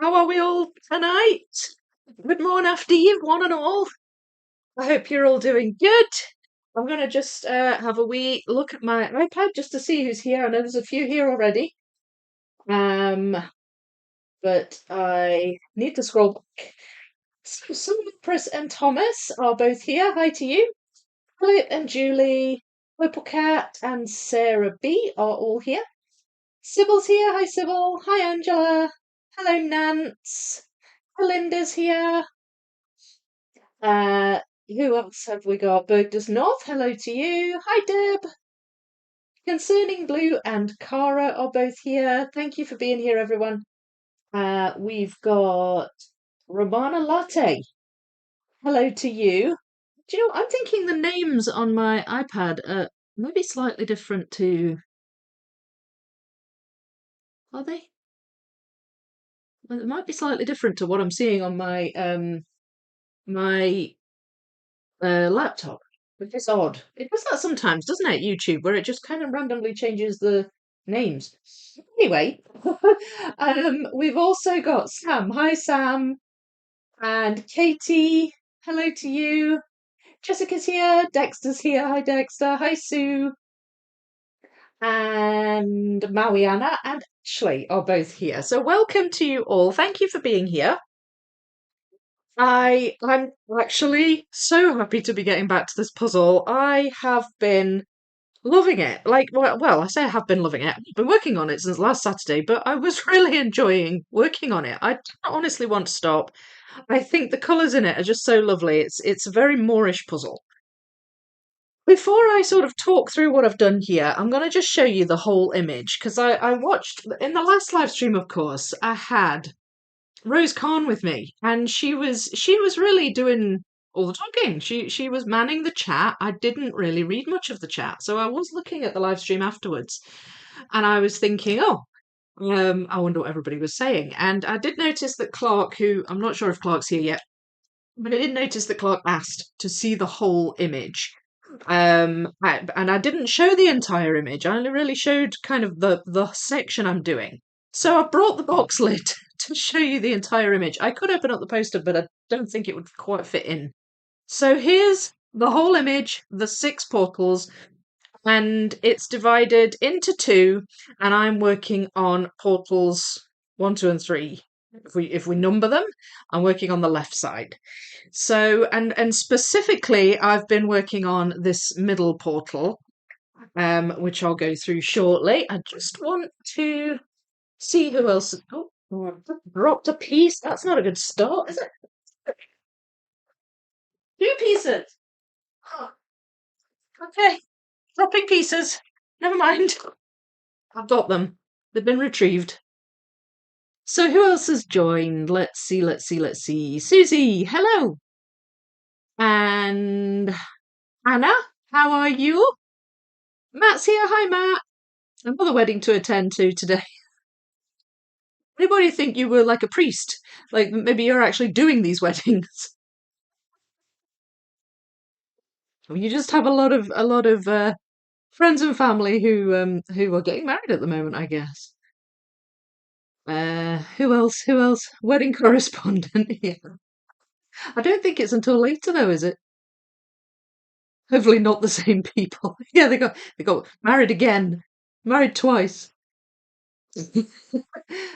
How are we all tonight? Good morning, after Eve, one and all. I hope you're all doing good. I'm going to just have a wee look at my iPad just to see who's here. I know there's a few here already, um, but I need to scroll back. So, Chris and Thomas are both here. Hi to you. Philip and Julie, Purple Cat and Sarah B are all here. Sybil's here. Hi, Sybil. Hi, Angela. Hello, Nance. Belinda's here. Uh, who else have we got? Bergdus North, hello to you. Hi, Deb. Concerning Blue and Cara are both here. Thank you for being here, everyone. We've got Romana Latte. Hello to you. Do you know, I'm thinking the names on my iPad are maybe slightly different to. Are they? Well, it might be slightly different to what I'm seeing on my laptop, which is odd. It does that sometimes, doesn't it, YouTube, where it just kind of randomly changes the names. Anyway, we've also got Sam. Hi, Sam. And Katie. Hello to you. Jessica's here. Dexter's here. Hi, Dexter. Hi, Sue. And Mariana and Ashley are both here. So welcome to you all. Thank you for being here. I'm actually so happy to be getting back to this puzzle. I have been loving it. Like, well, I say I have been loving it. I've been working on it since last Saturday, but I was really enjoying working on it. I don't honestly want to stop. I think the colours in it are just so lovely. It's a very Moorish puzzle. Before I sort of talk through what I've done here, I'm going to just show you the whole image because I watched in the last live stream, of course, I had Rose Khan with me, and she was really doing all the talking. She was manning the chat. I didn't really read much of the chat, so I was looking at the live stream afterwards, and I was thinking, oh, I wonder what everybody was saying. And I did notice that Clark, who I'm not sure if Clark's here yet, but I did notice that Clark asked to see the whole image. And I didn't show the entire image. I only really showed kind of the section I'm doing. So I brought the box lid to show you the entire image. I could open up the poster, but I don't think it would quite fit in. So here's the whole image, the 6 portals, and it's divided into 2, and I'm working on portals 1, 2, and 3. If we number them, I'm working on the left side. So and specifically, I've been working on this middle portal, which I'll go through shortly. I just want to see who else. Oh, I've dropped a piece. That's not a good start, is it? 2 pieces. Oh, okay, dropping pieces. Never mind. I've got them. They've been retrieved. So who else has joined? Let's see, let's see, let's see. Susie, hello. And Anna, how are you? Matt's here. Hi, Matt. Another wedding to attend to today. Anybody think you were like a priest? Like maybe you're actually doing these weddings? You just have a lot of friends and family who are getting married at the moment, I guess. Who else? Who else? Wedding correspondent. Yeah. I don't think it's until later though, is it? Hopefully not the same people. Yeah, they got married again, married twice.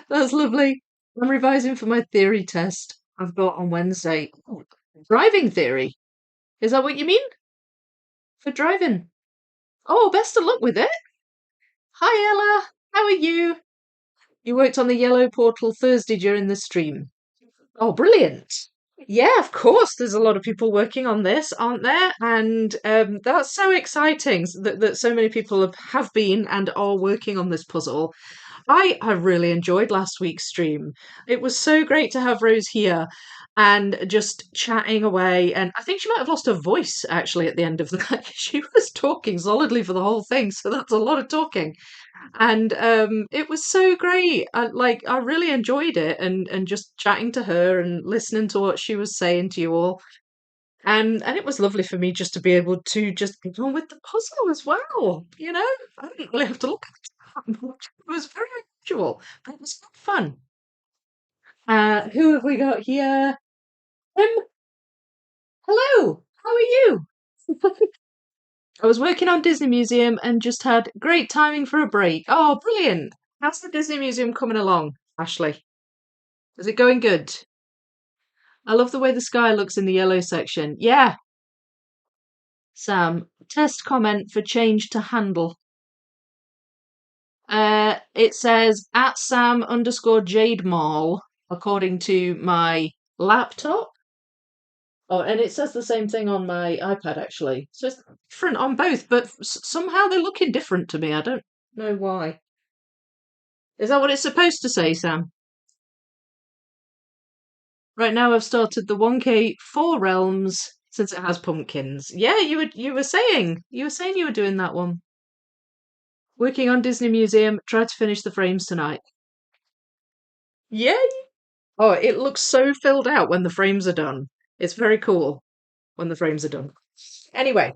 That's lovely. I'm revising for my theory test I've got on Wednesday. Oh, driving theory. Is that what you mean? For driving? Oh, best of luck with it. Hi, Ella. How are you? You worked on the yellow portal Thursday during the stream. Oh, brilliant. Yeah, of course. There's a lot of people working on this, aren't there? And that's so exciting that so many people have been and are working on this puzzle. I really enjoyed last week's stream. It was so great to have Rose here and just chatting away. And I think she might have lost her voice actually at the end of the night. She was talking solidly for the whole thing, so that's a lot of talking. And it was so great. I really enjoyed it and just chatting to her and listening to what she was saying to you all. And it was lovely for me just to be able to just get on with the puzzle as well. I didn't really have to look at it that much. It was very unusual, but it was fun. Who have we got here? Hello. How are you? I was working on Disney Museum and just had great timing for a break. Oh, brilliant. How's the Disney Museum coming along, Ashley? Is it going good? I love the way the sky looks in the yellow section. Yeah, Sam. Test comment for change to handle. It says at Sam underscore Jade Mall, according to my laptop. Oh, and it says the same thing on my iPad actually. So it's different on both, but somehow they're looking different to me. I don't know why. Is that what it's supposed to say, Sam? Right now I've started the 1K 4 realms since it has pumpkins. Yeah, you were saying you were doing that one. Working on Disney Museum, try to finish the frames tonight. Yeah. Oh, it looks so filled out when the frames are done. It's very cool when the frames are done. Anyway,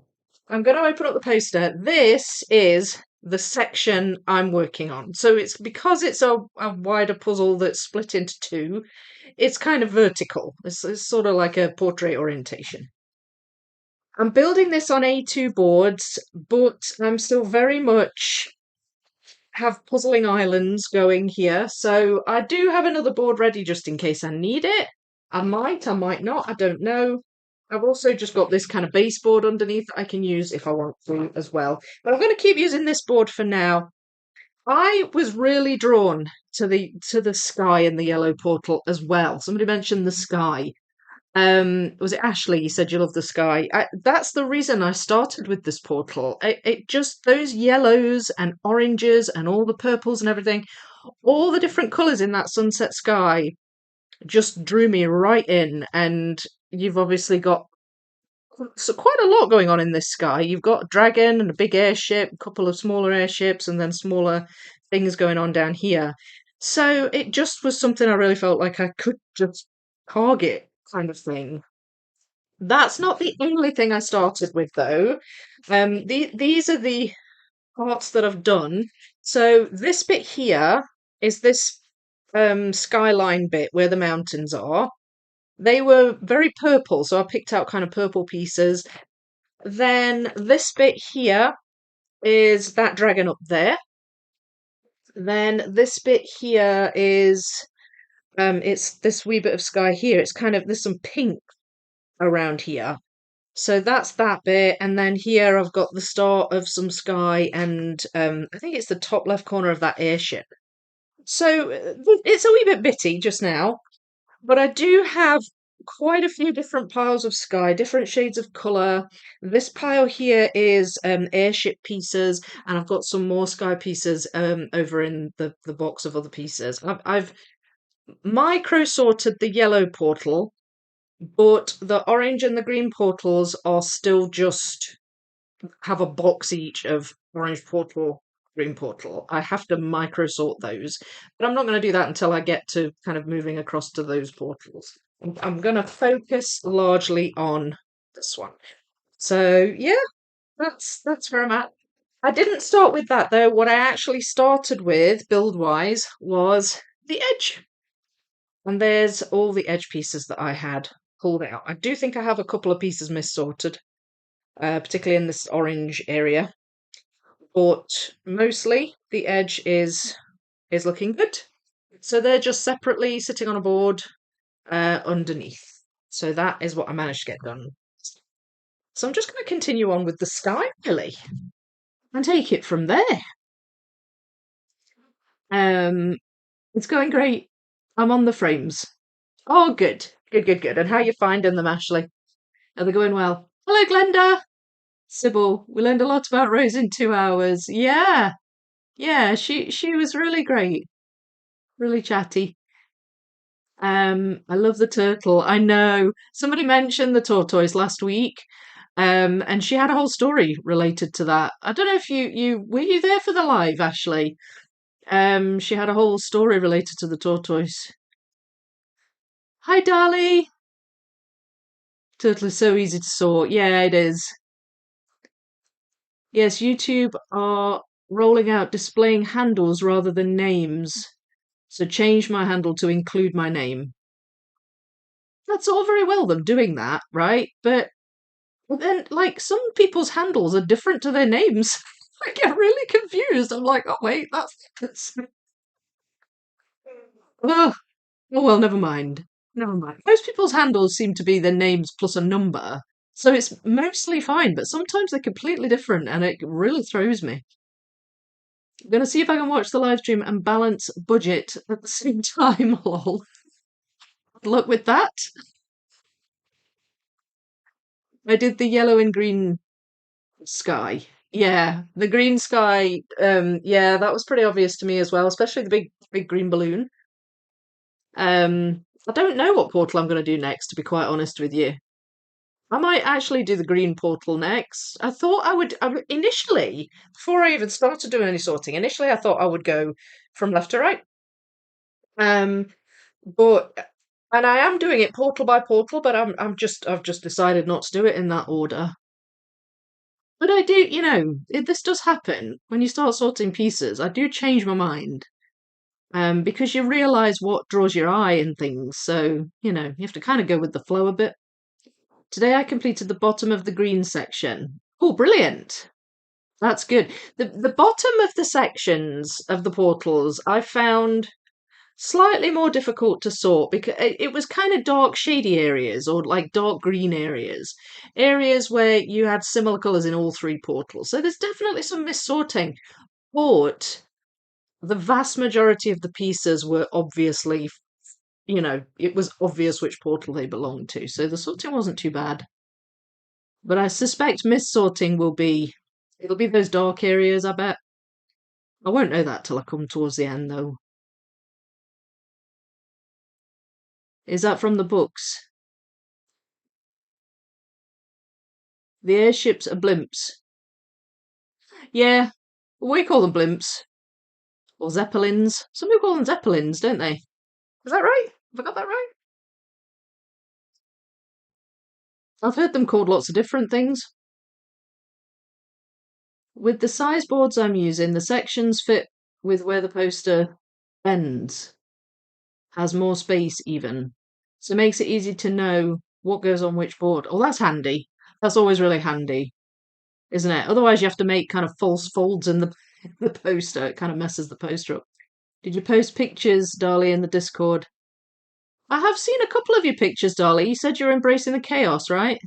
I'm going to open up the poster. This is the section I'm working on. So it's because it's a wider puzzle that's split into two, it's kind of vertical. It's sort of like a portrait orientation. I'm building this on A2 boards, but I'm still very much have puzzling islands going here. So I do have another board ready just in case I need it. I might not, I don't know. I've also just got this kind of baseboard underneath that I can use if I want to as well. But I'm going to keep using this board for now. I was really drawn to the sky in the yellow portal as well. Somebody mentioned the sky. Was it Ashley? You said you love the sky. That's the reason I started with this portal. It just those yellows and oranges and all the purples and everything, all the different colours in that sunset sky just drew me right in. And you've obviously got so quite a lot going on in this sky. You've got a dragon and a big airship, a couple of smaller airships, and then smaller things going on down here. So it just was something I really felt like I could just target kind of thing. That's not the only thing I started with though. These are the parts that I've done. So this bit here is this skyline bit where the mountains are. They were very purple, so I picked out kind of purple pieces. Then this bit here is that dragon up there. Then this bit here is it's this wee bit of sky here. It's kind of there's some pink around here. So that's that bit, and then here I've got the start of some sky, and I think it's the top left corner of that airship. So it's a wee bit bitty just now, but I do have quite a few different piles of sky, different shades of colour. This pile here is airship pieces, and I've got some more sky pieces over in the box of other pieces. I've micro sorted the yellow portal, but the orange and the green portals are still just have a box each of orange portal, green portal. I have to micro sort those, but I'm not going to do that until I get to kind of moving across to those portals. I'm going to focus largely on this one. So yeah, that's where I'm at. I didn't start with that though. What I actually started with, build wise, was the edge. And there's all the edge pieces that I had pulled out. I do think I have a couple of pieces missorted, particularly in this orange area. But mostly the edge is looking good. So they're just separately sitting on a board underneath. So that is what I managed to get done. So I'm just going to continue on with the sky, really, and take it from there. Um, it's going great. I'm on the frames. Oh, good, good, good, good. And how you finding them, Ashley? Are they going well? Hello, Glenda. Sybil, we learned a lot about Rose in 2 hours. Yeah, yeah, she was really great, really chatty. I love the turtle. I know somebody mentioned the tortoise last week, and she had a whole story related to that. I don't know if you were you there for the live, Ashley. She had a whole story related to the tortoise. Hi, Darlie. Turtle is so easy to sort. Yeah, it is. Yes, YouTube are rolling out displaying handles rather than names. So change my handle to include my name. That's all very well them doing that, right? But then, like, some people's handles are different to their names. I get really confused. I'm like, oh wait, that's oh, oh well, never mind. Never mind. Most people's handles seem to be their names plus a number, so it's mostly fine. But sometimes they're completely different, and it really throws me. I'm gonna see if I can watch the live stream and balance budget at the same time. Lol. Good luck with that. I did the yellow and green sky. Yeah, the green sky. Yeah, that was pretty obvious to me as well, especially the big green balloon. I don't know what portal I'm going to do next, to be quite honest with you. I might actually do the green portal next. I would initially, before I even started doing any sorting, initially I thought I would go from left to right. Um, but and I am doing it portal by portal, but I've just decided not to do it in that order. But I do, this does happen when you start sorting pieces. I do change my mind, because you realise what draws your eye and things. So, you have to kind of go with the flow a bit. Today I completed the bottom of the green section. Oh, brilliant! That's good. The bottom of the sections of the portals I found slightly more difficult to sort because it was kind of dark, shady areas or like dark green areas where you had similar colours in all three portals. So there's definitely some missorting, but the vast majority of the pieces were obviously, it was obvious which portal they belonged to. So the sorting wasn't too bad. But I suspect missorting it'll be those dark areas, I bet. I won't know that till I come towards the end, though. Is that from the books? The airships are blimps. Yeah, we call them blimps. Or zeppelins. Some people call them zeppelins, don't they? Is that right? Have I got that right? I've heard them called lots of different things. With the size boards I'm using, the sections fit with where the poster ends. Has more space even. So it makes it easy to know what goes on which board. Oh, that's handy. That's always really handy, isn't it? Otherwise, you have to make kind of false folds in the the poster. It kind of messes the poster up. Did you post pictures, Darlie, in the Discord? I have seen a couple of your pictures, Darlie. You said you're embracing the chaos, right?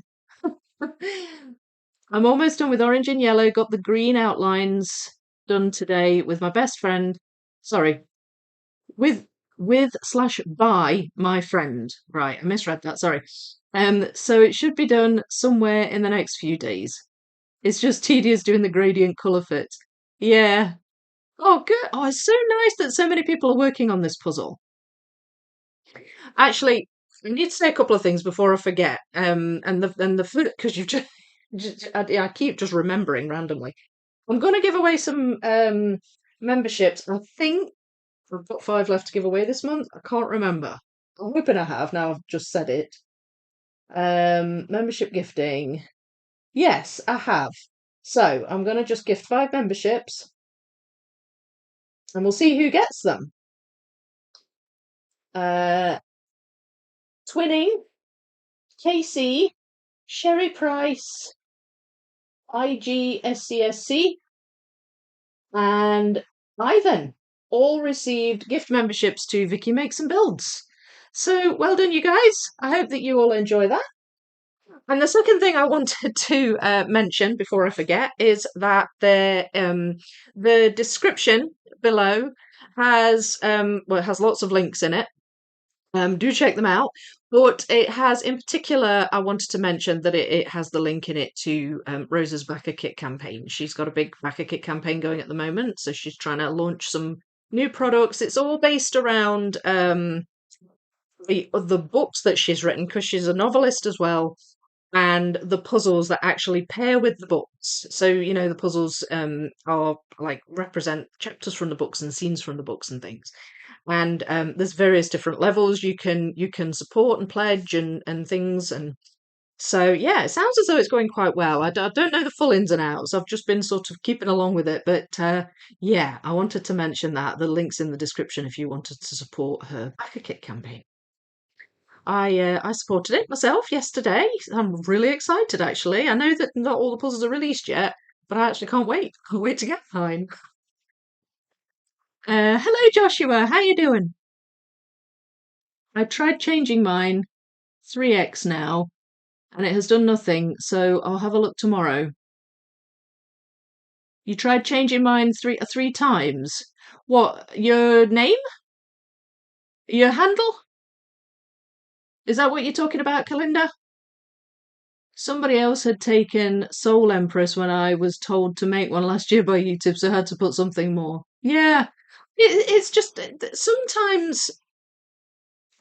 I'm almost done with orange and yellow. Got the green outlines done today with my best friend. Sorry, with slash by my friend. Right, I misread that. Sorry. So it should be done somewhere in the next few days. It's just tedious doing the gradient color fit. Yeah. Oh, good. Oh, it's so nice that so many people are working on this puzzle. Actually, I need to say a couple of things before I forget. And the food because you've I keep just remembering randomly. I'm going to give away some memberships. I think I've got 5 left to give away this month. I can't remember. I'm hoping I have now. I've just said it. Membership gifting. Yes, I have. So I'm going to just gift 5 memberships, and we'll see who gets them. Uh, Twinning, KC, Sherry Price, IGSCSC, and Ivan all received gift memberships to Vicky Makes and Builds. So well done, you guys. I hope that you all enjoy that. And the second thing I wanted to mention before I forget is that the description below has it has lots of links in it. Do check them out. But it has, in particular, I wanted to mention that it has the link in it to Rosa's Backerkit campaign. She's got a big Backerkit campaign going at the moment, so she's trying to launch some new products. It's all based around the books that she's written because she's a novelist as well, and the puzzles that actually pair with the books. So the puzzles are like represent chapters from the books and scenes from the books and things. And there's various different levels you can support and pledge and things, and So yeah, it sounds as though it's going quite well. I don't know the full ins and outs. I've just been sort of keeping along with it, but yeah, I wanted to mention that the link's in the description if you wanted to support her Backerkit campaign. I supported it myself yesterday. I'm really excited actually. I know that not all the puzzles are released yet, but I actually can't wait. Can't wait to get mine. Hello Joshua, how you doing? I tried changing mine 3x now, and it has done nothing, so I'll have a look tomorrow. You tried changing mine three times. What, your name? Your handle? Is that what you're talking about, Kalinda? Somebody else had taken Soul Empress when I was told to make one last year by YouTube, so I had to put something more. Yeah. It's just sometimes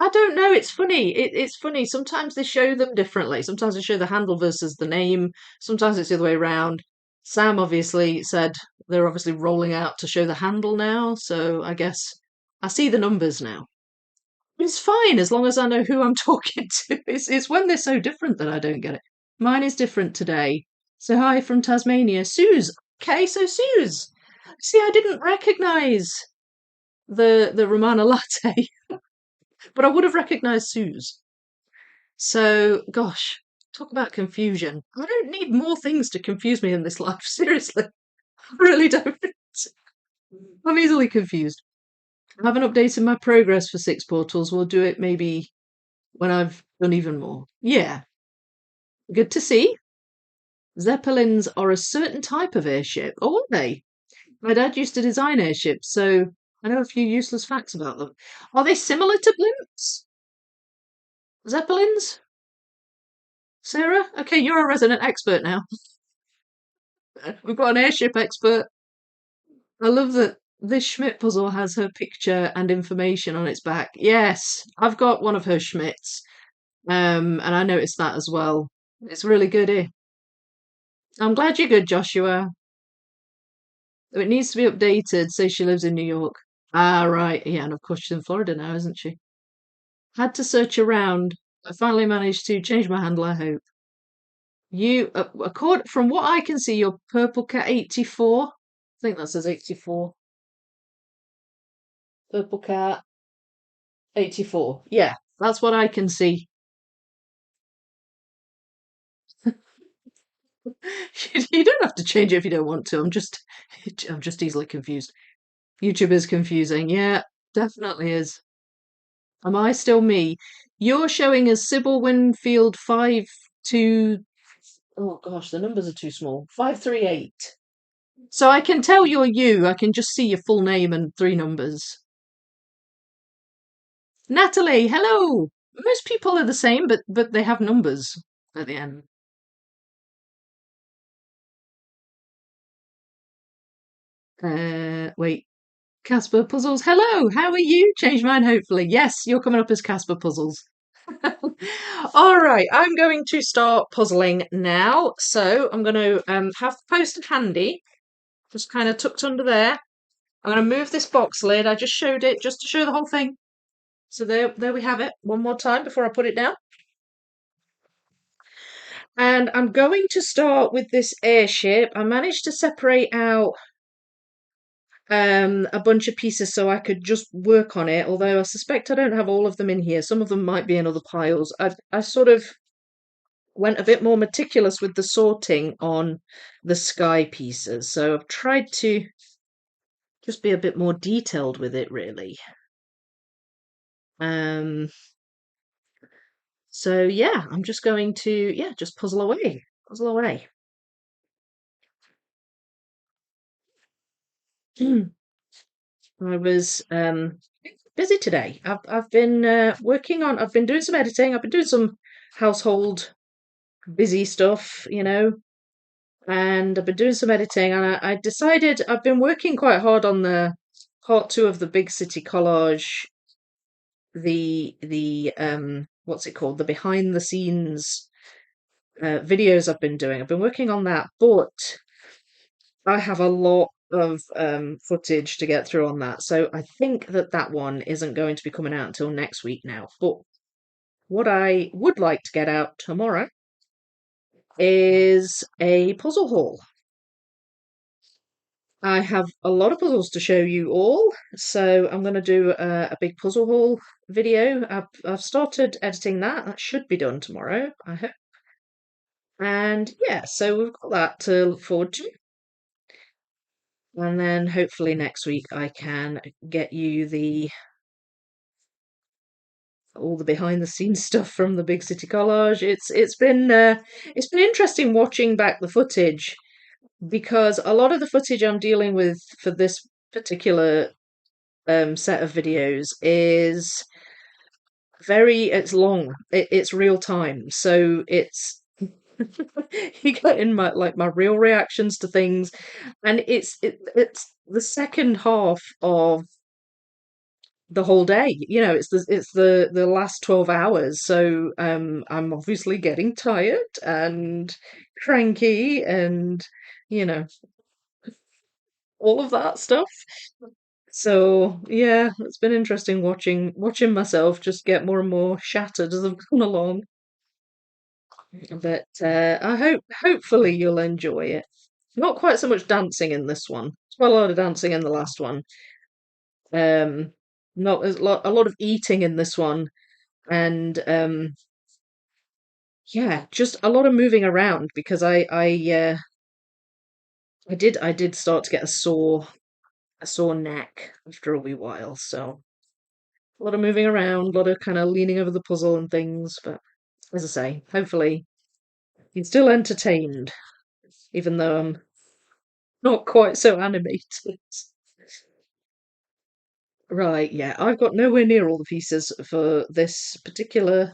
I don't know. It's funny. It's funny. Sometimes they show them differently. Sometimes they show the handle versus the name. Sometimes it's the other way around. Sam obviously said they're obviously rolling out to show the handle now, so I guess I see the numbers now. It's fine as long as I know who I'm talking to. It's when they're so different that I don't get it. Mine is different today. So hi from Tasmania. Suze. Okay, so Suze. See, I didn't recognise the Romana latte, but I would have recognised Suze. So, gosh, talk about confusion. I don't need more things to confuse me in this life. Seriously, I really don't. I'm easily confused. I haven't updated my progress for 6 portals. We'll do it maybe when I've done even more. Yeah, good to see. Zeppelins are a certain type of airship. Oh, are they? My dad used to design airships, so I know a few useless facts about them. Are they similar to blimps? Zeppelins? Sarah? Okay, you're a resident expert now. We've got an airship expert. I love that this Schmidt puzzle has her picture and information on its back. Yes, I've got one of her Schmidts, and I noticed that as well. It's really good, eh? I'm glad you're good, Joshua. It needs to be updated. Say she lives in New York. Ah, right. Yeah, and of course she's in Florida now, isn't she? Had to search around. I finally managed to change my handle, I hope. From what I can see, you're Purple Cat 84. I think that says 84. Purple Cat 84. Yeah, that's what I can see. You don't have to change it if you don't want to. I'm just easily confused. YouTube is confusing. Yeah, definitely is. Am I still me? You're showing as Sybil Winfield 52. Oh gosh, the numbers are too small. 538. So I can tell you're you. I can just see your full name and 3 numbers. Natalie, hello. Most people are the same, but they have numbers at the end. Wait. Casper Puzzles, hello. How are you? Change mine, hopefully. Yes, you're coming up as Casper Puzzles. All right, I'm going to start puzzling now. So I'm going to have the poster handy, just kind of tucked under there. I'm going to move this box lid. I just showed it just to show the whole thing. So there we have it. One more time before I put it down. And I'm going to start with this airship. I managed to separate out a bunch of pieces so I could just work on it, although I suspect I don't have all of them in here. Some of them might be in other piles. I sort of went a bit more meticulous with the sorting on the sky pieces, so I've tried to just be a bit more detailed with it, really. Um, so yeah, I'm just going to, yeah, just puzzle away, puzzle away. I was busy today. I've been working on. I've been doing some editing. I've been doing some household busy stuff, and I've been doing some editing. And I decided I've been working quite hard on the part 2 of the big city collage. The what's it called? The behind the scenes videos I've been doing. I've been working on that, but I have a lot of footage to get through on that. So I think that one isn't going to be coming out until next week now. But what I would like to get out tomorrow is a puzzle haul. I have a lot of puzzles to show you all, so I'm going to do a big puzzle haul video. I've started editing that. That should be done tomorrow, I hope. And yeah, so we've got that to look forward to. And then hopefully next week I can get you the all the behind the scenes stuff from the Big City Collage. It's been interesting watching back the footage because a lot of the footage I'm dealing with for this particular set of videos is it's long. It's real time, so it's you get in my real reactions to things, and it's the second half of the whole day. You know, it's the last 12 hours. So I'm obviously getting tired and cranky and you know all of that stuff. So yeah, it's been interesting watching myself just get more and more shattered as I've gone along. But I hopefully you'll enjoy it. Not quite so much dancing in this one. There's quite a lot of dancing in the last one. Um, not as lot a lot of eating in this one, and yeah, just a lot of moving around because I did start to get a sore neck after a wee while. So a lot of moving around, a lot of kind of leaning over the puzzle and things. But as I say, hopefully you're still entertained, even though I'm not quite so animated. Right, yeah, I've got nowhere near all the pieces for this particular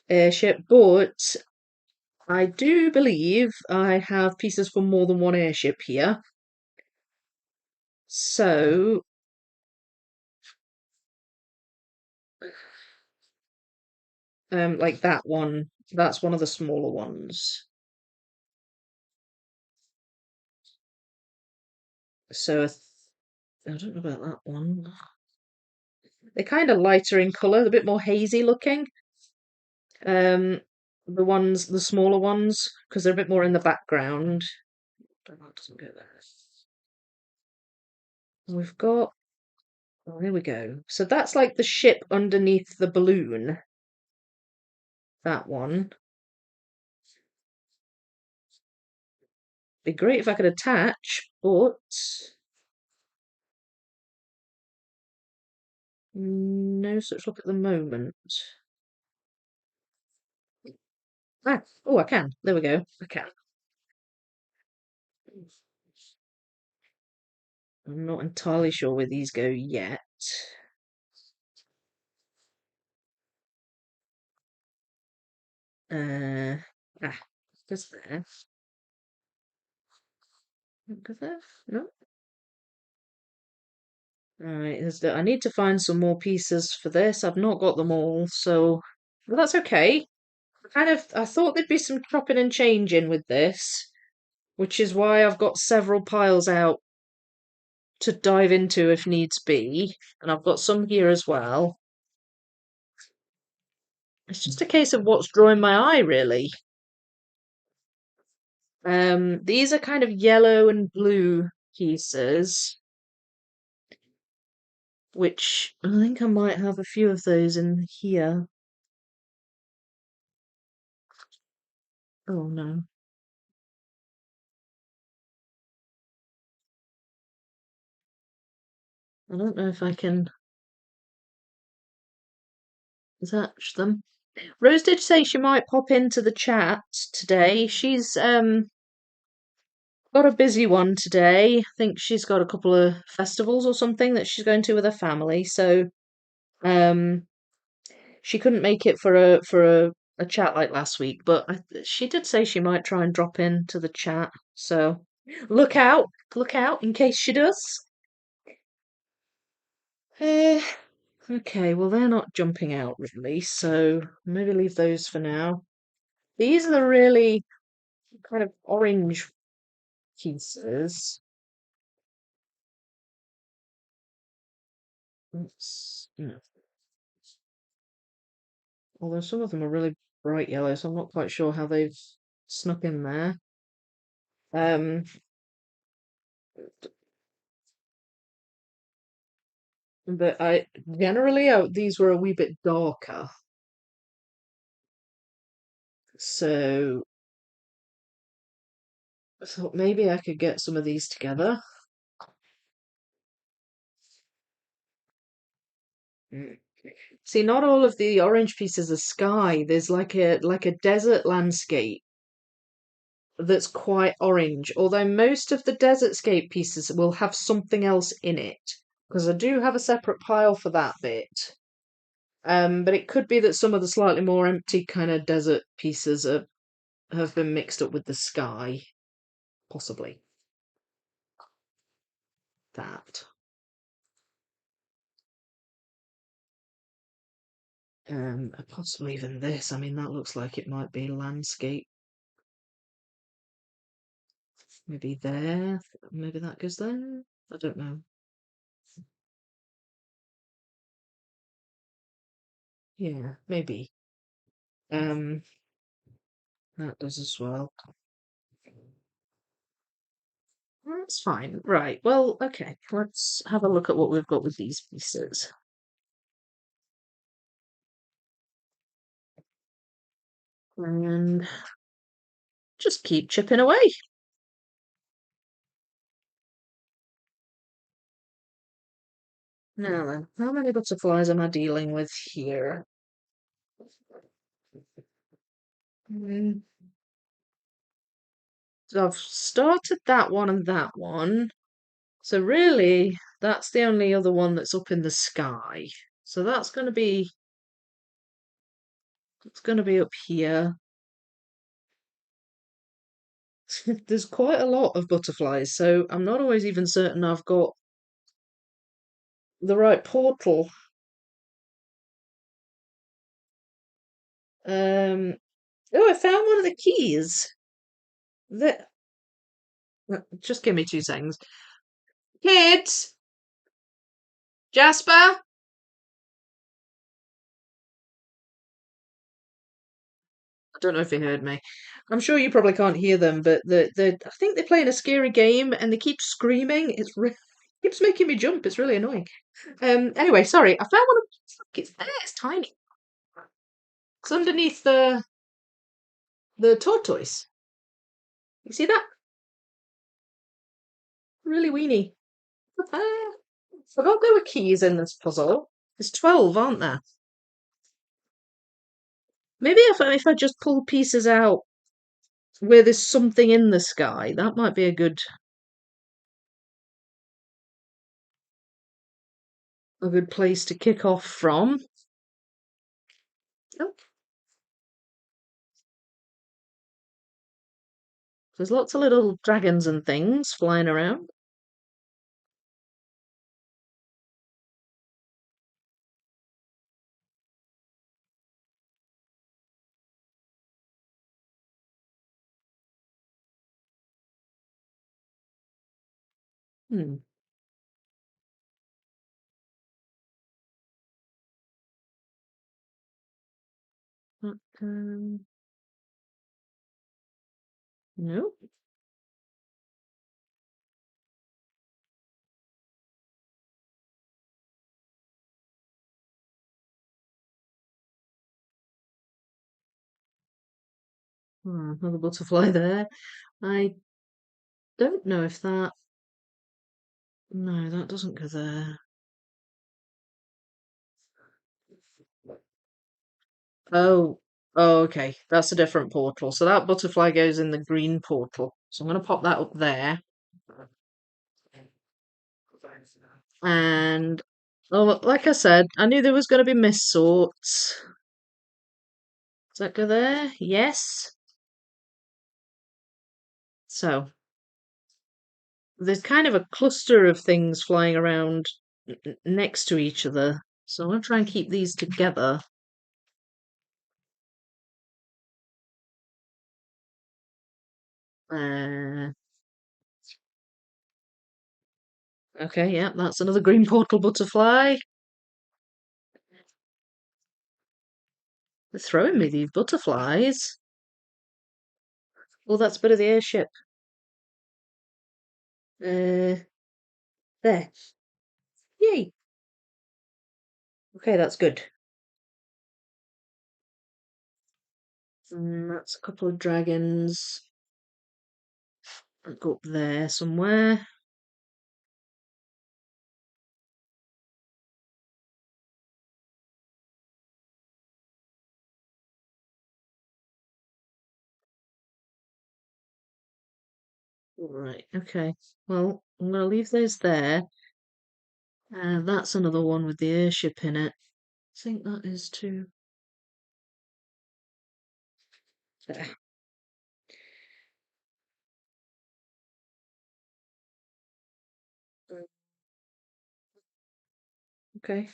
airship, but I do believe I have pieces for more than one airship here. So, like that one, that's one of the smaller ones. So I don't know about that one. They're kind of lighter in colour, a bit more hazy looking. Um, the smaller ones, because they're a bit more in the background. Don't know, it doesn't go there. We've got, oh, here we go. So that's like the ship underneath the balloon. That one. Be great if I could attach, but no such luck at the moment. Ah, oh, I can. There we go. I can. I'm not entirely sure where these go yet. Uh, ah, goes there. Go there? No. Alright, I need to find some more pieces for this. I've not got them all, so but that's okay. I thought there'd be some chopping and changing with this, which is why I've got several piles out to dive into if needs be, and I've got some here as well. It's just a case of what's drawing my eye, really. These are kind of yellow and blue pieces, which I think I might have a few of those in here. Oh no. I don't know if I can attach them. Rose did say she might pop into the chat today. She's got a busy one today. I think she's got a couple of festivals or something that she's going to with her family, so um she couldn't make it for a chat like last week, but she did say she might try and drop into the chat. So look out in case she does. Uh, okay, well they're not jumping out really, so maybe leave those for now. These are the really kind of orange pieces. Oops, although some of them are really bright yellow, so I'm not quite sure how they've snuck in there. Um, but I generally these were a wee bit darker, so I thought maybe I could get some of these together. Mm. See, not all of the orange pieces are sky. There's like a desert landscape that's quite orange, although most of the desertscape pieces will have something else in it, because I do have a separate pile for that bit. But it could be that some of the slightly more empty kind of desert pieces have been mixed up with the sky, possibly that. Possibly even this. I mean, that looks like it might be landscape. Maybe there. Maybe that goes there. I don't know. Yeah, maybe. Um, that does as well. That's fine. Right. Well, okay. Let's have a look at what we've got with these pieces. And just keep chipping away. Now then, how many butterflies am I dealing with here? Mm, so I've started that one and that one. So really, that's the only other one that's up in the sky. So that's gonna be up here. There's quite a lot of butterflies, so I'm not always even certain I've got the right portal. Um, oh, I found one of the keys. That just give me 2 seconds. Kids, Jasper. I don't know if you heard me. I'm sure you probably can't hear them, but the I think they're playing a scary game and they keep screaming. Keeps making me jump. It's really annoying. Anyway, sorry. I found one of it's there. It's tiny. It's underneath the tortoise. You see that? Really weeny. Ah, forgot there were keys in this puzzle. There's 12, aren't there? Maybe if I just pull pieces out where there's something in the sky, that might be a good place to kick off from. Oh, there's lots of little dragons and things flying around. Hmm. But, no. Another butterfly there. I don't know if that. No, that doesn't go there. Oh, oh, okay. That's a different portal. So that butterfly goes in the green portal. So I'm going to pop that up there. And, oh, like I said, I knew there was going to be miss sorts. Does that go there? Yes. So there's kind of a cluster of things flying around next to each other. So I'm going to try and keep these together. Uh, okay, yeah, that's another green portal butterfly. They're throwing me these butterflies. Oh, that's a bit of the airship. There. Yay. Okay, that's good. That's a couple of dragons. I'll go up there somewhere. Right, okay. Well, I'm going to leave those there. That's another one with the airship in it. I think that is too. There. Okay.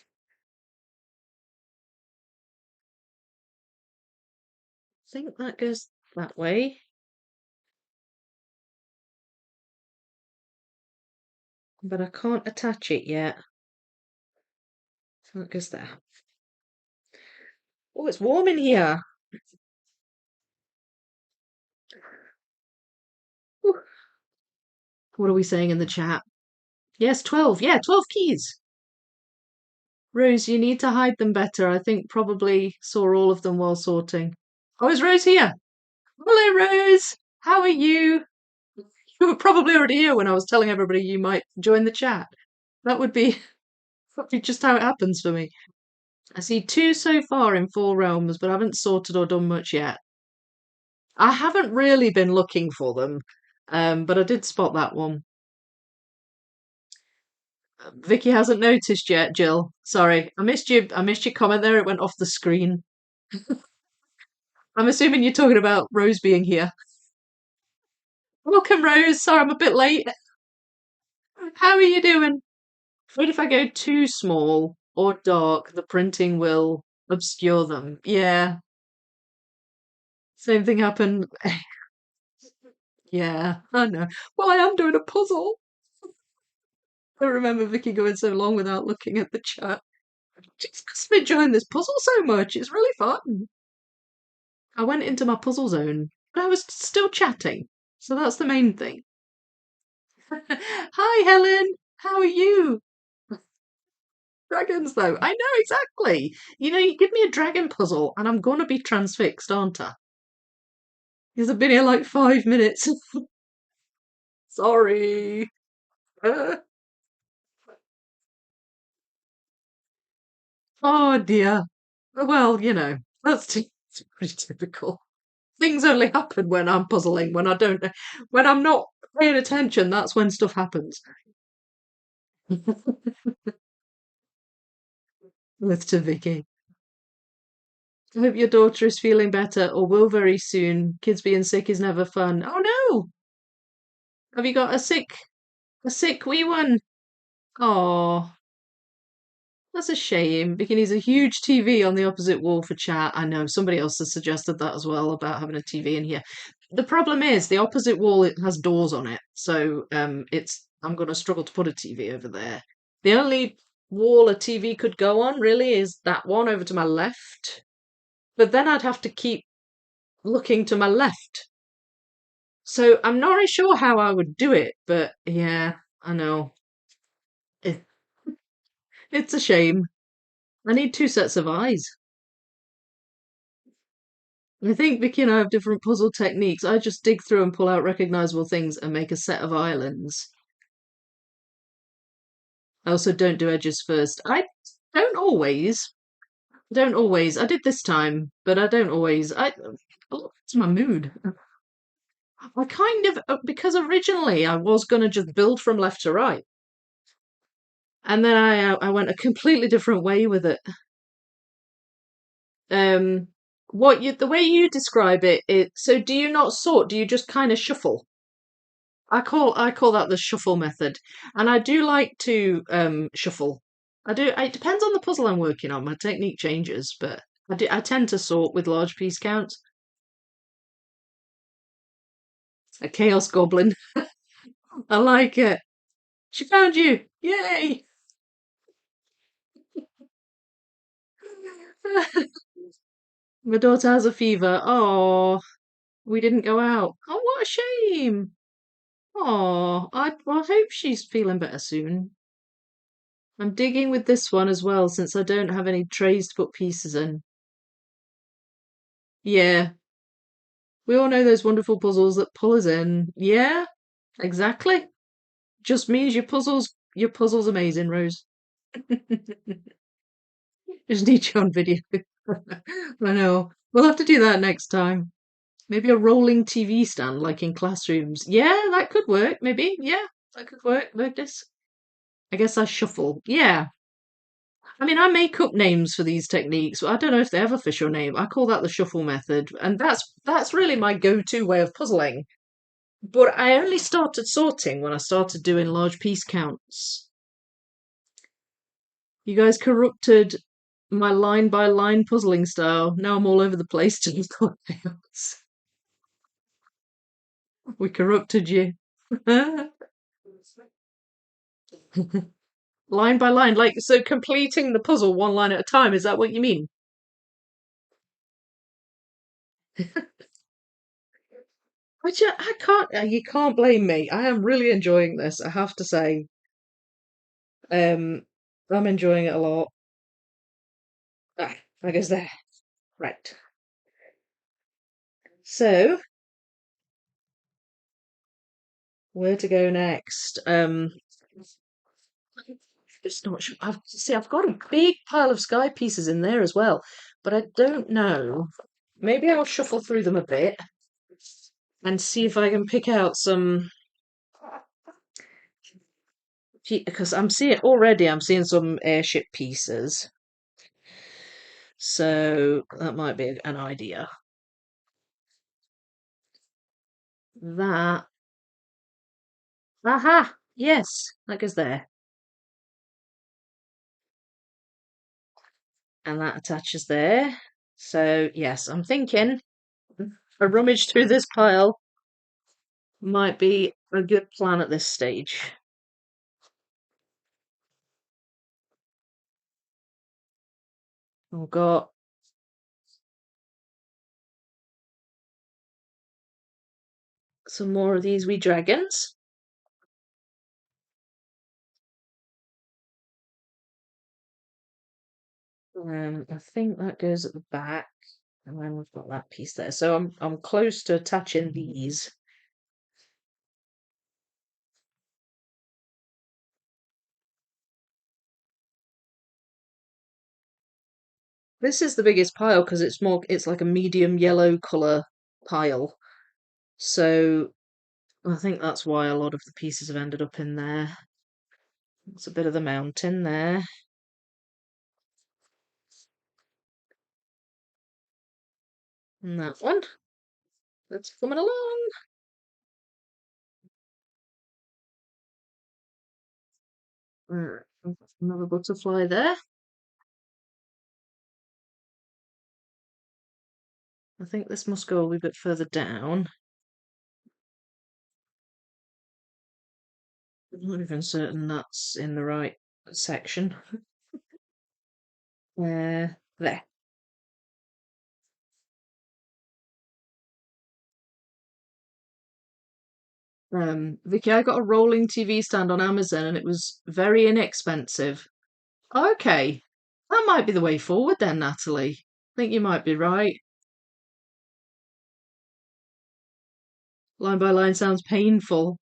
I think that goes that way, but I can't attach it yet. So that goes there. Oh, it's warm in here. Whew. What are we saying in the chat? Yes, 12. Yeah, 12 keys. Rose, you need to hide them better. I think probably saw all of them while sorting. Oh, is Rose here? Hello, Rose. How are you? You were probably already here when I was telling everybody you might join the chat. That would be, that'd be just how it happens for me. I see two so far in four realms, but I haven't sorted or done much yet. I haven't really been looking for them, but I did spot that one. Vicky hasn't noticed yet, Jill. Sorry, I missed you. I missed your comment there. It went off the screen. I'm assuming you're talking about Rose being here. Welcome, Rose. Sorry, I'm a bit late. How are you doing? What if I go too small or dark? The printing will obscure them. Yeah, same thing happened. Yeah, I know. Well, I am doing a puzzle. I remember Vicky going so long without looking at the chat. Just enjoying this puzzle so much. It's really fun. I went into my puzzle zone, but I was still chatting. So that's the main thing. Hi, Helen. How are you? Dragons, though. I know exactly. You give me a dragon puzzle and I'm going to be transfixed, aren't I? Because I've been here like 5 minutes. Sorry. Uh, oh, dear. Well, it's pretty typical. Things only happen when I'm puzzling, when I don't, when I'm not paying attention, that's when stuff happens. With to Vicky. I hope your daughter is feeling better or will very soon. Kids being sick is never fun. Oh no! Have you got a sick wee one? Oh, that's a shame. Vicky needs a huge TV on the opposite wall for chat. I know somebody else has suggested that as well about having a TV in here. The problem is the opposite wall it has doors on it, so it's I'm going to struggle to put a TV over there. The only wall a TV could go on really is that one over to my left, but then I'd have to keep looking to my left. So I'm not really sure how I would do it, but yeah, I know. It, it's a shame. I need two sets of eyes. I think Vicky and I have different puzzle techniques. I just dig through and pull out recognizable things and make a set of islands. I also don't do edges first. I don't always. Don't always. I did this time, but I don't always. It's my mood. I kind of because originally I was gonna just build from left to right, and then I went a completely different way with it. Um, the way you describe it. So do you not sort? Do you just kind of shuffle? I call that the shuffle method, and I do like to shuffle. I do. It depends on the puzzle I'm working on. My technique changes, but I tend to sort with large piece counts. A chaos goblin. I like it. She found you. Yay! My daughter has a fever. Oh, we didn't go out. Oh, what a shame. Oh, I hope she's feeling better soon. I'm digging with this one as well since I don't have any trays to put pieces in. Yeah, we all know those wonderful puzzles that pull us in. Yeah, exactly. Just means your puzzle's amazing, Rose. Just need you on video. I know. We'll have to do that next time. Maybe a rolling TV stand like in classrooms. Yeah, that could work, maybe. Yeah, that could work like this. I guess I shuffle. Yeah. I mean, I make up names for these techniques. I don't know if they have official name. I call that the shuffle method, and that's really my go-to way of puzzling. But I only started sorting when I started doing large piece counts. You guys corrupted my line by line puzzling style. Now I'm all over the place doing else. We corrupted you. Line by line, like so completing the puzzle one line at a time, is that what you mean? Which I can't you can't blame me. I am really enjoying this, I have to say. Um I'm enjoying it a lot. Ah, I guess there. Right. So where to go next? Just not sure. I've got a big pile of sky pieces in there as well, but I don't know. Maybe I'll shuffle through them a bit and see if I can pick out some because I'm seeing some airship pieces. So that might be an idea. That aha, yes, that goes there. And that attaches there. So yes, I'm thinking a rummage through this pile might be a good plan at this stage. I've got some more of these wee dragons. I think that goes at the back, and then we've got that piece there. So I'm close to attaching these. This is the biggest pile because it's like a medium yellow colour pile. So I think that's why a lot of the pieces have ended up in there. It's a bit of the mountain there. And that one. That's coming along. Another butterfly there. I think this must go a wee bit further down. I'm not even certain that's in the right section. There. Vicky, I got a rolling TV stand on Amazon and it was very inexpensive. Okay, that might be the way forward then, Natalie. I think you might be right. Line by line sounds painful.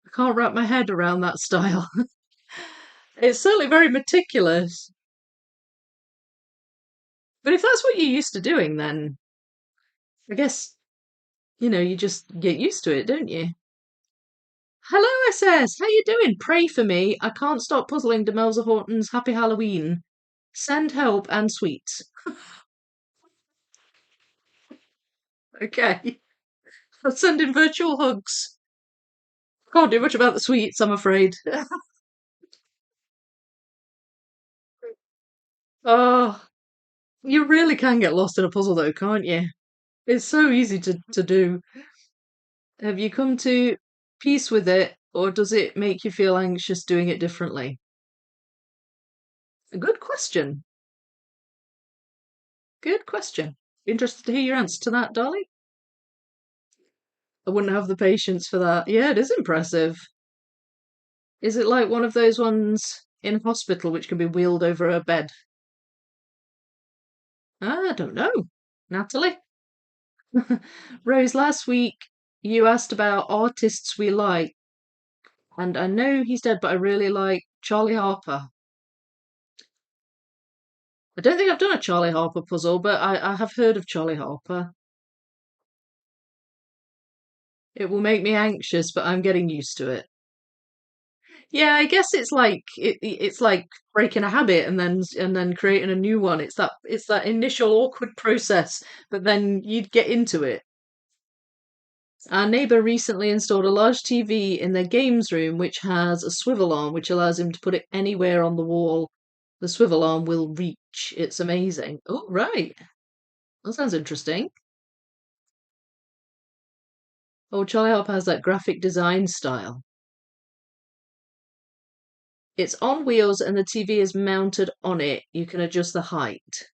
I can't wrap my head around that style. It's certainly very meticulous. But if that's what you're used to doing, then I guess, you just get used to it, don't you? Hello, SS. How you doing? Pray for me. I can't stop puzzling Demelza Horton's Happy Halloween. Send help and sweets. Okay. I'm sending virtual hugs. Can't do much about the sweets, I'm afraid. Oh, you really can get lost in a puzzle though, can't you? It's so easy to do. Have you come to peace with it, or does it make you feel anxious doing it differently? A good question. Good question. Interested to hear your answer to that, darling. I wouldn't have the patience for that. Yeah, it is impressive. Is it like one of those ones in hospital which can be wheeled over a bed? I don't know. Natalie? Rose, last week you asked about artists we like, and I know he's dead, but I really like Charlie Harper. I don't think I've done a Charlie Harper puzzle, but I have heard of Charlie Harper. It will make me anxious, but I'm getting used to it. Yeah, I guess it's like breaking a habit and then creating a new one. It's that initial awkward process, but then you'd get into it. Our neighbour recently installed a large TV in their games room which has a swivel arm which allows him to put it anywhere on the wall. The swivel arm will reach. It's amazing. Oh, right. That sounds interesting. Oh, Charlie Harper has that graphic design style. It's on wheels and the TV is mounted on it. You can adjust the height.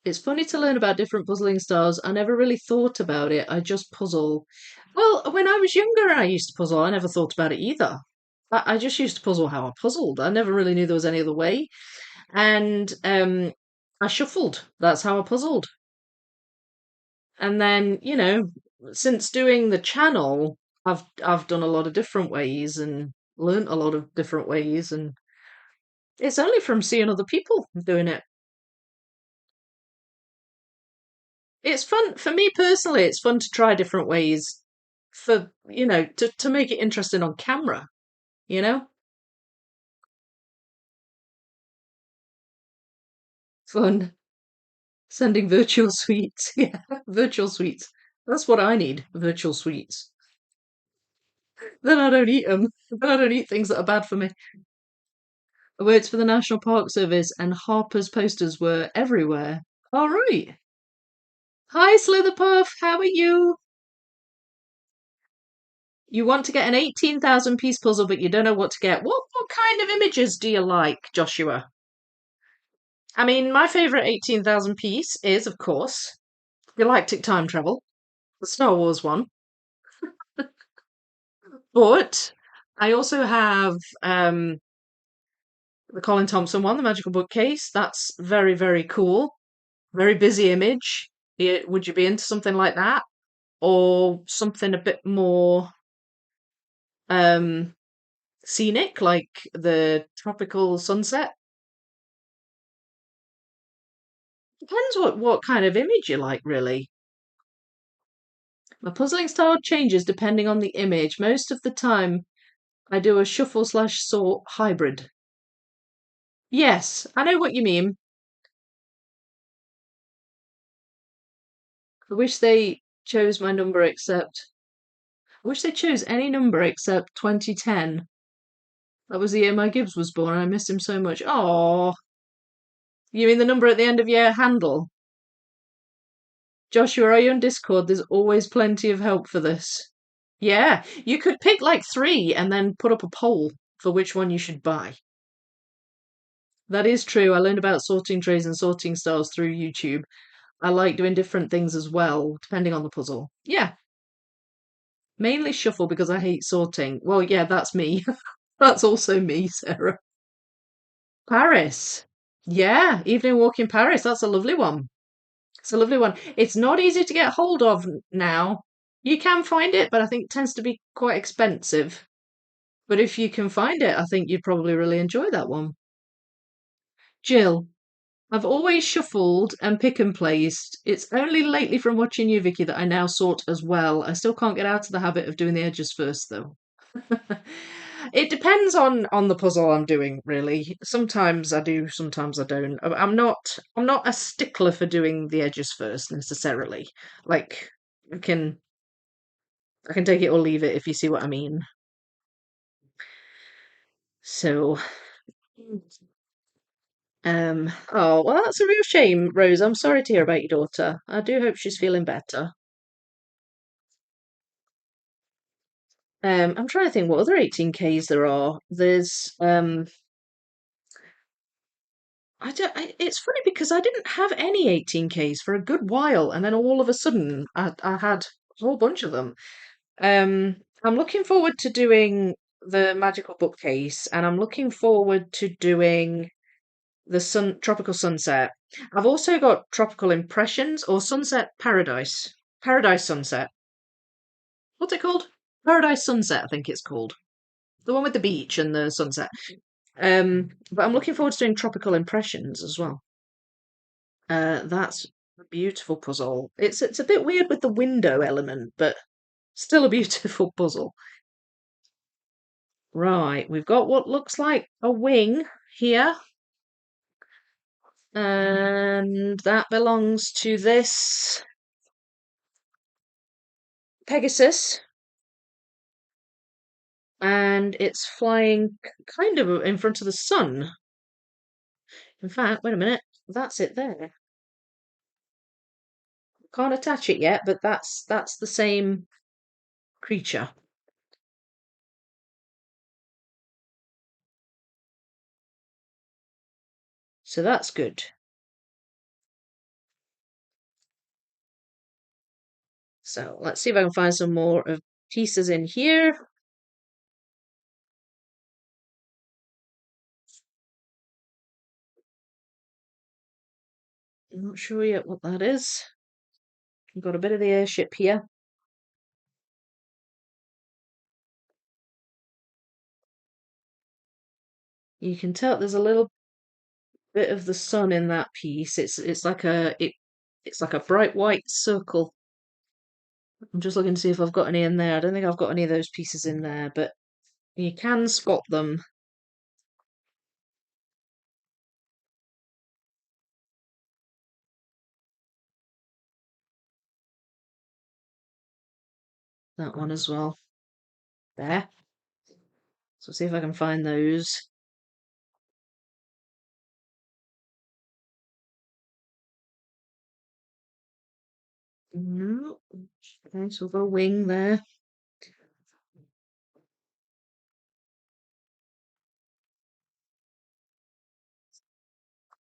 It's funny to learn about different puzzling styles. I never really thought about it. I just puzzle. Well, when I was younger, I used to puzzle. I never thought about it either. I just used to puzzle how I puzzled. I never really knew there was any other way. And I shuffled. That's how I puzzled. And then, since doing the channel, I've done a lot of different ways and learnt a lot of different ways. And it's only from seeing other people doing it. It's fun for me personally. It's fun to try different ways for to make it interesting on camera. You know, fun sending virtual sweets. Yeah, virtual sweets. That's what I need. Virtual sweets. Then I don't eat them. Then I don't eat things that are bad for me. I worked for the National Park Service, and Harper's posters were everywhere. All right. Hi, Slitherpuff. How are you? You want to get an 18,000 piece puzzle, but you don't know what to get. What kind of images do you like, Joshua? I mean, my favourite 18,000 piece is, of course, Galactic Time Travel, the Star Wars one. But I also have the Colin Thompson one, the Magical Bookcase. That's very, very cool. Very busy image. Would you be into something like that? Or something a bit more um, scenic, like the tropical sunset? Depends what kind of image you like, really. My puzzling style changes depending on the image. Most of the time, I do a shuffle slash sort hybrid. Yes, I know what you mean. I wish they chose my number except. I wish they chose any number except 2010. That was the year my Gibbs was born, and I miss him so much. Oh, you mean the number at the end of your handle? Joshua, are you on Discord? There's always plenty of help for this. Yeah, you could pick like three and then put up a poll for which one you should buy. That is true. I learned about sorting trays and sorting styles through YouTube. I like doing different things as well, depending on the puzzle. Yeah, mainly shuffle because I hate sorting. Well, yeah, that's me. That's also me, Sarah. Paris. Yeah, evening walk in Paris. That's a lovely one. It's a lovely one. It's not easy to get hold of now. You can find it, but I think it tends to be quite expensive. But if you can find it, I think you'd probably really enjoy that one. Jill, I've always shuffled and pick and placed. It's only lately from watching you, Vicky, that I now sort as well. I still can't get out of the habit of doing the edges first, though. It depends on the puzzle I'm doing, really. Sometimes I do, sometimes I don't. I'm not a stickler for doing the edges first necessarily. Like I can I can take it or leave it if you see what I mean. So oh well, that's a real shame, Rose. I'm sorry to hear about your daughter. I do hope she's feeling better. I'm trying to think what other 18Ks there are. There's It's funny because I didn't have any 18Ks for a good while, and then all of a sudden I had a whole bunch of them. I'm looking forward to doing the magical bookcase, and I'm looking forward to doing the tropical sunset. I've also got tropical impressions or sunset paradise. Paradise sunset. What's it called? Paradise sunset, I think it's called. The one with the beach and the sunset. But I'm looking forward to doing tropical impressions as well. That's a beautiful puzzle. It's a bit weird with the window element, but still a beautiful puzzle. Right, we've got what looks like a wing here, and that belongs to this Pegasus, and it's flying kind of in front of the sun. In fact, wait a minute, that's it there. Can't attach it yet, but that's the same creature. So that's good. So let's see if I can find some more of pieces in here. I'm not sure yet what that is. We've got a bit of the airship here. You can tell there's a little bit of the sun in that piece. It's like a bright white circle. I'm just looking to see if I've got any in there. I don't think I've got any of those pieces in there, but you can spot them. That one as well. There. So see if I can find those. No. Okay, so we've got a wing there.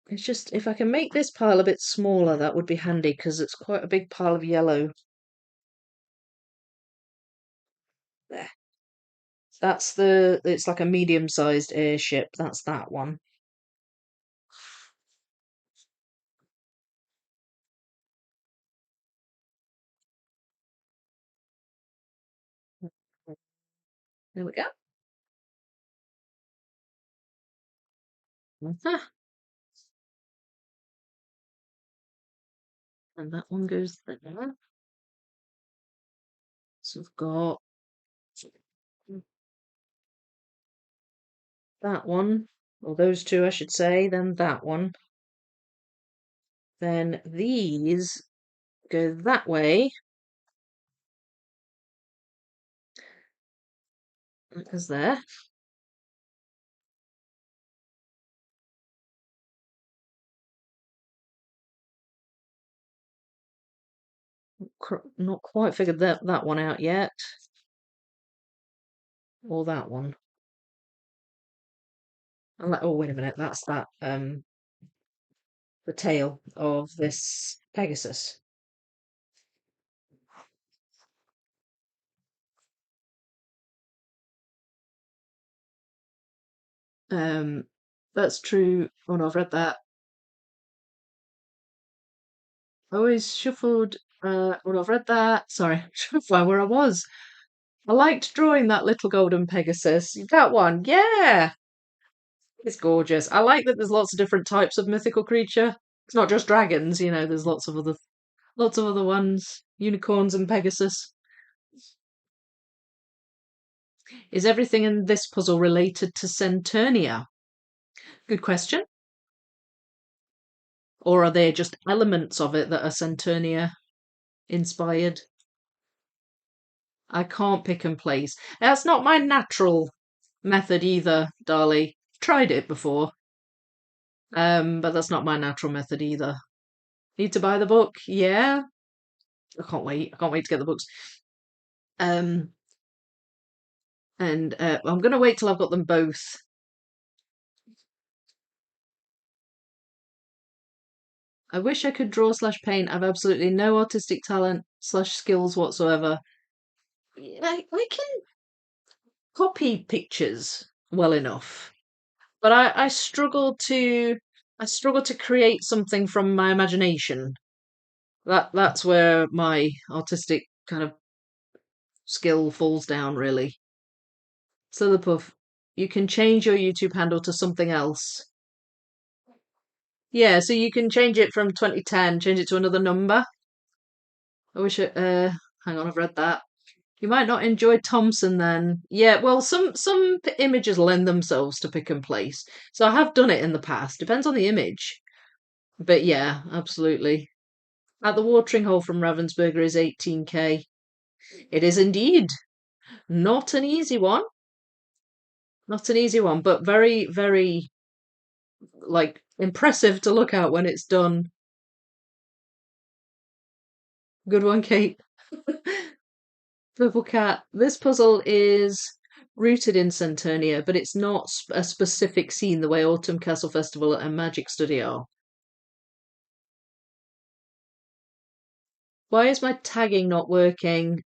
It's just, if I can make this pile a bit smaller, that would be handy because it's quite a big pile of yellow. There. It's like a medium-sized airship. That's that one. There we go. Ah, and that one goes there. So we've got that one, or those two, I should say, then that one. Then these go that way, because there. Not quite figured that one out yet, or that one. Oh, wait a minute, that's the tail of this Pegasus. Um, that's true. Oh no, I've read that. I always shuffled. Oh no, I've read that. Sorry, where I was. I liked drawing that little golden Pegasus. That one, yeah, it's gorgeous. I like that there's lots of different types of mythical creature. It's not just dragons, there's lots of other ones. Unicorns and Pegasus. Is everything in this puzzle related to Centurnia? Good question. Or are they just elements of it that are Centurnia inspired? I can't pick and place. That's not my natural method either, Darlie. Tried it before. But that's not my natural method either. Need to buy the book? Yeah. I can't wait. I can't wait to get the books. Um, and I'm gonna wait till I've got them both. I wish I could draw slash paint. I've absolutely no artistic talent slash skills whatsoever. I can copy pictures well enough, but I struggle to create something from my imagination. That's where my artistic kind of skill falls down, really. Slitherpuff, you can change your YouTube handle to something else. Yeah, so you can change it from 2010, change it to another number. I wish it, hang on, I've read that. You might not enjoy Thompson then. Yeah, well, some images lend themselves to pick and place. So I have done it in the past. Depends on the image. But yeah, absolutely. At the watering hole from Ravensburger is 18k. It is indeed not an easy one. Not an easy one, but very, very like impressive to look at when it's done. Good one, Kate. Purple Cat. This puzzle is rooted in Centurnia, but it's not a specific scene the way Autumn Castle Festival and Magic Study are. Why is my tagging not working?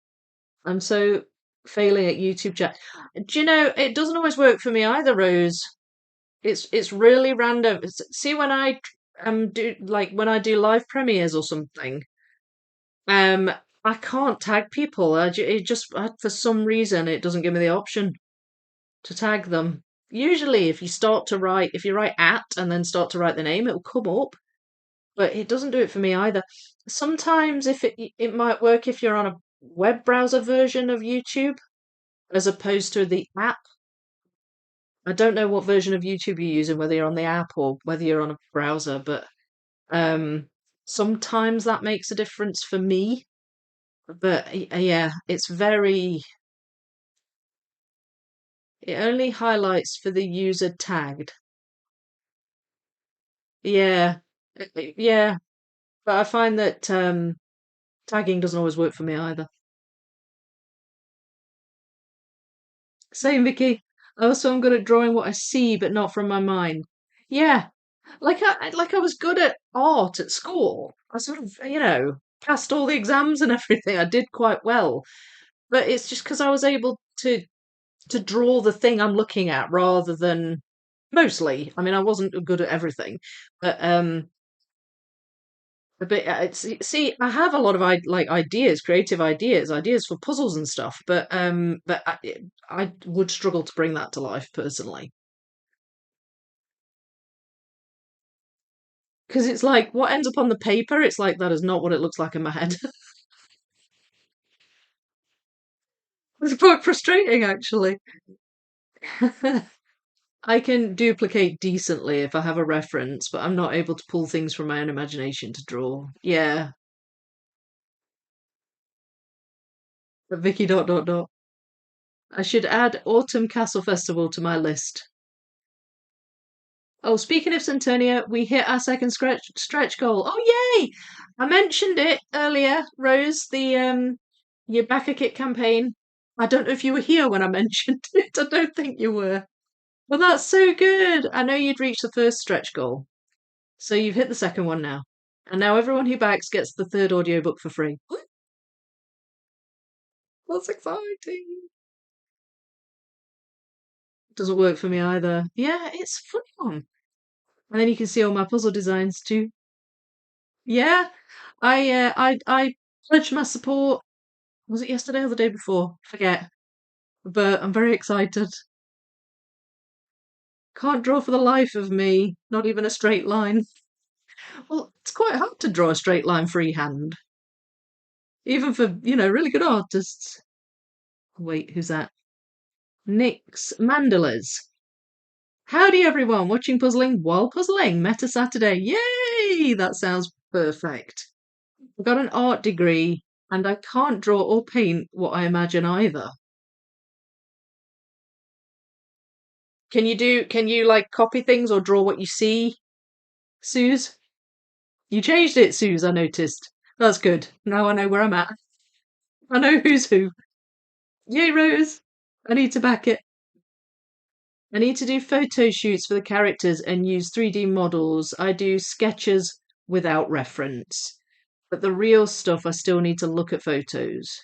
I'm so failing at YouTube chat. Do you know, it doesn't always work for me either, Rose. It's really random. See when I do like when I do live premieres or something, um I can't tag people. For some reason it doesn't give me the option to tag them. Usually if you write at and then start to write the name, it'll come up, but it doesn't do it for me either. Sometimes if it might work if you're on a web browser version of YouTube as opposed to the app. I don't know what version of YouTube you're using, whether you're on the app or whether you're on a browser, but um sometimes that makes a difference for me. But yeah, it's very it only highlights for the user tagged. Yeah. Yeah, but I find that tagging doesn't always work for me either. Same, Vicky. Also, I'm good at drawing what I see, but not from my mind. Yeah, like I was good at art at school. I sort of, passed all the exams and everything. I did quite well, but it's just because I was able to draw the thing I'm looking at rather than mostly. I mean, I wasn't good at everything, but see, I have a lot of like ideas, creative ideas for puzzles and stuff, but I would struggle to bring that to life personally because it's like what ends up on the paper. It's like that is not what it looks like in my head. It's quite frustrating, actually. I can duplicate decently if I have a reference, but I'm not able to pull things from my own imagination to draw. Yeah, but Vicky dot dot dot. I should add Autumn Castle Festival to my list. Oh, speaking of Centurnia, we hit our second stretch goal. Oh, yay! I mentioned it earlier, Rose, the your Backerkit campaign. I don't know if you were here when I mentioned it. I don't think you were. Well, that's so good. I know you'd reached the first stretch goal, so you've hit the second one now. And now everyone who backs gets the third audiobook for free. That's exciting. Doesn't work for me either. Yeah, it's a funny one. And then you can see all my puzzle designs too. Yeah, I pledged my support. Was it yesterday or the day before? Forget. But I'm very excited. Can't draw for the life of me, not even a straight line. Well, it's quite hard to draw a straight line freehand, even for, really good artists. Wait, who's that? Nick's Mandalas. Howdy, everyone, watching puzzling while puzzling. Meta Saturday. Yay! That sounds perfect. I've got an art degree and I can't draw or paint what I imagine either. Can you like copy things or draw what you see, Suze? You changed it, Suze, I noticed. That's good. Now I know where I'm at. I know who's who. Yay, Rose! I need to back it. I need to do photo shoots for the characters and use 3D models. I do sketches without reference. But the real stuff, I still need to look at photos.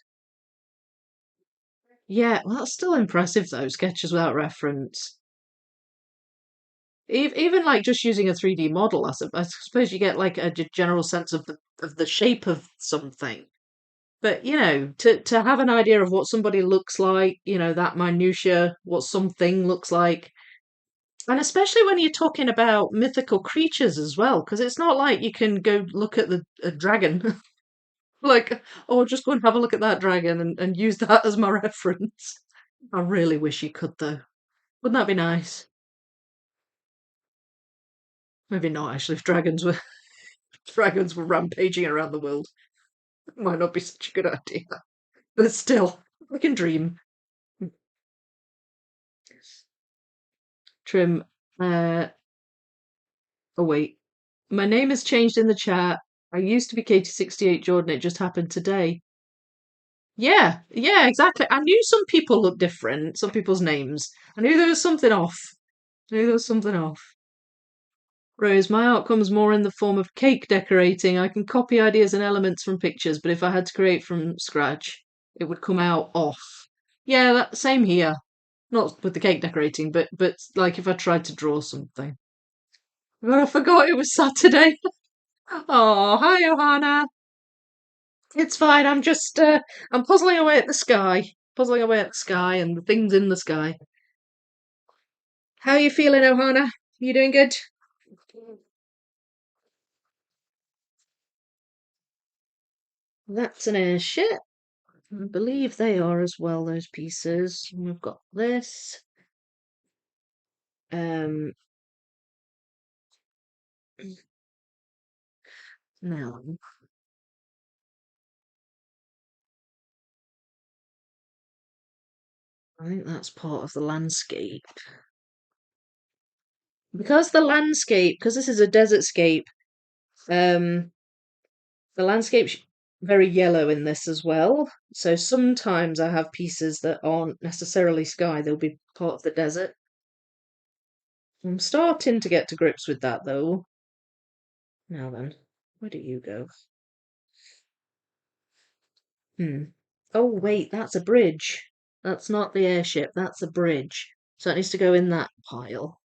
Yeah, well, that's still impressive though, sketches without reference. Even like just using a 3D model, I suppose you get like a general sense of the shape of something. But to have an idea of what somebody looks like, that minutia, what something looks like, and especially when you're talking about mythical creatures as well, because it's not like you can go look at a dragon, like, oh, just go and have a look at that dragon and use that as my reference. I really wish you could, though. Wouldn't that be nice? Maybe not actually. If dragons were rampaging around the world, it might not be such a good idea. But still, we can dream. Trim. Uh, oh wait, my name has changed in the chat. I used to be Katie68 Jordan. It just happened today. Yeah, yeah, exactly. I knew some people looked different. Some people's names. I knew there was something off. I knew there was something off. Rose, my art comes more in the form of cake decorating. I can copy ideas and elements from pictures, but if I had to create from scratch, it would come out off. Yeah, same here. Not with the cake decorating, but like if I tried to draw something. But I forgot it was Saturday. Oh, hi, Johanna. It's fine. I'm puzzling away at the sky, puzzling away at the sky and the things in the sky. How are you feeling, Johanna? You doing good? That's an airship. I believe they are as well, those pieces. And we've got this. Um, now, I think that's part of the landscape. Because this is a desert scape, um, the landscape's very yellow in this as well. So sometimes I have pieces that aren't necessarily sky, they'll be part of the desert. I'm starting to get to grips with that though. Now then, where do you go? Hmm. Oh, wait, that's a bridge. That's not the airship, that's a bridge. So it needs to go in that pile.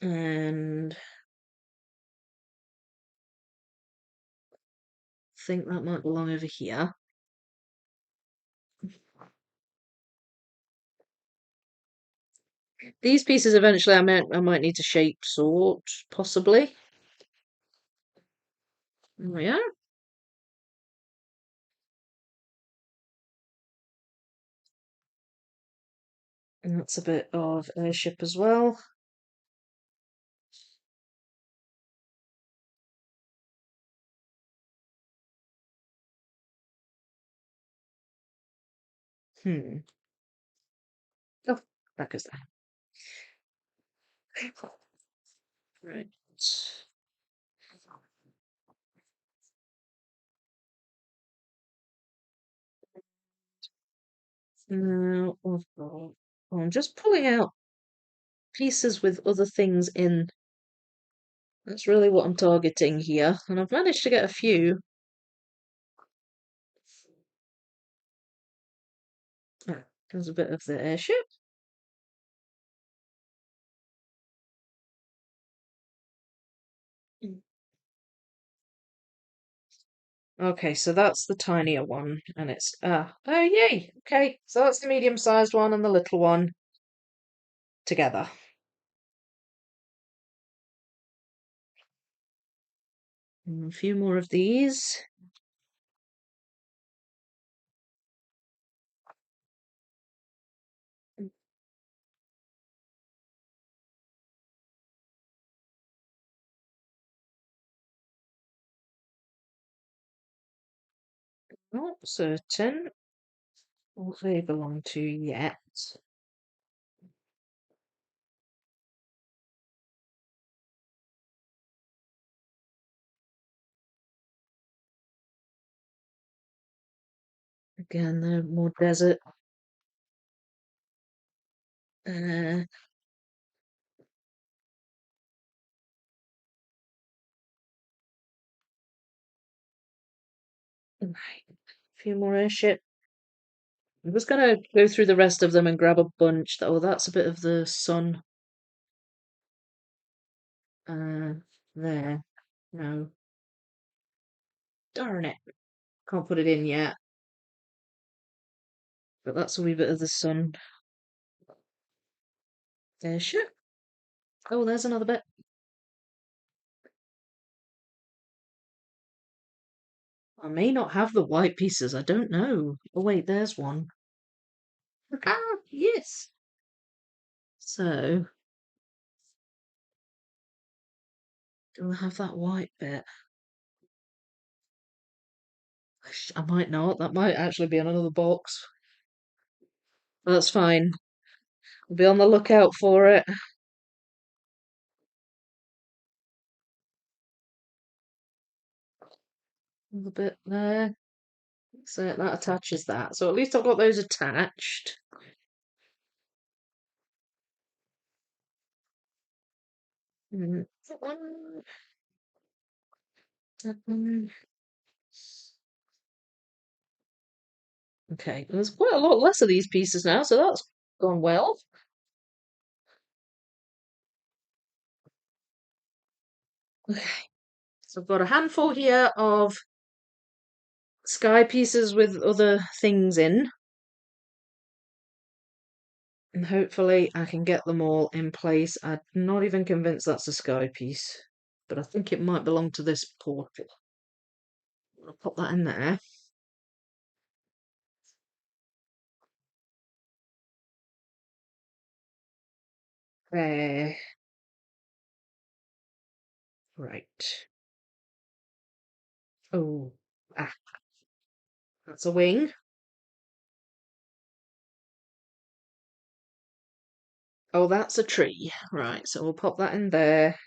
And I think that might belong over here. These pieces eventually I might need to shape sort, possibly. Oh, yeah. And that's a bit of airship as well. Hmm. Oh, that goes there. Right. Now I'm just pulling out pieces with other things in. That's really what I'm targeting here. And I've managed to get a few. Ah, there's a bit of the airship. Okay, so that's the tinier one, and oh yay! Okay, so that's the medium-sized one and the little one together. And a few more of these. Not certain what they belong to yet. Again, they're more desert. Uh, Right, a few more airship. I'm just gonna go through the rest of them and grab a bunch. Oh, that's a bit of the sun. Uh, there. No. Darn it. Can't put it in yet. But that's a wee bit of the sun. Airship. Oh, there's another bit. I may not have the white pieces. I don't know. Oh, wait, there's one. Ah, yes. So, do I have that white bit? I might not. That might actually be in another box. That's fine. I'll be on the lookout for it. Another bit there. So that attaches that. So at least I've got those attached. Mm, mm. Okay, there's quite a lot less of these pieces now, so that's gone well. Okay, so I've got a handful here of sky pieces with other things in, and hopefully I can get them all in place. I'm not even convinced that's a sky piece, but I think it might belong to this portal. I'll pop that in there. There. Right. Oh, ah, that's a wing. Oh, that's a tree. Right, so we'll pop that in there.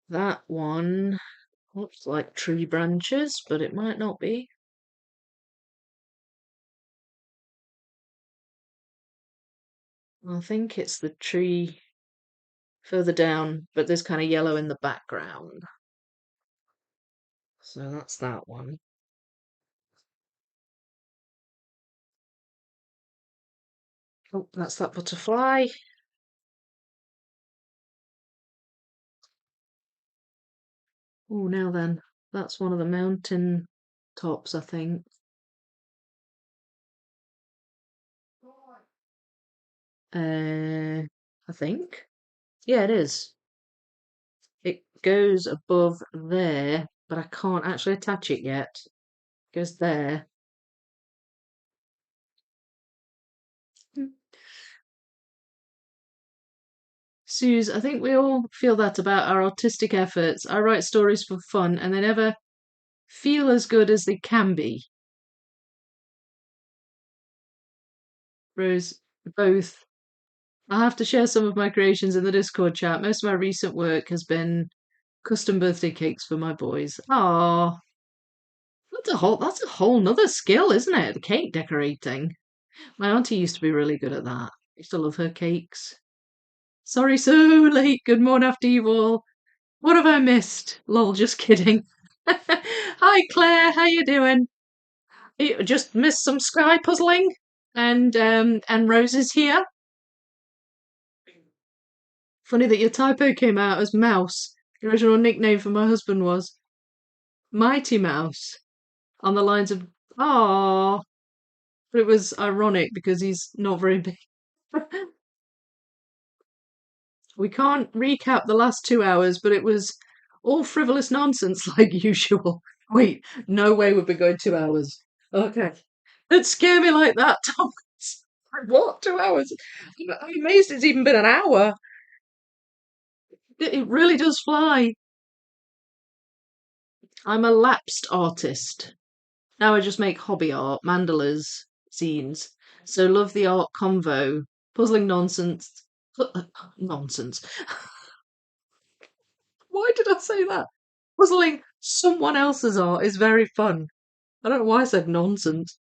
That one looks like tree branches, but it might not be. I think it's the tree further down, but there's kind of yellow in the background. So that's that one. Oh, that's that butterfly. Oh, now then, that's one of the mountain tops, I think. I think. Yeah, it is. It goes above there, but I can't actually attach it yet. It goes there. Suze, I think we all feel that about our artistic efforts. I write stories for fun and they never feel as good as they can be. Rose, both. I'll have to share some of my creations in the Discord chat. Most of my recent work has been custom birthday cakes for my boys. Ah, that's a whole nother skill, isn't it? Cake decorating. My auntie used to be really good at that. I used to love her cakes. Sorry, so late. Good morning after you all. What have I missed? Lol, just kidding. Hi Claire, how you doing? You just missed some sky puzzling, and Rose is here. Funny that your typo came out as Mouse. The original nickname for my husband was Mighty Mouse, on the lines of "Ah," but it was ironic because he's not very big. We can't recap the last 2 hours, but it was all frivolous nonsense like usual. Wait, no way we've been going 2 hours. Okay. Don't scare me like that, Tom. What? 2 hours? I'm amazed it's even been an hour. It really does fly. I'm a lapsed artist. Now I just make hobby art, mandalas, zines. So love the art convo. Puzzling nonsense. Nonsense. Why did I say that? Puzzling someone else's art is very fun. I don't know why I said nonsense.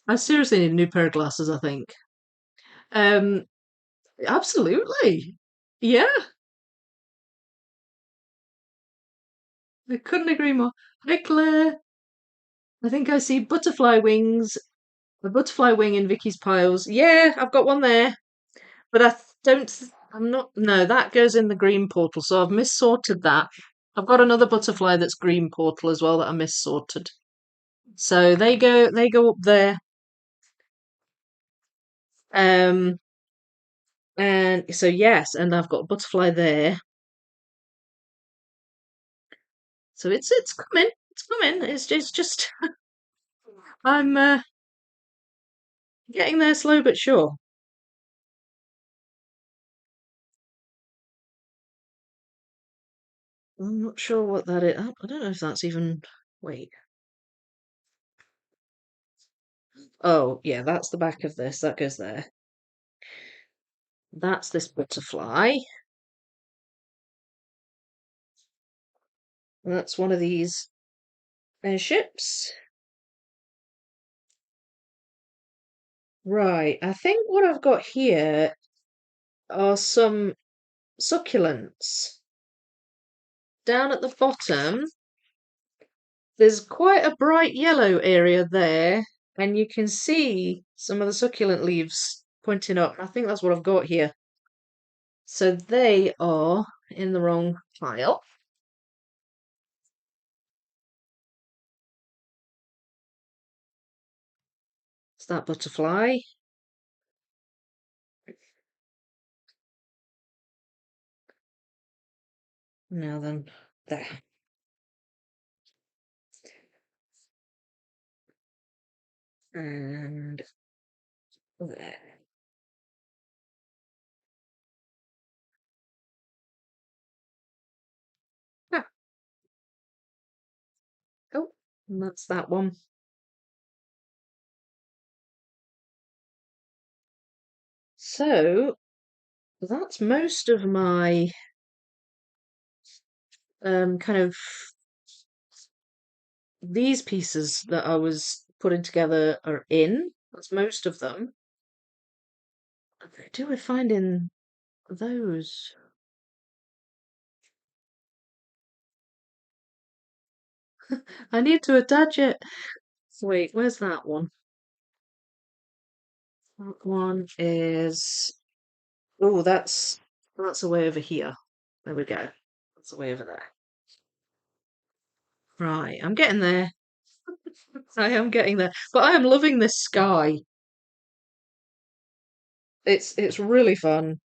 I seriously need a new pair of glasses, I think. Um, absolutely. Yeah, I couldn't agree more. Hi, Claire. I think I see butterfly wings. A butterfly wing in Vicky's piles. Yeah, I've got one there. But I'm not, no, that goes in the green portal. So I've missorted that. I've got another butterfly that's green portal as well that I missorted. So they go up there. Um, and so yes, and I've got a butterfly there. So it's coming. It's coming. It's just I'm getting there slow but sure. I'm not sure what that is. I don't know if that's even. Wait. Oh, yeah, that's the back of this. That goes there. That's this butterfly. That's one of these airships. Right, I think what I've got here are some succulents. Down at the bottom, there's quite a bright yellow area there, and you can see some of the succulent leaves pointing up. I think that's what I've got here. So they are in the wrong pile. It's that butterfly. Now then, there. And there. Ah, oh, and that's that one. So that's most of my kind of these pieces that I was putting together are in. That's most of them. Do I find in those? I need to attach it. Wait, where's that one? That one is. Oh, that's away over here. There we go. That's away over there. Right, I'm getting there. I am getting there. But I am loving this sky. It's really fun.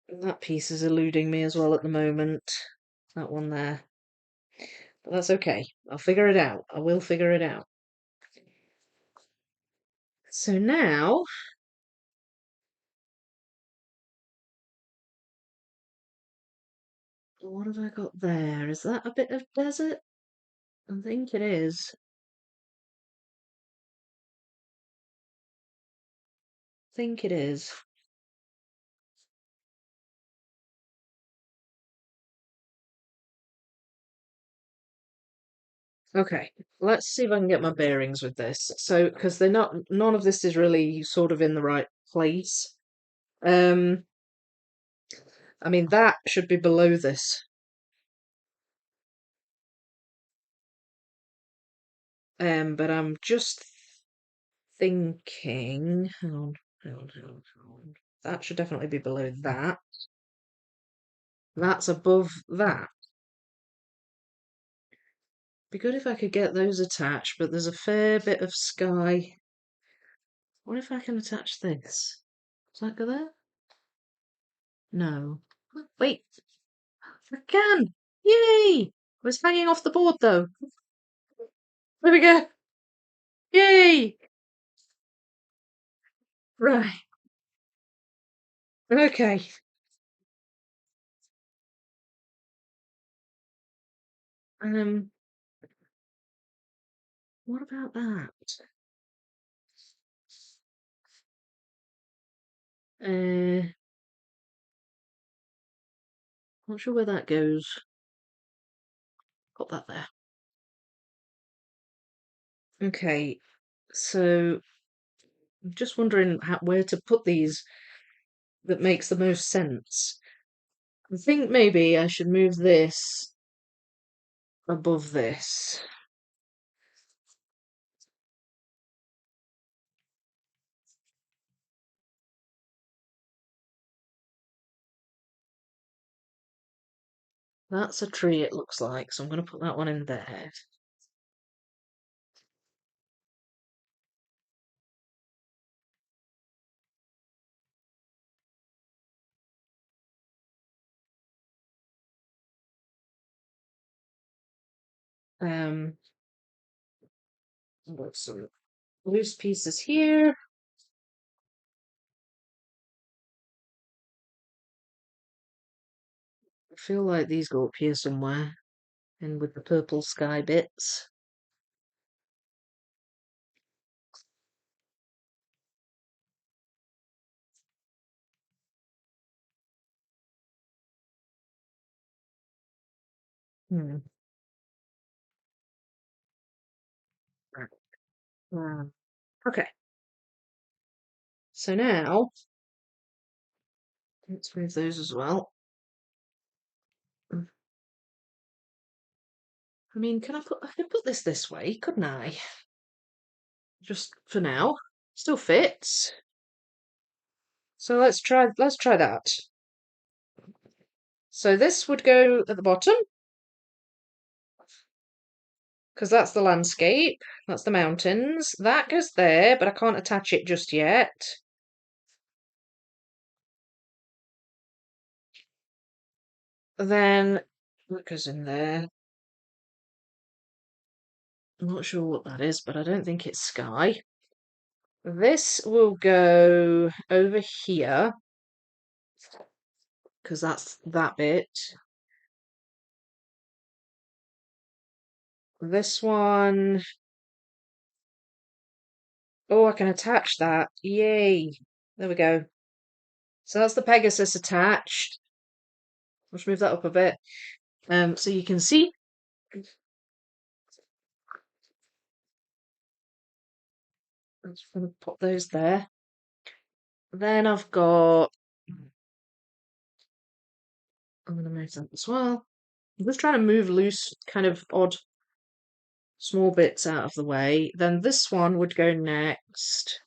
And that piece is eluding me as well at the moment. That one there. But that's okay. I'll figure it out. I will figure it out. So now, what have I got there? Is that a bit of desert? I think it is. I think it is. Okay, let's see if I can get my bearings with this. So, because they're not, none of this is really sort of in the right place. Um, I mean, that should be below this. But I'm just thinking, hang on, hang on, hang on, hang on. That should definitely be below that. That's above that. Be good if I could get those attached, but there's a fair bit of sky. What if I can attach this? Does that go there? No. Wait, I can! Yay! It was hanging off the board though. There we go. Yay! Right. Okay. Um, what about that? Not sure where that goes. Got that there. Okay, so I'm just wondering where to put these that makes the most sense. I think maybe I should move this above this. That's a tree, it looks like, so I'm going to put that one in there. Got some loose pieces here. I feel like these go up here somewhere, and with the purple sky bits. Hmm. Okay, so now let's move those as well. I mean, I could put this way, couldn't I? Just for now. Still fits. So let's try that. So this would go at the bottom, because that's the landscape. That's the mountains. That goes there, but I can't attach it just yet. Then that goes in there. I'm not sure what that is, but I don't think it's sky. This will go over here, because that's that bit. This one, oh, I can attach that. Yay. There we go. So that's the Pegasus attached. Let's move that up a bit. So you can see. I'm just going to pop those there. Then I've got. I'm going to move that as well. I'm just trying to move loose, kind of odd, small bits out of the way. Then this one would go next.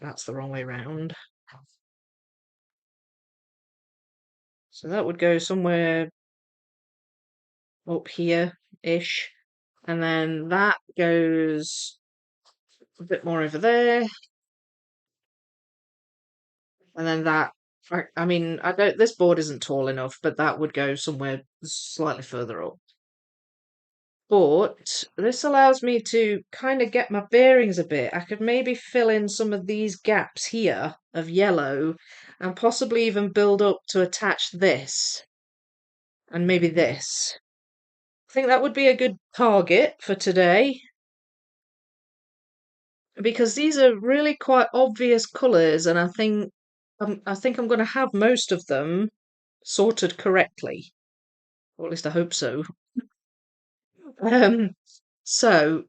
That's the wrong way round. So that would go somewhere up here-ish. And then that goes a bit more over there. And then that, I mean, I don't, this board isn't tall enough, but that would go somewhere slightly further up. But this allows me to kind of get my bearings a bit. I could maybe fill in some of these gaps here of yellow and possibly even build up to attach this and maybe this. I think that would be a good target for today because these are really quite obvious colours, and I think I'm going to have most of them sorted correctly, or at least I hope so. Um, so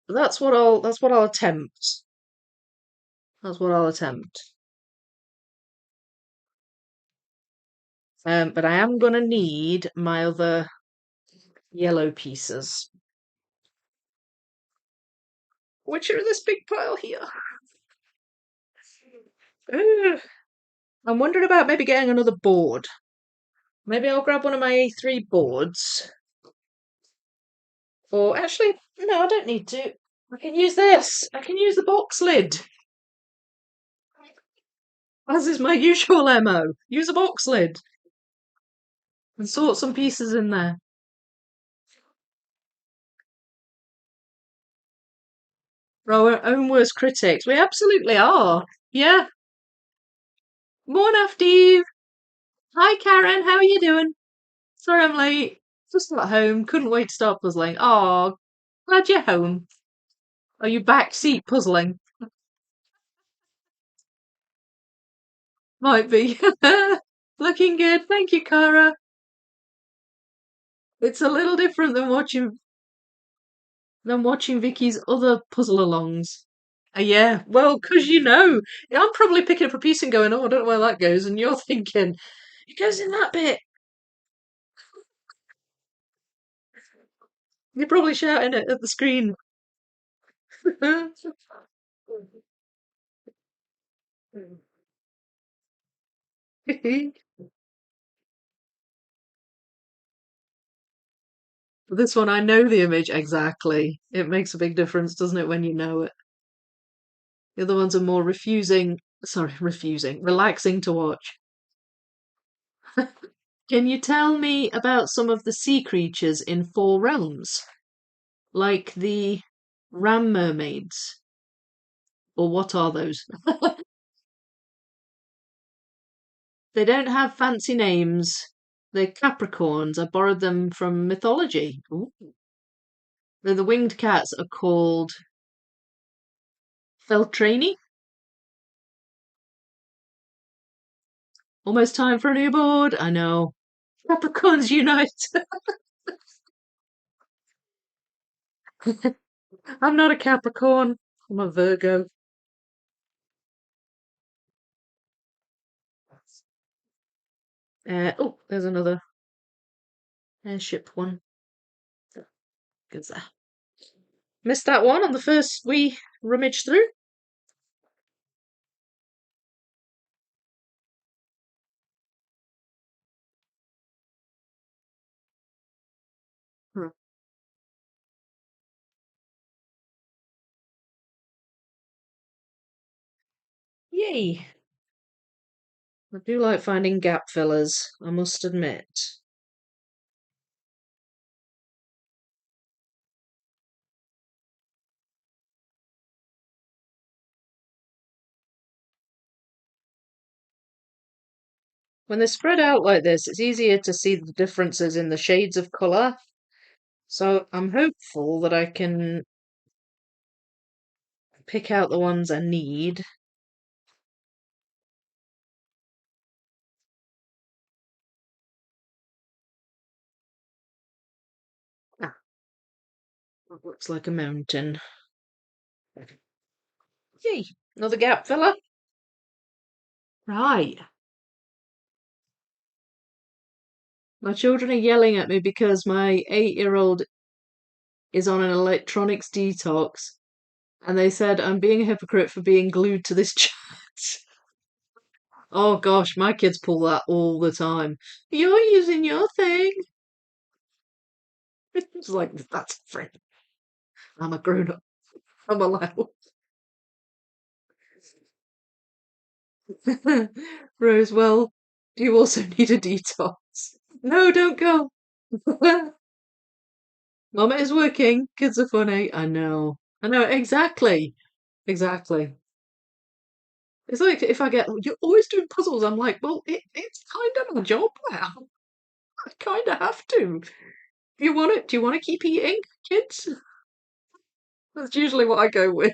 that's what I'll attempt. That's what I'll attempt. But I am going to need my other yellow pieces, which are in this big pile here. Ugh. I'm wondering about maybe getting another board. Maybe I'll grab one of my A3 boards. Or actually, no, I don't need to. I can use this. I can use the box lid. As is my usual MO. Use a box lid and sort some pieces in there. For our own worst critics. We absolutely are. Yeah. Morning, Steve. Hi, Karen. How are you doing? Sorry I'm late. Just got home. Couldn't wait to start puzzling. Oh, glad you're home. Are you back seat puzzling? Might be. Looking good. Thank you, Cara. It's a little different than watching Vicky's other puzzle alongs. Yeah, well, because I'm probably picking up a piece and going, oh, I don't know where that goes, and you're thinking, it goes in that bit. You're probably shouting it at the screen. This one, I know the image exactly. It makes a big difference, doesn't it, when you know it? The other ones are more relaxing to watch. Can you tell me about some of the sea creatures in Four Realms? Like the ram mermaids? Or what are those? They don't have fancy names. They're Capricorns. I borrowed them from mythology. Ooh. The winged cats are called Feltrani. Almost time for a new board. I know. Capricorns unite. I'm not a Capricorn. I'm a Virgo. Oh, there's another airship one. Good there. Missed that one on the first wee rummage through. Hmm. Yay! I do like finding gap fillers, I must admit. When they're spread out like this, it's easier to see the differences in the shades of colour. So I'm hopeful that I can pick out the ones I need. Ah, that looks like a mountain. Yay! Another gap filler. Right. My children are yelling at me because my 8-year-old is on an electronics detox, and they said I'm being a hypocrite for being glued to this chat. Oh gosh, my kids pull that all the time. You're using your thing. It's like, that's friend. I'm a grown up. I'm allowed. Rose, well, you also need a detox. No, don't go. Mama is working. Kids are funny. I know. I know, exactly. Exactly. It's like if I get, you're always doing puzzles, I'm like, well, it's kind of my job now. I kind of have to. Do you want it? Do you want to keep eating, kids? That's usually what I go with.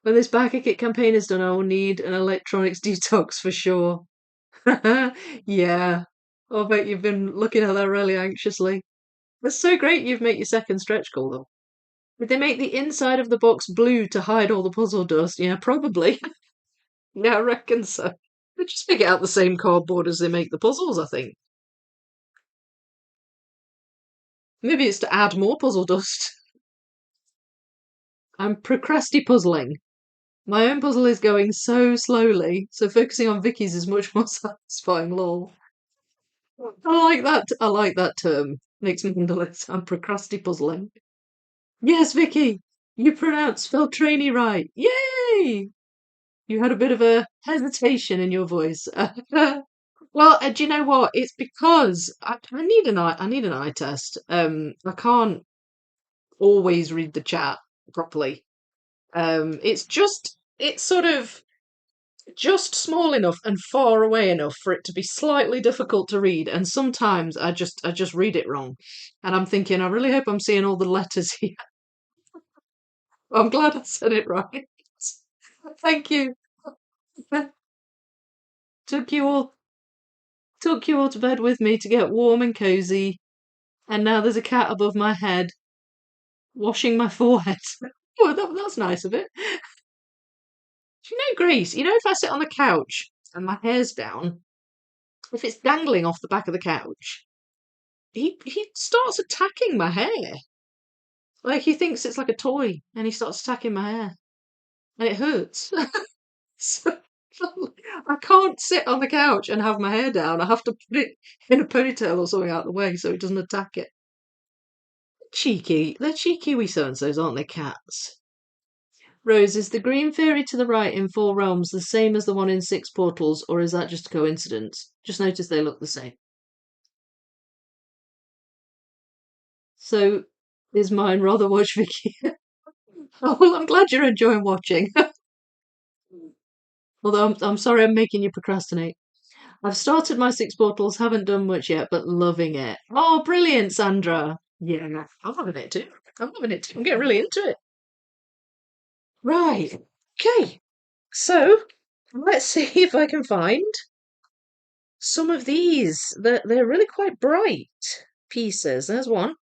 When this Backerkit campaign is done, I will need an electronics detox for sure. Yeah. I bet you've been looking at that really anxiously. That's so great you've made your second stretch goal, though. Did they make the inside of the box blue to hide all the puzzle dust? Yeah, probably. Yeah, I reckon so. They just pick it out the same cardboard as they make the puzzles, I think. Maybe it's to add more puzzle dust. I'm procrasti puzzling. My own puzzle is going so slowly, so focusing on Vicky's is much more satisfying, lol. I like that term. Makes me handle it. I'm procrasti puzzling. Yes, Vicky! You pronounced Feltrani right. Yay! You had a bit of a hesitation in your voice. Well, do you know what? It's because I need an eye. I need an eye test. I can't always read the chat properly. It's sort of just small enough and far away enough for it to be slightly difficult to read. And sometimes I just read it wrong, and I'm thinking, I really hope I'm seeing all the letters here. I'm glad I said it right. Thank you. Took you all took you all to bed with me to get warm and cozy, and now there's a cat above my head. Washing my forehead. Well, that's nice of it. Do you know, Grace, if I sit on the couch and my hair's down, if it's dangling off the back of the couch, he starts attacking my hair. Like he thinks it's like a toy and he starts attacking my hair. And it hurts. So, I can't sit on the couch and have my hair down. I have to put it in a ponytail or something out of the way so it doesn't attack it. Cheeky. They're cheeky wee so-and-sos, aren't they, cats? Rose, is the green fairy to the right in Four Realms the same as the one in Six Portals, or is that just a coincidence? Just notice they look the same. So, is mine rather watch Vicky? Oh, well, I'm glad you're enjoying watching. Although I'm sorry I'm making you procrastinate. I've started my Six Portals, haven't done much yet, but loving it. Oh, brilliant, Sandra. Yeah, I'm loving it too. I'm loving it too. I'm getting really into it. Right. Okay. So, let's see if I can find some of these. They're really quite bright pieces. There's one.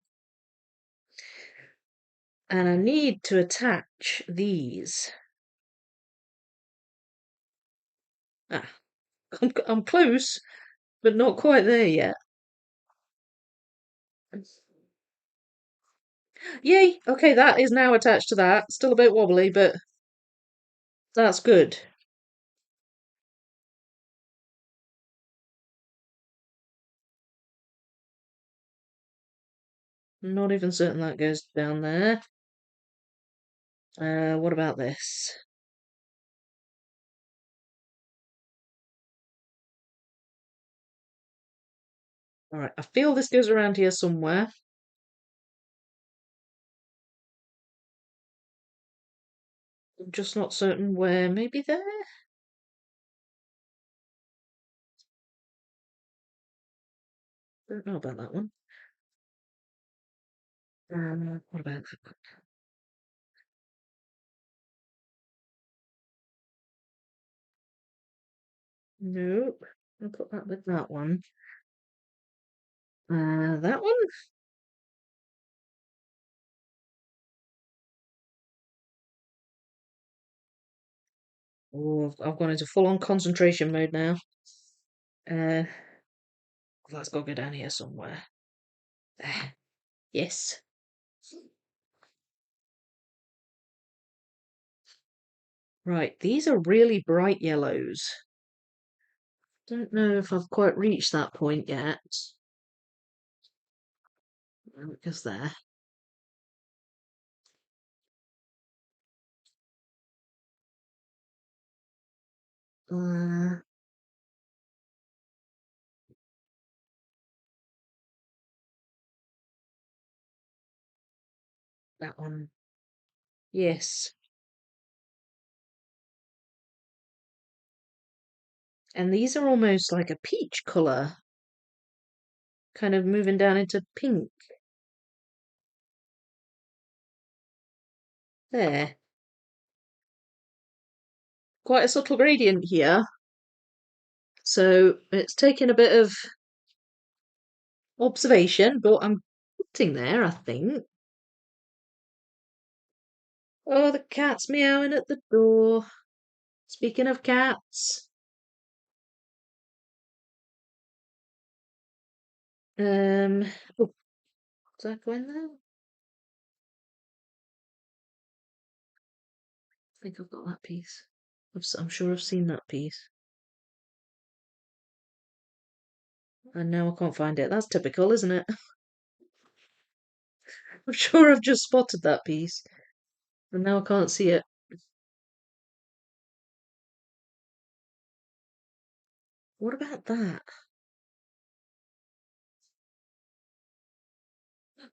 And I need to attach these. Ah, I'm close, but not quite there yet. Yay! Okay, that is now attached to that. Still a bit wobbly, but that's good. Not even certain that goes down there. What about this? Alright, I feel this goes around here somewhere. I'm just not certain where. Maybe there? Don't know about that one. What about that one? Nope. I'll put that with that one. That one? Oh, I've gone into full-on concentration mode now. Uh, that's got to go down here somewhere. There. Yes. Right, these are really bright yellows. Don't know if I've quite reached that point yet. Because there. Uh, that one. Yes. And these are almost like a peach colour, kind of moving down into pink. There. Quite a subtle gradient here. So it's taken a bit of observation, but I'm getting there, I think. Oh, the cat's meowing at the door. Speaking of cats. Um, oh, does that go in there? I think I've got that piece. I'm sure I've seen that piece. And now I can't find it. That's typical, isn't it? I'm sure I've just spotted that piece. And now I can't see it. What about that?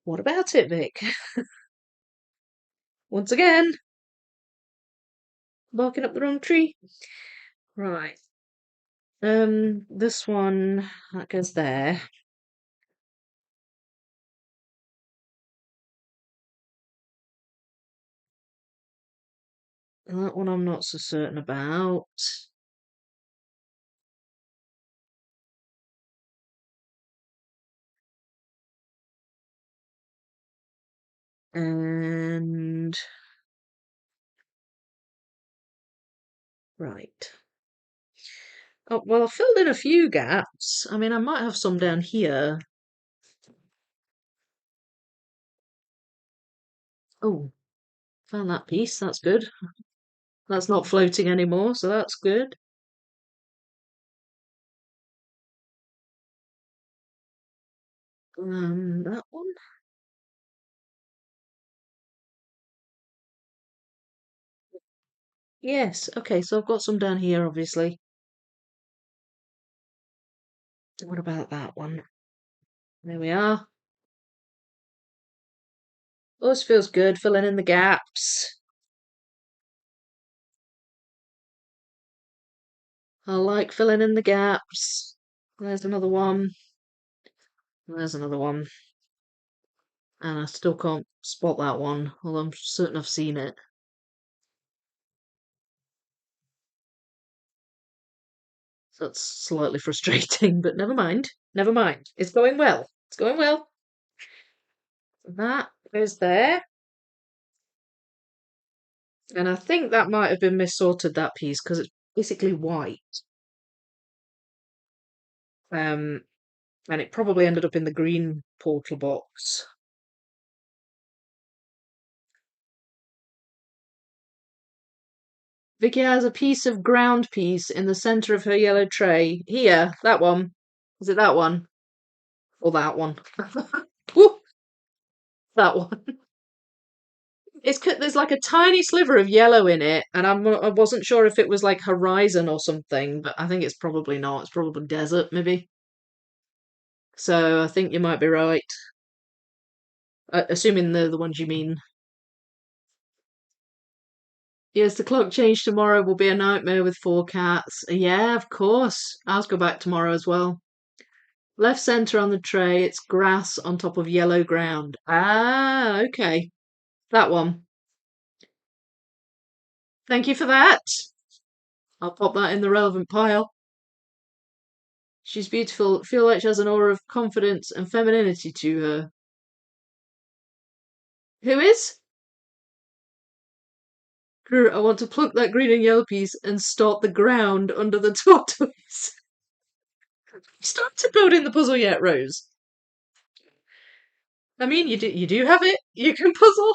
What about it, Vic? Once again, barking up the wrong tree. Right. This one, that goes there. And that one I'm not so certain about. And right. Oh, well, I filled in a few gaps. I mean, I might have some down here. Oh, found that piece. That's good. That's not floating anymore, so that's good. That one. Yes. Okay, so I've got some down here, obviously. What about that one? There we are. Oh, this feels good, filling in the gaps. I like filling in the gaps. There's another one. There's another one. And I still can't spot that one, although I'm certain I've seen it. So that's slightly frustrating, but never mind. Never mind. It's going well. It's going well. That goes there. And I think that might have been missorted, that piece, because it's basically white. Um, and it probably ended up in the green portal box. Vicky has a piece of ground piece in the centre of her yellow tray. Here, that one. Is it that one? Or that one? Woo, that one. There's like a tiny sliver of yellow in it, and I wasn't sure if it was like horizon or something, but I think it's probably not. It's probably desert, maybe. So I think you might be right. Assuming they're the ones you mean. Yes, the clock change tomorrow will be a nightmare with four cats. Yeah, of course. Ours go back tomorrow as well. Left centre on the tray, it's grass on top of yellow ground. Ah, okay. That one. Thank you for that. I'll pop that in the relevant pile. She's beautiful. Feel like she has an aura of confidence and femininity to her. Who is? Drew, I want to pluck that green and yellow piece and start the ground under the tortoise. You started building the puzzle yet, Rose? I mean, you do have it. You can puzzle.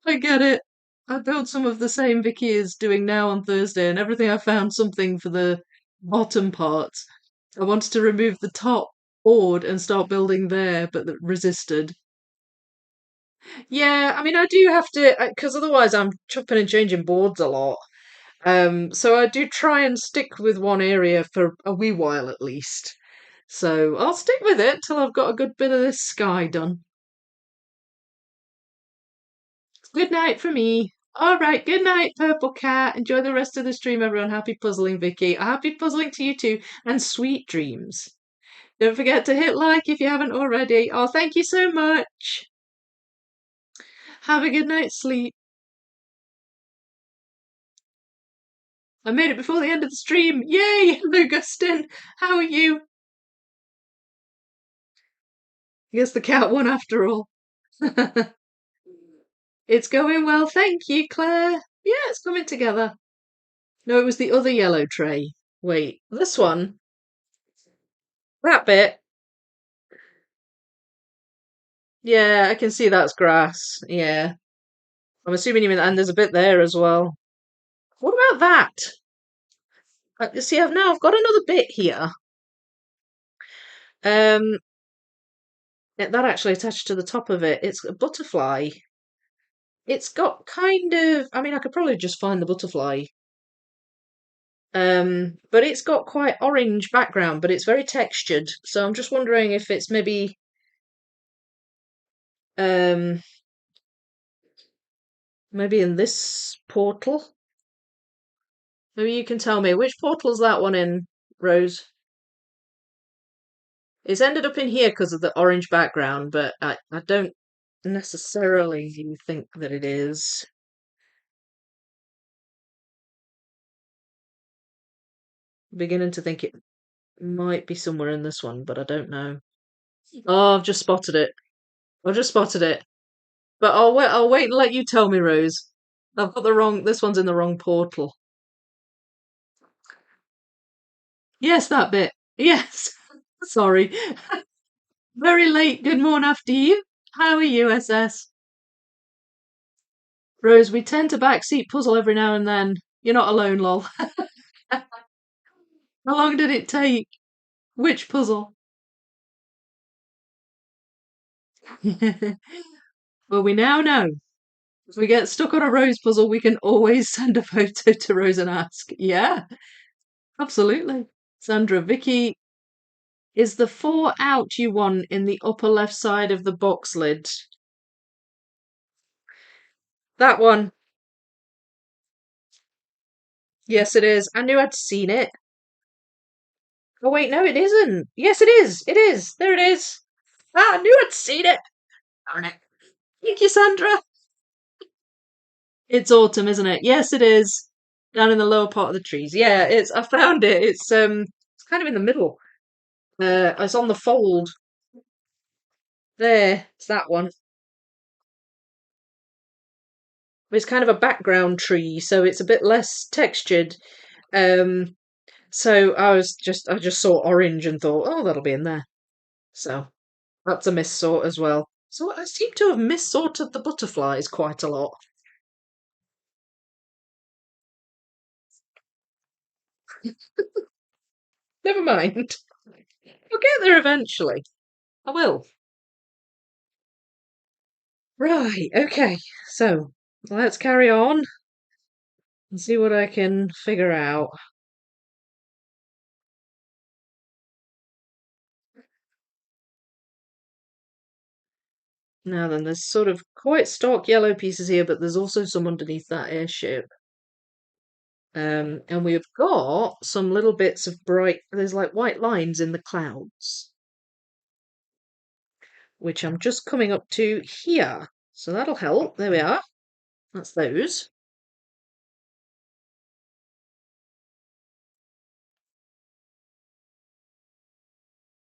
I get it. I built some of the same Vicky is doing now on Thursday, and everything I found something for the bottom part. I wanted to remove the top board and start building there, but that resisted. Yeah, I mean, I do have to, because otherwise I'm chopping and changing boards a lot. So I do try and stick with one area for a wee while at least. So I'll stick with it till I've got a good bit of this sky done. Good night for me. All right, good night, Purple Cat. Enjoy the rest of the stream, everyone. Happy puzzling, Vicky. Happy puzzling to you too, and sweet dreams. Don't forget to hit like if you haven't already. Oh, thank you so much. Have a good night's sleep. I made it before the end of the stream. Yay! Hello, Gustin. How are you? I guess the cat won after all. It's going well, thank you, Claire. Yeah, it's coming together. No, it was the other yellow tray. Wait, this one? That bit? Yeah, I can see that's grass. Yeah. I'm assuming you mean, and there's a bit there as well. What about that? See, I've got another bit here. Um, that actually attached to the top of it. It's a butterfly. It's got kind of, I mean, I could probably just find the butterfly. But it's got quite orange background, but it's very textured. So I'm just wondering if it's um, maybe in this portal. Maybe you can tell me which portal's that one in, Rose? It's ended up in here because of the orange background, but I don't necessarily think that it is. Beginning to think it might be somewhere in this one, but I don't know. Oh, I've just spotted it. I've just spotted it. But I'll wait and let you tell me, Rose. I've got the wrong. This one's in the wrong portal. Yes, that bit. Yes. Sorry. Very late. Good morning after you. How are you, SS? Rose, we tend to backseat puzzle every now and then. You're not alone, lol. How long did it take? Which puzzle? Well, we now know. If we get stuck on a Rose puzzle, we can always send a photo to Rose and ask. Yeah, absolutely. Sandra, Vicky, is the four out you won in the upper left side of the box lid? That one. Yes, it is. I knew I'd seen it. Oh, wait, no, it isn't. Yes, it is. It is. There it is. Ah, I knew I'd seen it. Darn it. Thank you, Sandra. It's autumn, isn't it? Yes, it is. Down in the lower part of the trees. Yeah, it's. I found it. It's kind of in the middle. It's on the fold. There, it's that one. It's kind of a background tree, so it's a bit less textured. Um, so I just saw orange and thought, oh, that'll be in there. So that's a missort as well. So I seem to have missorted the butterflies quite a lot. Never mind. I'll get there eventually. I will. Right, okay. So let's carry on and see what I can figure out. Now then, there's sort of quite stark yellow pieces here, but there's also some underneath that airship. And we've got some little bits of bright, there's like white lines in the clouds, which I'm just coming up to here. So that'll help. There we are. That's those.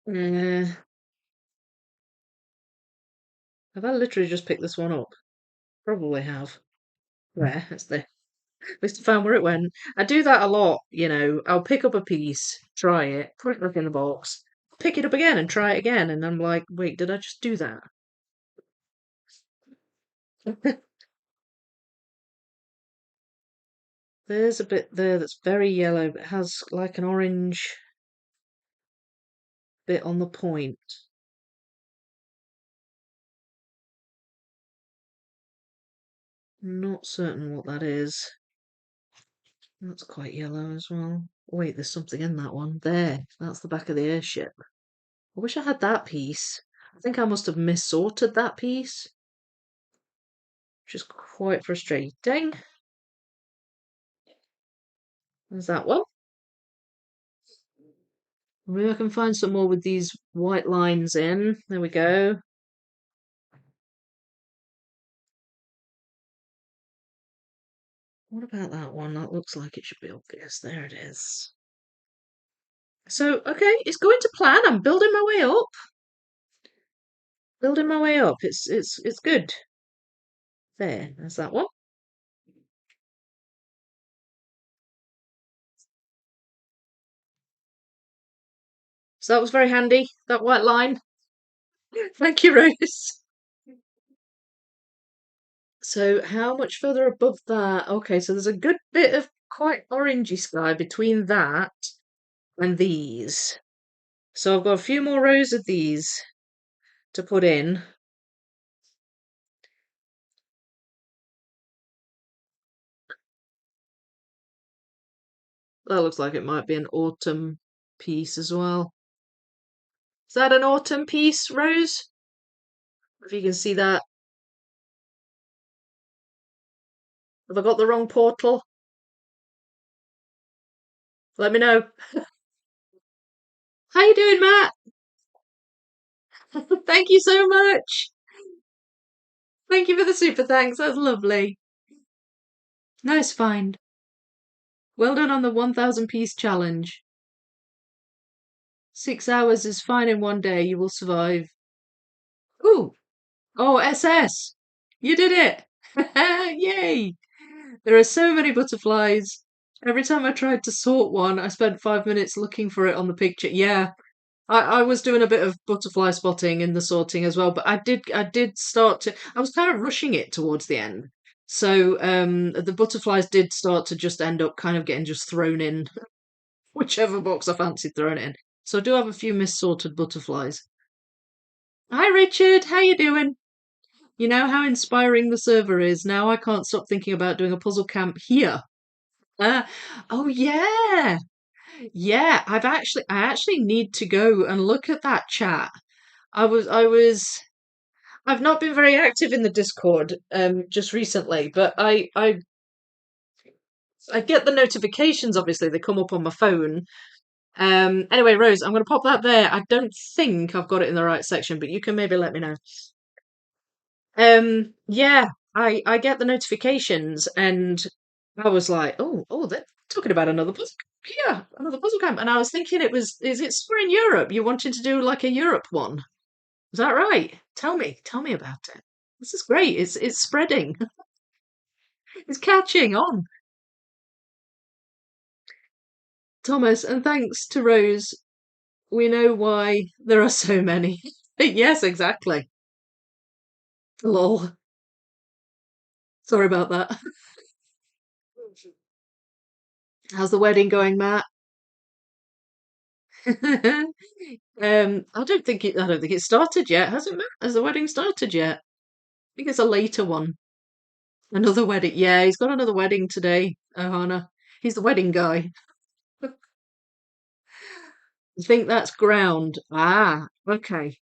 Uh, have I literally just picked this one up? Probably have. Where? It's there. At least I found where it went. I do that a lot, you know. I'll pick up a piece, try it, put it back in the box, pick it up again and try it again, and I'm like, wait, did I just do that? There's a bit there that's very yellow, but has like an orange bit on the point. Not certain what that is. That's quite yellow as well. Wait, there's something in that one. There, that's the back of the airship. I wish I had that piece. I think I must have missorted that piece, which is quite frustrating. There's that one. Maybe I can find some more with these white lines in. There we go. What about that one? That looks like it should be obvious. There it is. So, okay, it's going to plan. I'm building my way up. Building my way up. It's good. There, there's that one. So that was very handy, that white line. Thank you, Rose. So how much further above that? Okay, so there's a good bit of quite orangey sky between that and these. So I've got a few more rows of these to put in. That looks like it might be an autumn piece as well. Is that an autumn piece, Rose? If you can see that. Have I got the wrong portal? Let me know. How you doing, Matt? Thank you so much. Thank you for the super thanks. That's lovely. Nice find. Well done on the 1,000 piece challenge. 6 hours is fine in one day. You will survive. Oh, SS! You did it! Yay! There are so many butterflies. Every time I tried to sort one, I spent 5 minutes looking for it on the picture. Yeah, I was doing a bit of butterfly spotting in the sorting as well, but I did start to I was kind of rushing it towards the end. So the butterflies did start to just end up kind of getting just thrown in whichever box I fancied throwing it in. So I do have a few missorted butterflies. Hi Richard, how you doing? You know how inspiring the server is. Now I can't stop thinking about doing a puzzle camp here. Uh, oh yeah. Yeah, I actually need to go and look at that chat. I've not been very active in the Discord just recently, but I get the notifications, obviously, they come up on my phone. Anyway, Rose, I'm gonna pop that there. I don't think I've got it in the right section, but you can maybe let me know. Yeah, I get the notifications and I was like, oh, they're talking about another puzzle camp. Yeah, another puzzle camp. And I was thinking is it somewhere in Europe? You wanted to do like a Europe one? Is that right? Tell me about it. This is great. It's spreading. It's catching on. Thomas, and thanks to Rose, we know why there are so many. Yes, exactly. Lol. Sorry about that. How's the wedding going, Matt? I don't think it started yet, has it, Matt? Has the wedding started yet? I think it's a later one. Another wedding. Yeah, he's got another wedding today, Ohana. He's the wedding guy. I think that's ground. Ah, okay.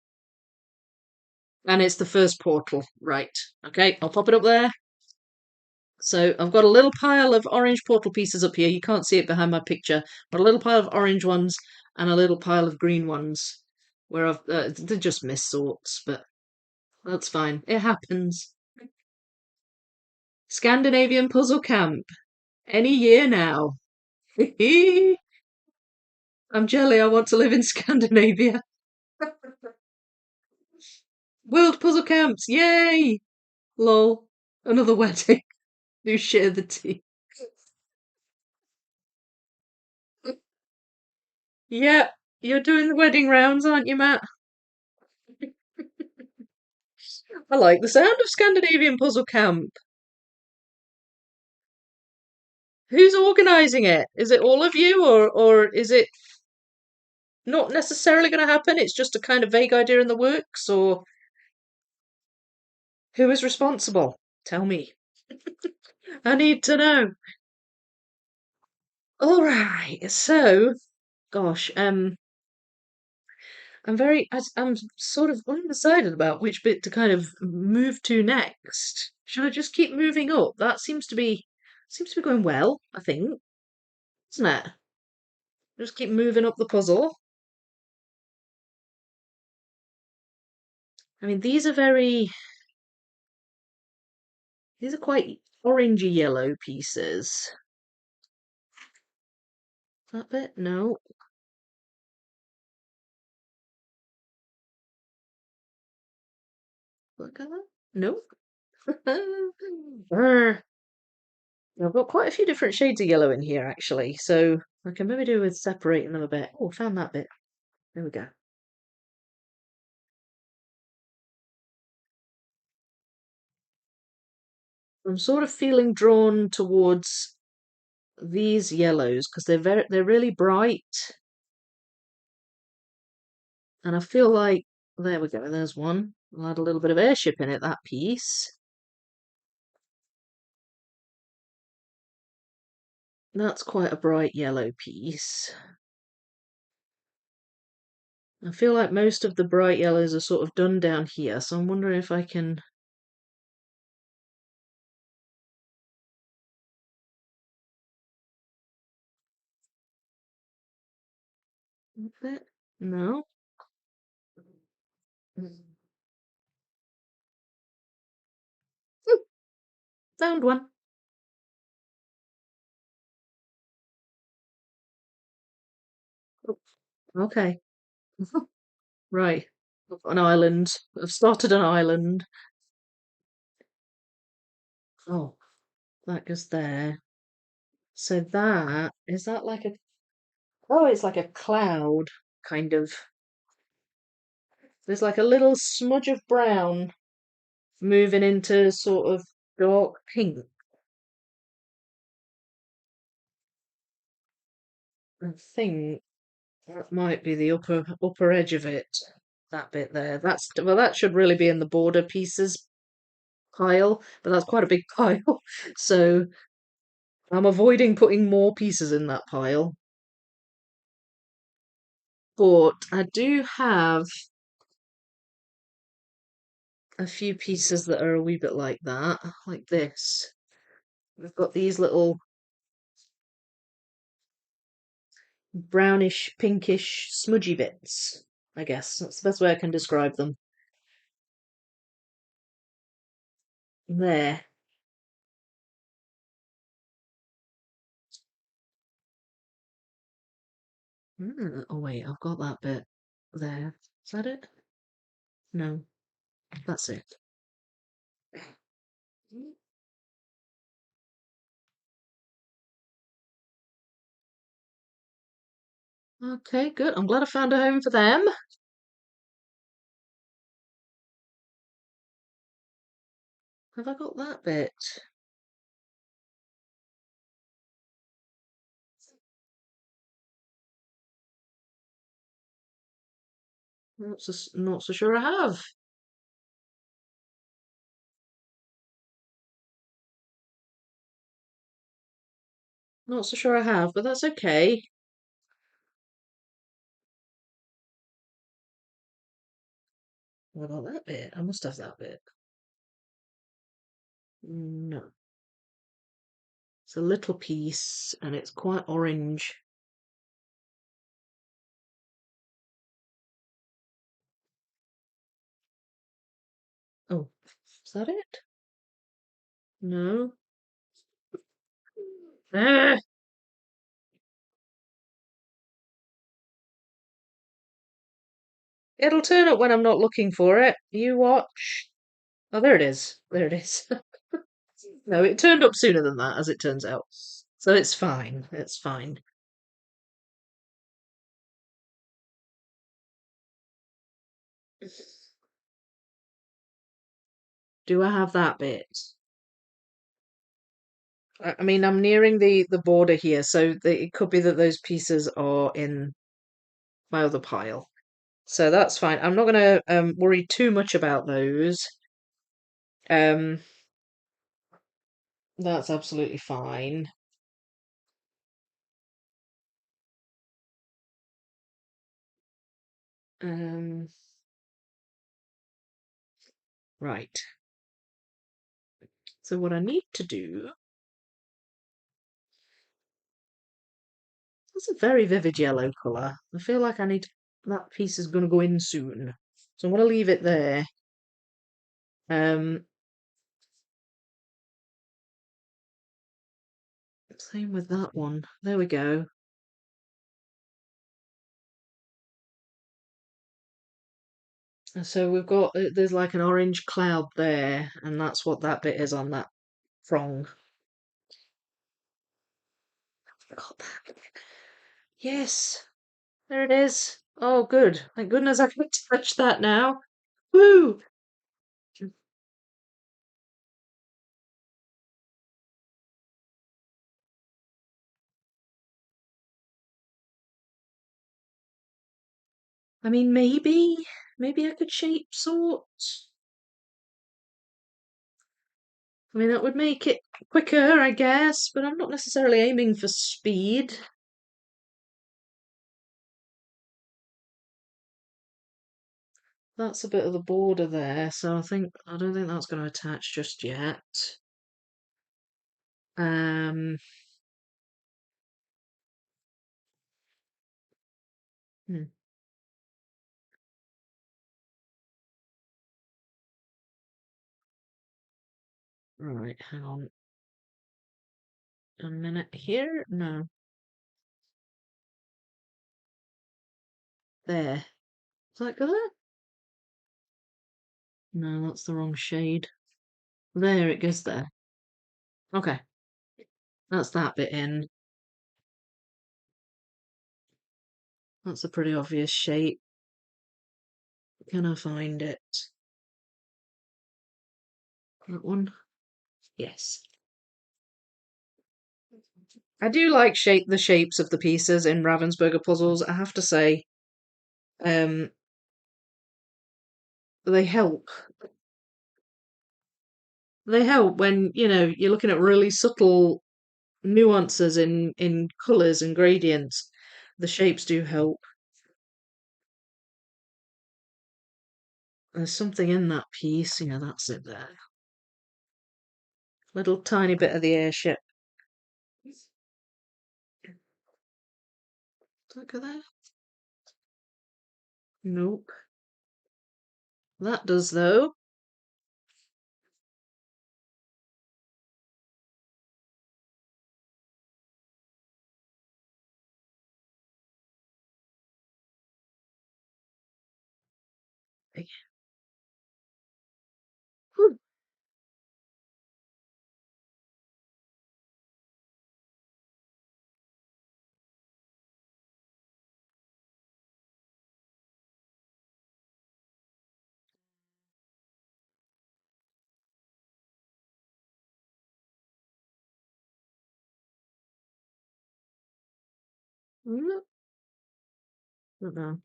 And it's the first portal. Right. Okay, I'll pop it up there. So I've got a little pile of orange portal pieces up here. You can't see it behind my picture, but a little pile of orange ones and a little pile of green ones where they're just miss sorts, but that's fine. It happens. Scandinavian Puzzle Camp. Any year now. I'm jelly. I want to live in Scandinavia. World Puzzle Camps. Yay! Lol. Another wedding. You share the tea. Yeah, you're doing the wedding rounds, aren't you, Matt? I like the sound of Scandinavian Puzzle Camp. Who's organising it? Is it all of you, or is it not necessarily going to happen? It's just a kind of vague idea in the works, or who is responsible? Tell me. I need to know. All right. So, gosh, I'm sort of undecided about which bit to kind of move to next. Should I just keep moving up? That seems to be going well, I think, isn't it? Just keep moving up the puzzle. I mean, these are quite orangey yellow pieces. That bit? No. What colour? Nope. Brr. I've got quite a few different shades of yellow in here, actually, so I can maybe do with separating them a bit. Oh, found that bit. There we go. I'm sort of feeling drawn towards these yellows because they're really bright, and I feel like there we go. There's one. I'll add a little bit of airship in it. That piece. That's quite a bright yellow piece. I feel like most of the bright yellows are sort of done down here, so I'm wondering if I can. No. Ooh, found one. Oh, okay. Right. An island. I've started an island. Oh, that goes there. So that is that like a oh, it's like a cloud kind of. There's like a little smudge of brown moving into sort of dark pink. I think that might be the upper edge of it. That bit there. That's well, that should really be in the border pieces pile, but that's quite a big pile. So I'm avoiding putting more pieces in that pile. But I do have a few pieces that are a wee bit like that, like this. We've got these little brownish, pinkish, smudgy bits, I guess. That's the best way I can describe them. There. Oh, wait, I've got that bit there. Is that it? No, that's it. Okay, good. I'm glad I found a home for them. Have I got that bit? Not so sure I have. Not so sure I have, but that's okay. What about that bit? I must have that bit. No. It's a little piece and it's quite orange. Oh, is that it? No. Ah, it'll turn up when I'm not looking for it. You watch. Oh, there it is. There it is. No, it turned up sooner than that, as it turns out. So it's fine. It's fine. Do I have that bit? I mean, I'm nearing the border here, so it could be that those pieces are in my other pile. So that's fine. I'm not going to worry too much about those. Um, that's absolutely fine. Um, right. So what I need to do, that's a very vivid yellow colour. I feel like I need that piece is going to go in soon. So I'm going to leave it there. Um, same with that one. There we go. So we've got there's like an orange cloud there, and that's what that bit is on that prong. Got that. Yes, there it is. Oh, good. Thank goodness I can touch that now. Woo! I mean, maybe I could shape sort. I mean, that would make it quicker, I guess, but I'm not necessarily aiming for speed. That's a bit of the border there, so I don't think that's going to attach just yet. Um, hmm, right, hang on a minute here. No, there. Is that good? No, that's the wrong shade. There, it goes there. Okay, that's that bit in. That's a pretty obvious shape. Can I find it? That one? Yes. I do like the shapes of the pieces in Ravensburger puzzles, I have to say. Um, they help. They help when, you're looking at really subtle nuances in colours and gradients. The shapes do help. There's something in that piece. Yeah, that's it there. Little tiny bit of the airship. Look at that. Nope. That does, though. Whew. Look at that.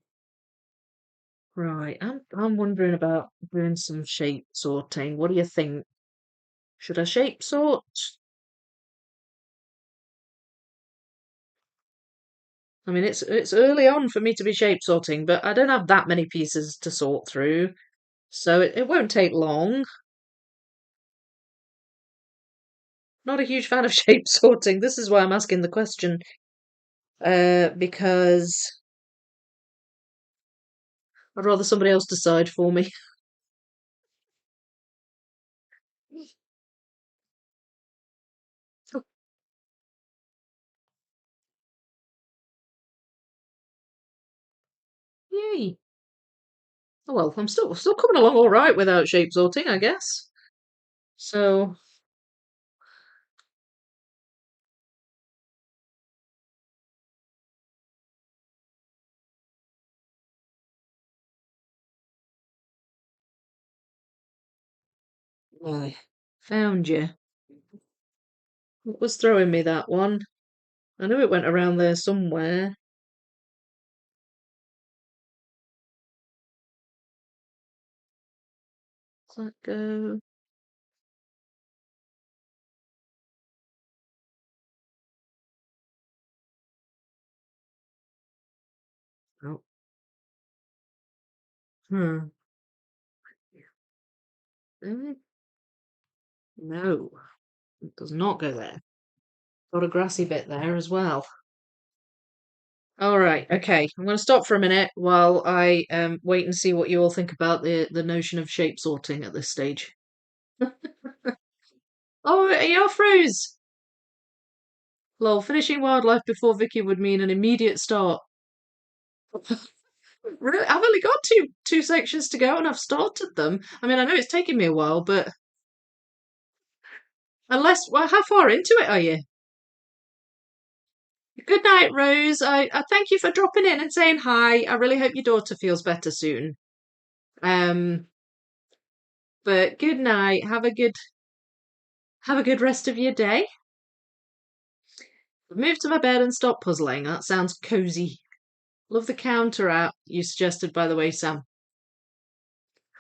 Right, I'm wondering about doing some shape sorting. What do you think? Should I shape sort? I mean, it's early on for me to be shape sorting, but I don't have that many pieces to sort through, so it won't take long. Not a huge fan of shape sorting. This is why I'm asking the question, because I'd rather somebody else decide for me. Yay! Oh well, I'm still coming along all right without shape sorting, I guess. So, I found you. What was throwing me that one? I knew it went around there somewhere. Does that go? Oh, hmm. Mm, no, it does not go there. Got a grassy bit there as well. All right, okay. I'm going to stop for a minute while I wait and see what you all think about the notion of shape sorting at this stage. Oh, you're froze. Lol, finishing wildlife before Vicky would mean an immediate start. Really, I've only got two sections to go, and I've started them. I mean, I know it's taken me a while, but well, how far into it are you? Good night, Rose. I thank you for dropping in and saying hi. I really hope your daughter feels better soon. Um, but good night. Have a good rest of your day. Move to my bed and stop puzzling. That sounds cozy. Love the counter app you suggested, by the way, Sam.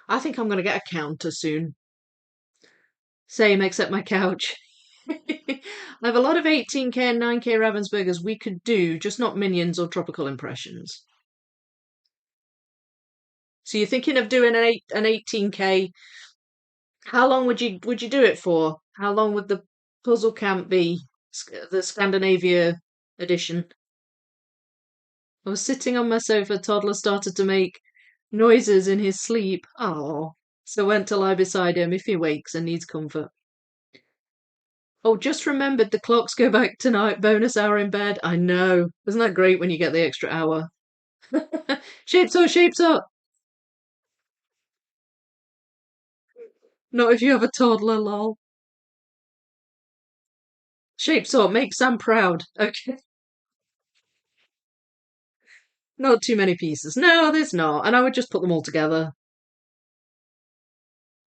I think I'm going to get a counter soon. Same, except my couch. I have a lot of 18K and 9K Ravensburgers we could do, just not minions or tropical impressions. So you're thinking of doing an 18K. How long would you do it for? How long would the puzzle camp be? The Scandinavia edition. I was sitting on my sofa. Toddler started to make noises in his sleep. Oh, so went to lie beside him if he wakes and needs comfort. Oh, just remembered the clocks go back tonight. Bonus hour in bed. I know. Isn't that great when you get the extra hour? Shapes up, shapes up. Not if you have a toddler, lol. Shape sort, make Sam proud. Okay. Not too many pieces. No, there's not. And I would just put them all together.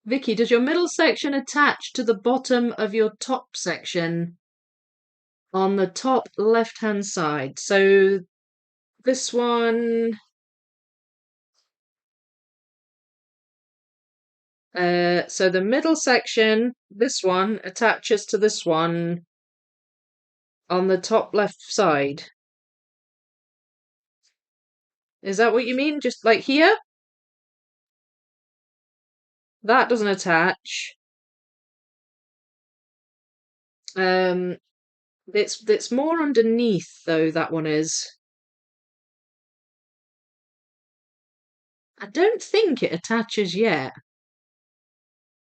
Vicky, does your middle section attach to the bottom of your top section on the top left-hand side? So this one, so the middle section, this one attaches to this one on the top left side. Is that what you mean? Just like here? That doesn't attach. Um, it's more underneath though, that one is. I don't think it attaches yet.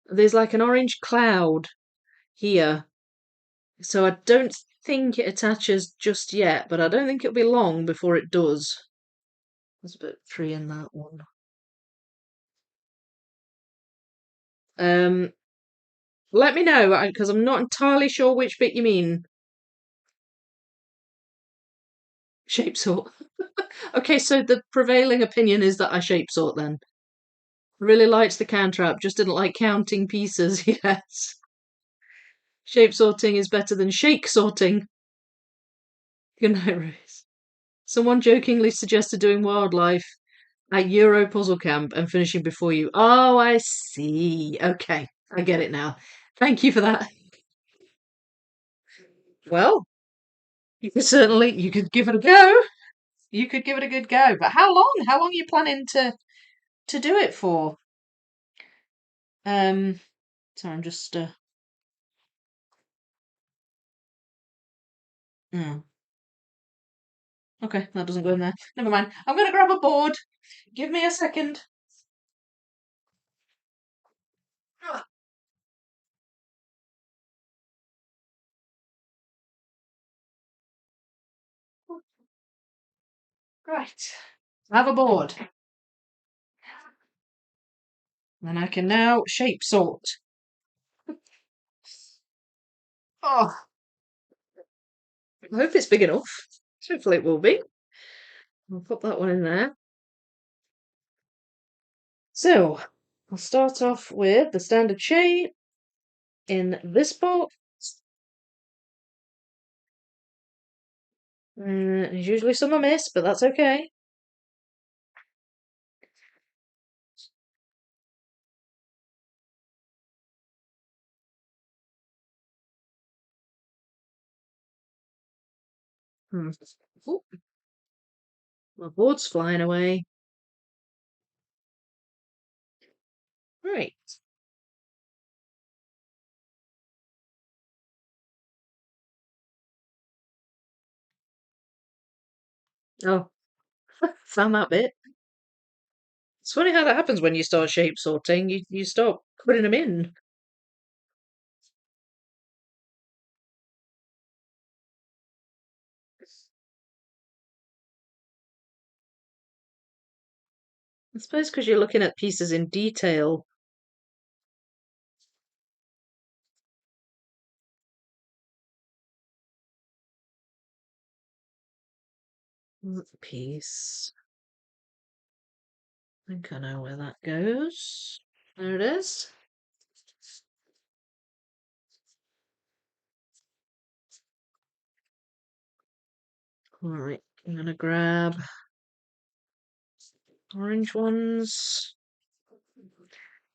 There's like an orange cloud here. So I don't think it attaches just yet, but I don't think it'll be long before it does. There's a bit of tree in that one. Um, Let me know, because I'm not entirely sure which bit you mean. Shape sort. Okay, so the prevailing opinion is that I shape sort then. Really liked the counter app, just didn't like counting pieces, yes. Shape sorting is better than shake sorting. Good night, Rose. Someone jokingly suggested doing wildlife at Euro Puzzle Camp and finishing before you. Oh, I see. Okay, I get it now. Thank you for that. Well, you could give it a go. You could give it a good go. But how long? How long are you planning to do it for? Um, sorry, I'm just oh, okay, that doesn't go in there. Never mind. I'm gonna grab a board. Give me a second. Ah, right. I have a board. And I can now shape sort. Oh, I hope it's big enough. Hopefully it will be. I'll put that one in there. So, I'll start off with the standard shape in this box. There's usually some I miss, but that's okay. Hmm. Ooh, my board's flying away. Right. Oh, found that bit. It's funny how that happens when you start shape sorting. You start putting them in. I suppose because you're looking at pieces in detail. Piece. I think I know where that goes. There it is. Alright, I'm gonna grab orange ones.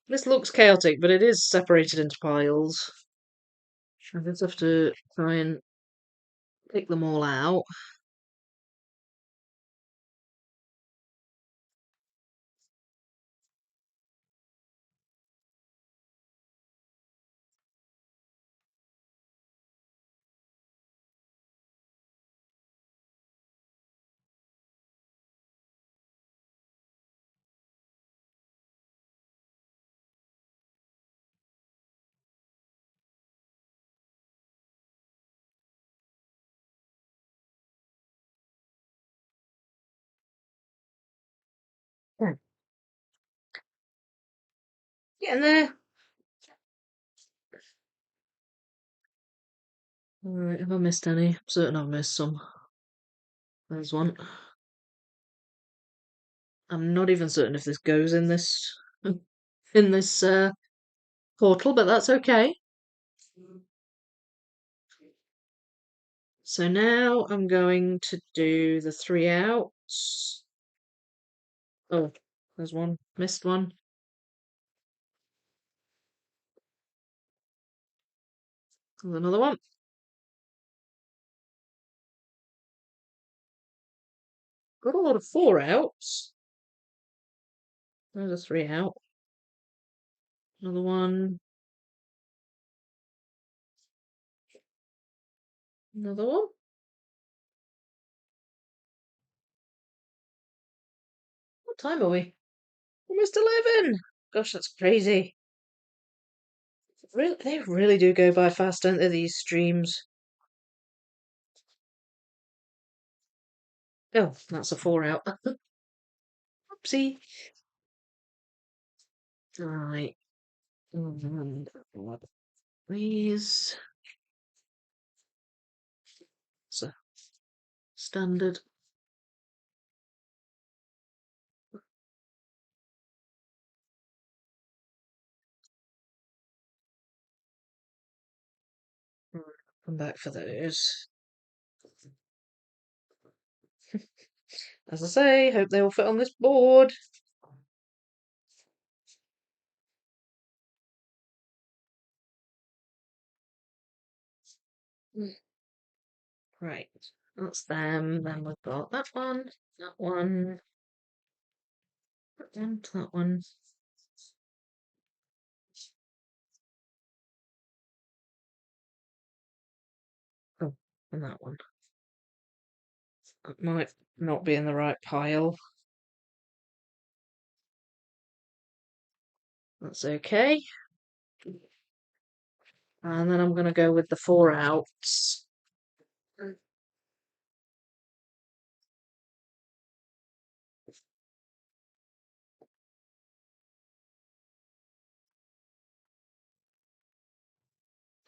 This looks chaotic, but it is separated into piles. I just have to try and pick them all out. Yeah. Getting there. Alright, have I missed any? I'm certain I've missed some. There's one. I'm not even certain if this goes in this in this portal, but that's okay. So now I'm going to do the 3 outs. Oh, there's one. Missed one. There's another one. Got a lot of 4 outs. There's a 3 out. Another one. Another one. What time are we? Almost 11. Gosh, that's crazy. Really, they really do go by fast, don't they, these streams? Oh, that's a 4 out. Oopsie. Right. And these. So, standard. Right, come back for those. As I say, hope they all fit on this board. Right, that's them. Then we've got that one, that one, that one. Oh, and that one. That might not be in the right pile. That's okay. And then I'm going to go with the 4 outs.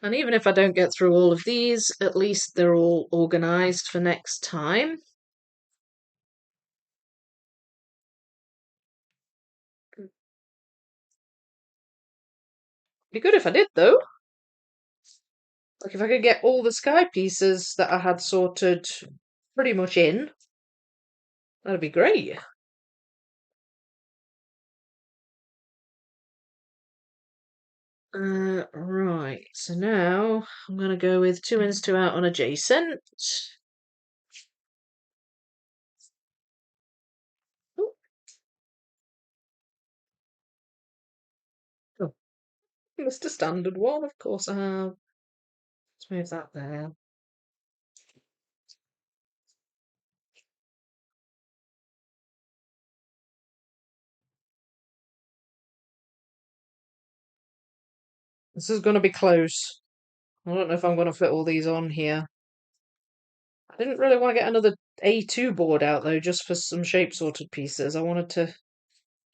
And even if I don't get through all of these, at least they're all organised for next time. Be good if I did, though. Like, if I could get all the sky pieces that I had sorted pretty much in, that'd be great. Right, so now I'm going to go with 2 ins, 2 out on adjacent. Oh, oh, missed a standard one, of course I have. Let's move that there. This is going to be close. I don't know if I'm going to fit all these on here. I didn't really want to get another A2 board out though, just for some shape sorted pieces. I wanted to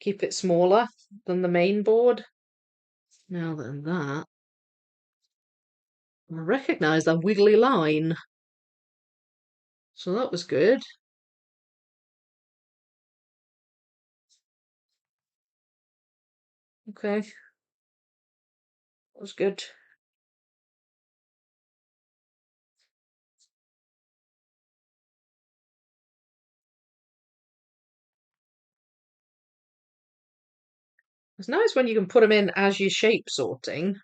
keep it smaller than the main board. Now then that, I recognise that wiggly line. So that was good. Okay. That was good. It's nice when you can put them in as you're shape sorting.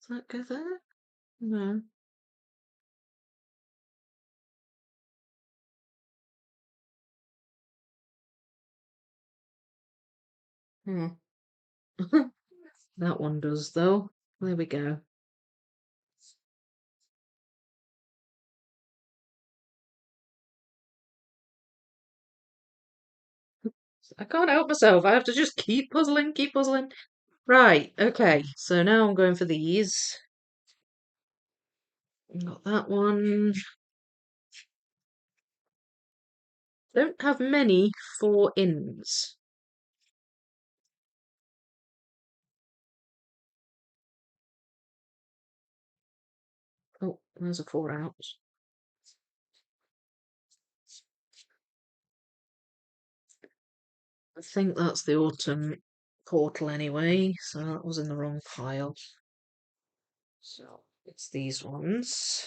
Does that go there? No. Hmm. That one does though. There we go. I can't help myself. I have to just keep puzzling, keep puzzling. Right, okay. So now I'm going for these. Got that one. Don't have many four ins. Oh, there's a four out. I think that's the autumn portal anyway, so that was in the wrong pile. So it's these ones.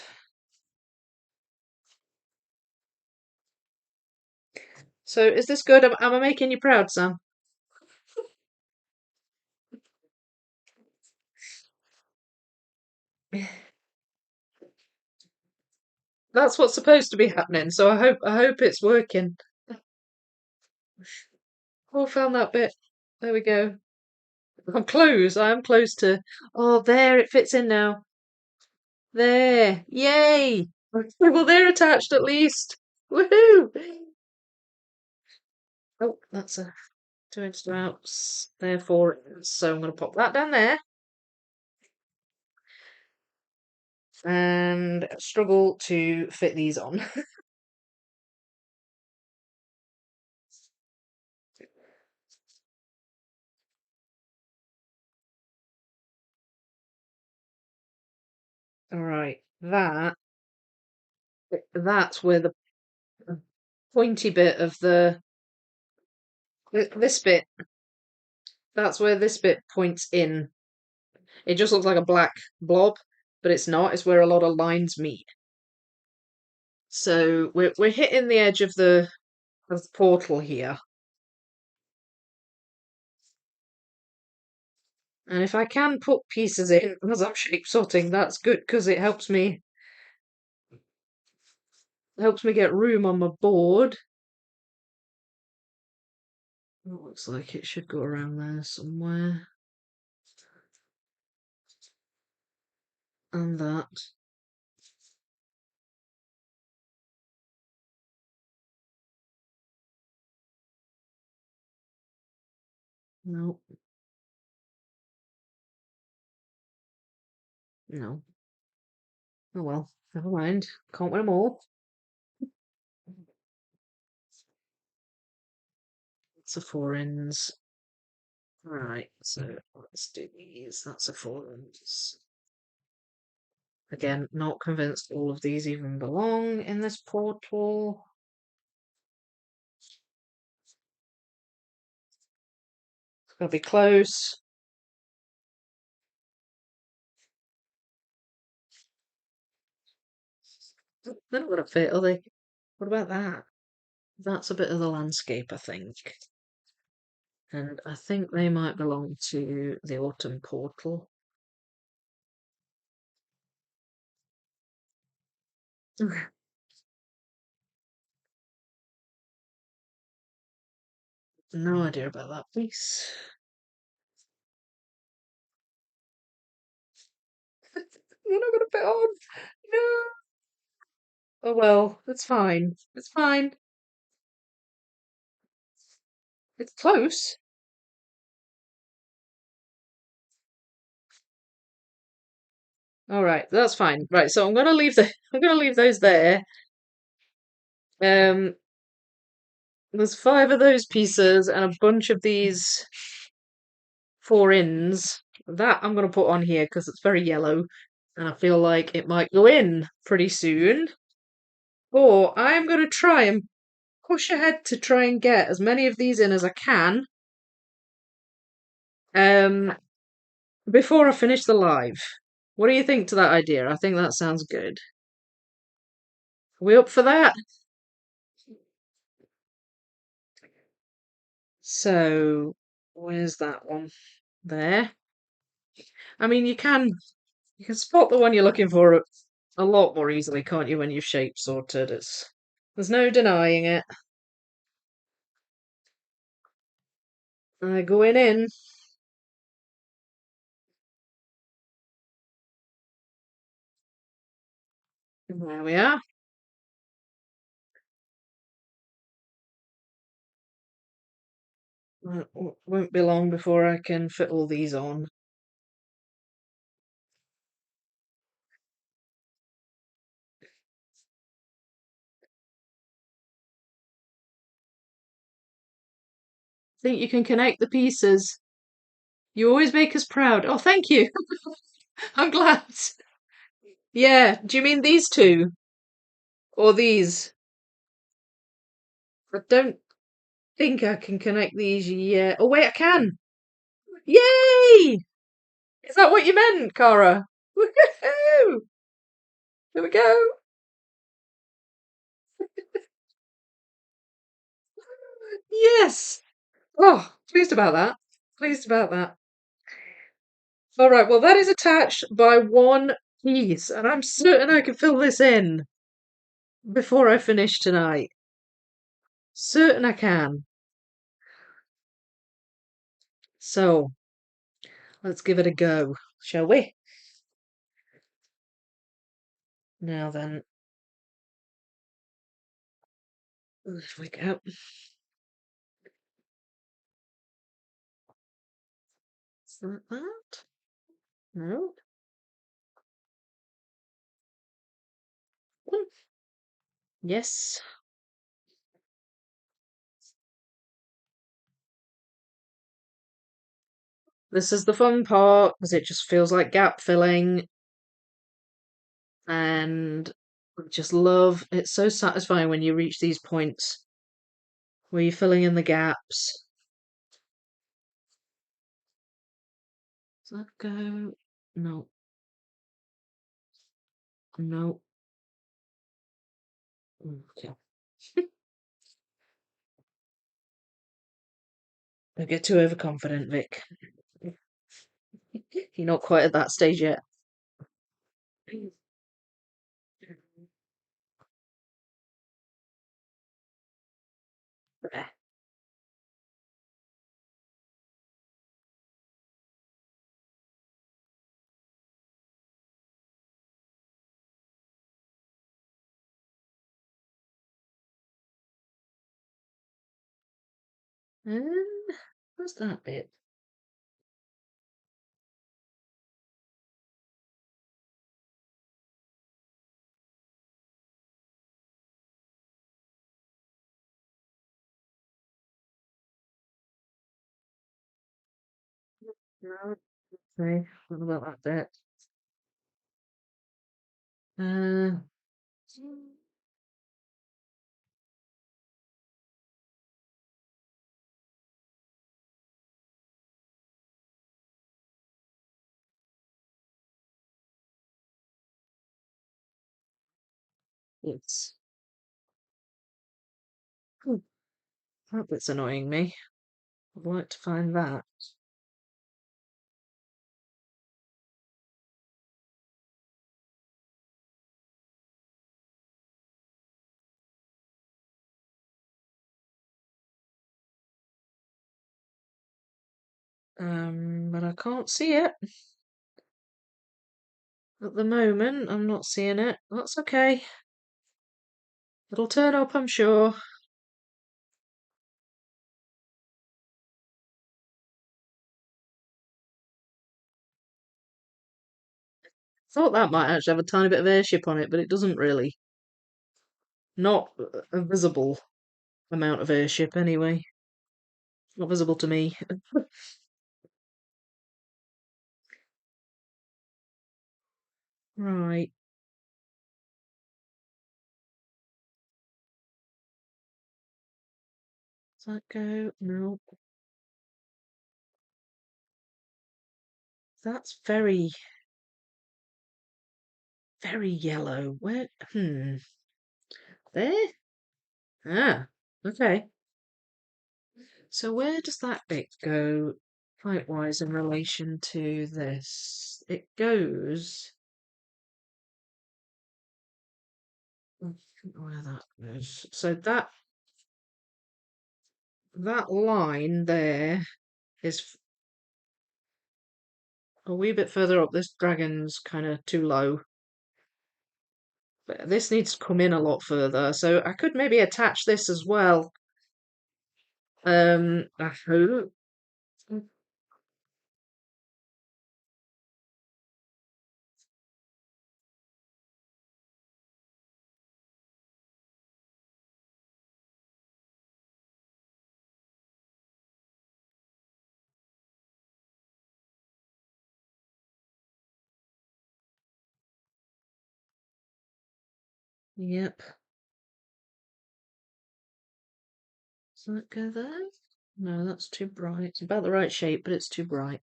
So is this good? Am I making you proud, Sam? That's what's supposed to be happening, so I hope it's working. Oh, found that bit. There we go. I'm close. I am close to. Oh, there it fits in now. There. Yay! Well, they're attached at least. Woohoo! Oh, that's a 2 inch out. Therefore, so I'm going to pop that down there and struggle to fit these on. All right, that's where the pointy bit of this bit. That's where this bit points in. It just looks like a black blob, but it's not. It's where a lot of lines meet. So we're hitting the edge of the portal here. And if I can put pieces in as I'm shape sorting, that's good because it helps me get room on my board. It looks like it should go around there somewhere. And that. No, no. Oh well, never mind. Can't win them all. It's a four ends. Right, so let's do these. That's a four ends. Again, not convinced all of these even belong in this portal. It's gotta be close. They're not gonna fit, are they? What about that? That's a bit of the landscape, I think. And I think they might belong to the autumn portal. No idea about that piece. You're not gonna fit on. No. Oh well, it's fine. It's fine. It's close. All right, that's fine. Right, so I'm gonna leave the I'm gonna leave those there. Um, there's five of those pieces and a bunch of these four ins. That I'm gonna put on here because it's very yellow, and I feel like it might go in pretty soon. Or I'm gonna try and push ahead to try and get as many of these in as I can. Um, before I finish the live. What do you think to that idea? I think that sounds good. Are we up for that? So, where's that one? There. I mean, you can spot the one you're looking for a lot more easily, can't you, when you've shape sorted? There's no denying it. Going in. There we are. Won't be long before I can fit all these on. think you can connect the pieces. You always make us proud. Oh, thank you. I'm glad. Yeah. Do you mean these two or these? I don't think I can connect these yet. Oh, wait, I can. Yay! Is that what you meant, Cara? Woohoo! Here we go. Yes. Oh, pleased about that. Pleased about that. All right, well, that is attached by one piece, and I'm certain I can fill this in before I finish tonight. Certain I can. So, let's give it a go, shall we? Now then, there we go. Is that that? No. One. Yes. This is the fun part because it just feels like gap filling, and I just love it's so satisfying when you reach these points where you're filling in the gaps. Does that go? No. No. Okay. Don't get too overconfident, Vic. You're not quite at that stage yet. There. Um, what's that bit? No. Okay. What about that bit? Uh, it's oh, that bit's annoying me. I'd like to find that. But I can't see it at the moment. I'm not seeing it. That's okay. It'll turn up, I'm sure. Thought that might actually have a tiny bit of airship on it, but it doesn't really. Not a visible amount of airship, anyway. Not visible to me. Right. Does that go? No. That's very, very yellow. Where? There? Ah, okay. So where does that bit go height-wise in relation to this? It goes. I don't know where that goes. So that line there is a wee bit further up. This dragon's kind of too low. But this needs to come in a lot further. So I could maybe attach this as well. I hope. Yep. Does that go there? No, that's too bright. It's about the right shape, but it's too bright.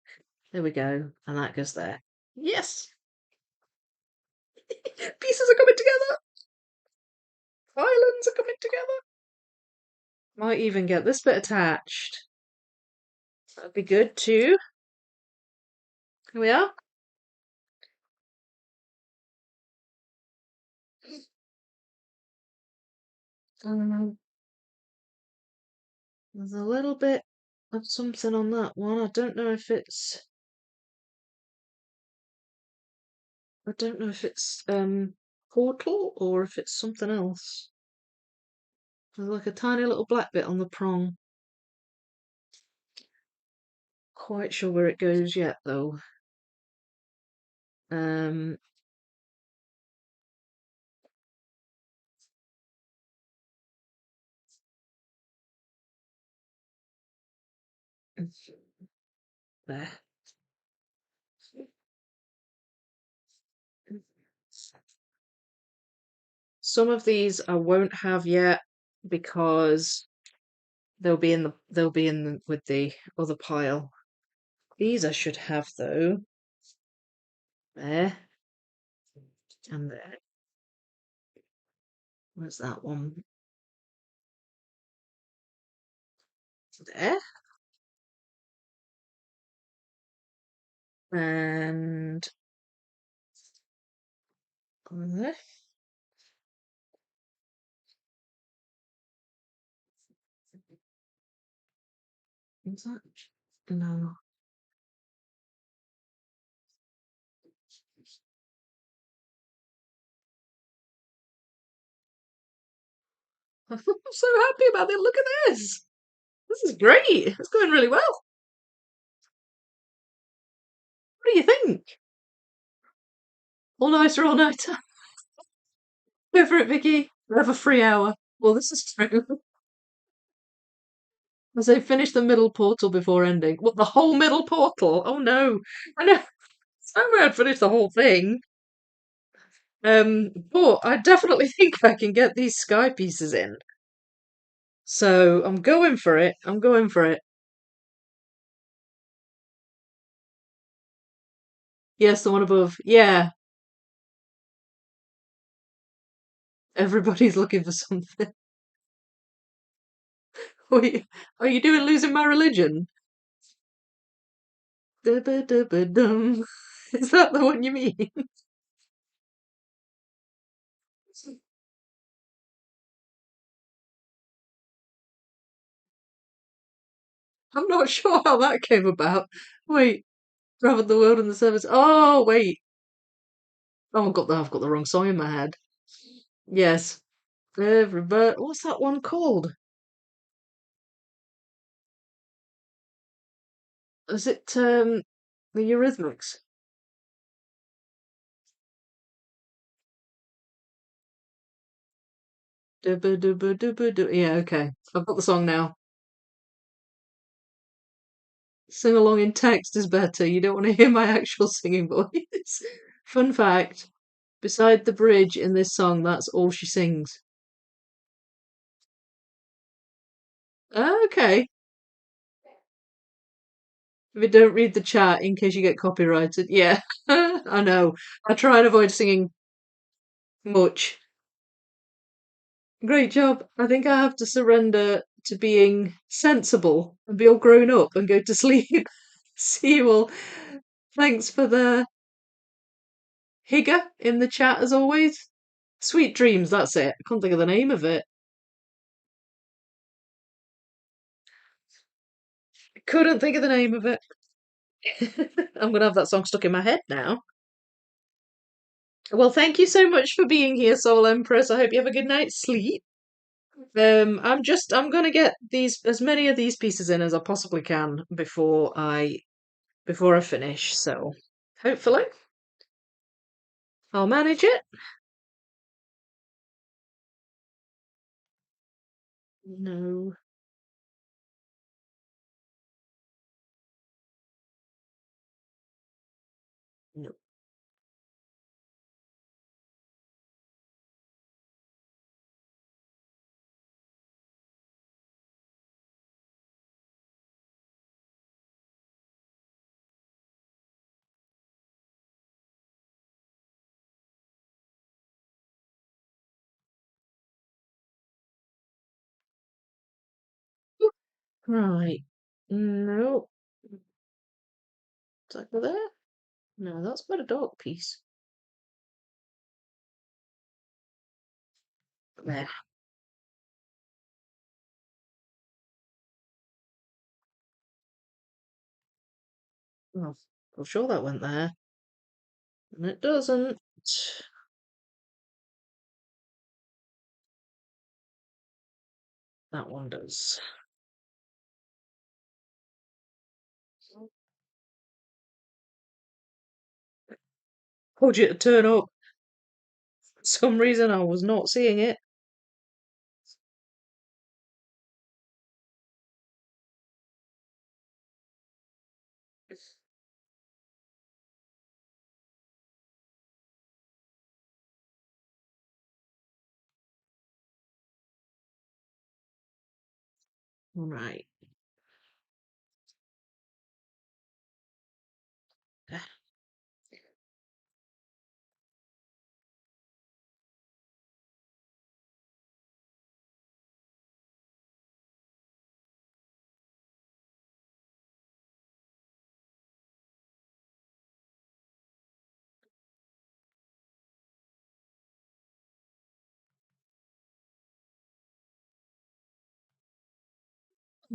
There we go. And that goes there. Yes! Pieces are coming together! Islands are coming together! Might even get this bit attached. That'd be good too. Here we are. Um, there's a little bit of something on that one. I don't know if it's portal or if it's something else. There's like a tiny little black bit on the prong. Quite sure where it goes yet though. Um there. Some of these I won't have yet because they'll be in with the other pile. These I should have though. There and there. Where's that one? There. And there. Is that? No. I'm so happy about it. Look at this. This is great. It's going really well. What do you think? All nighter, all nighter. Go for it, Vicky. We have a free hour. Well, this is true. As I finish the middle portal before ending. What, the whole middle portal? Oh no. I know. Somewhere I'd finish the whole thing. But I definitely think I can get these sky pieces in. So I'm going for it. I'm going for it. Yes, the one above. Yeah. Everybody's looking for something. Wait, are you doing losing my religion? Da-ba-da-ba-dum. Is that the one you mean? I'm not sure how that came about. Wait, traveled the world in the service. Oh, wait. Oh, I've got the wrong song in my head. Yes. Everybody. What's that one called? Is it the Eurythmics? Dubba-dubba-dubba-doo. Yeah, okay. I've got the song now. Sing along in text is better. You don't want to hear my actual singing voice. Fun fact, beside the bridge in this song, that's all she sings. Okay. If you don't read the chat in case you get copyrighted. Yeah, I know. I try and avoid singing much. Great job. I think I have to surrender to being sensible and be all grown up and go to sleep. See you all. Thanks for the higger in the chat as always. Sweet dreams, that's it. I can't think of the name of it. Couldn't think of the name of it. I'm gonna have that song stuck in my head now. Well, thank you so much for being here, Soul Empress. I hope you have a good night's sleep. I'm gonna get these as many of these pieces in as I possibly can before I finish. So hopefully I'll manage it. No, no. Right. No. Is that go there? No, that's quite a dark piece. There. Oh, I'm sure that went there. And it doesn't. That one does. Told you to turn up. For some reason I was not seeing it. Right.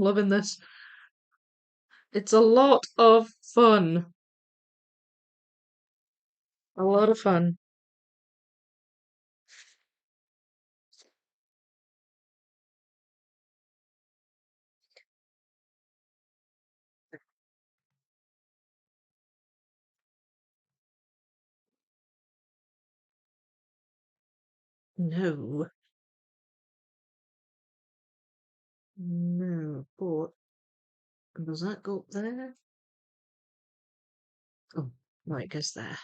Loving this. It's a lot of fun. A lot of fun. No. No. But does that go up there? Oh, right, it goes there.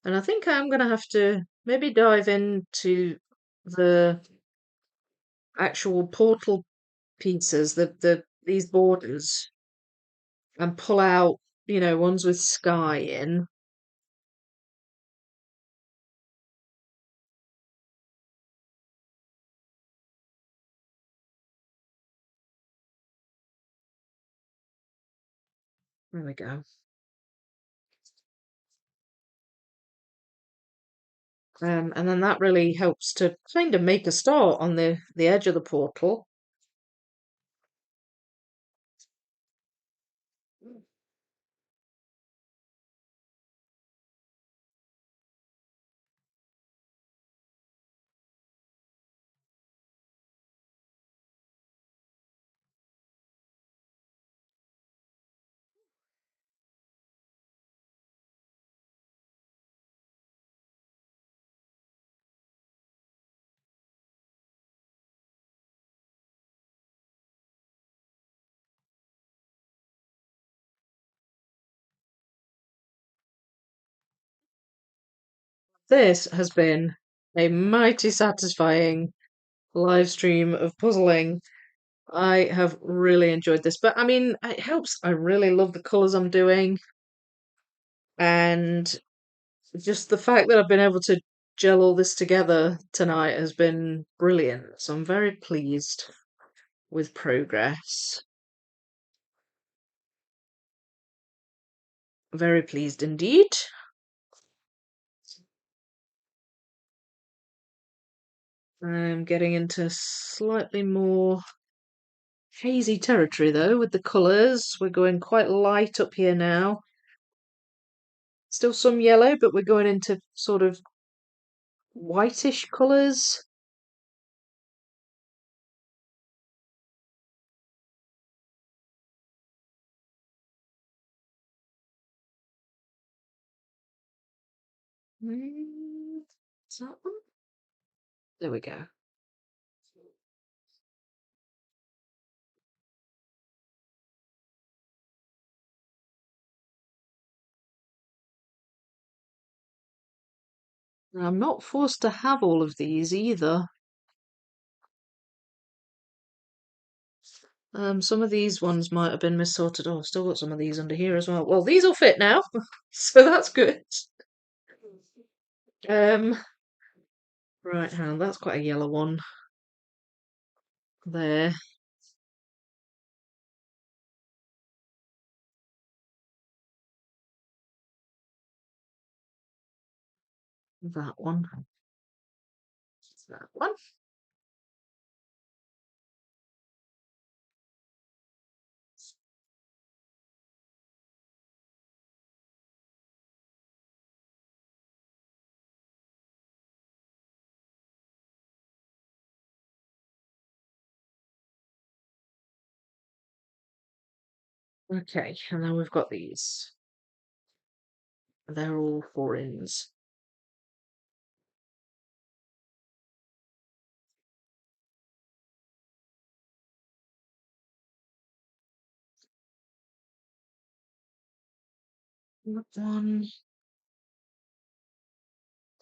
And I think I'm gonna have to maybe dive into the actual portal pieces, these borders, and pull out, ones with sky in. There we go. And then that really helps to kind of make a start on the edge of the portal. This has been a mighty satisfying live stream of puzzling. I have really enjoyed this, but I mean, it helps. I really love the colours I'm doing, and just the fact that I've been able to gel all this together tonight has been brilliant. So I'm very pleased with progress. Very pleased indeed. I'm getting into slightly more hazy territory though with the colours. We're going quite light up here now. Still some yellow, but we're going into sort of whitish colours. Is that one? There we go. Now, I'm not forced to have all of these either. Some of these ones might have been missorted. Oh, I've still got some of these under here as well. Well, these will fit now, so that's good. Um, Right, hang on, that's quite a yellow one. There. That one. That one. Okay, and then we've got these. They're all 4-ins. That one.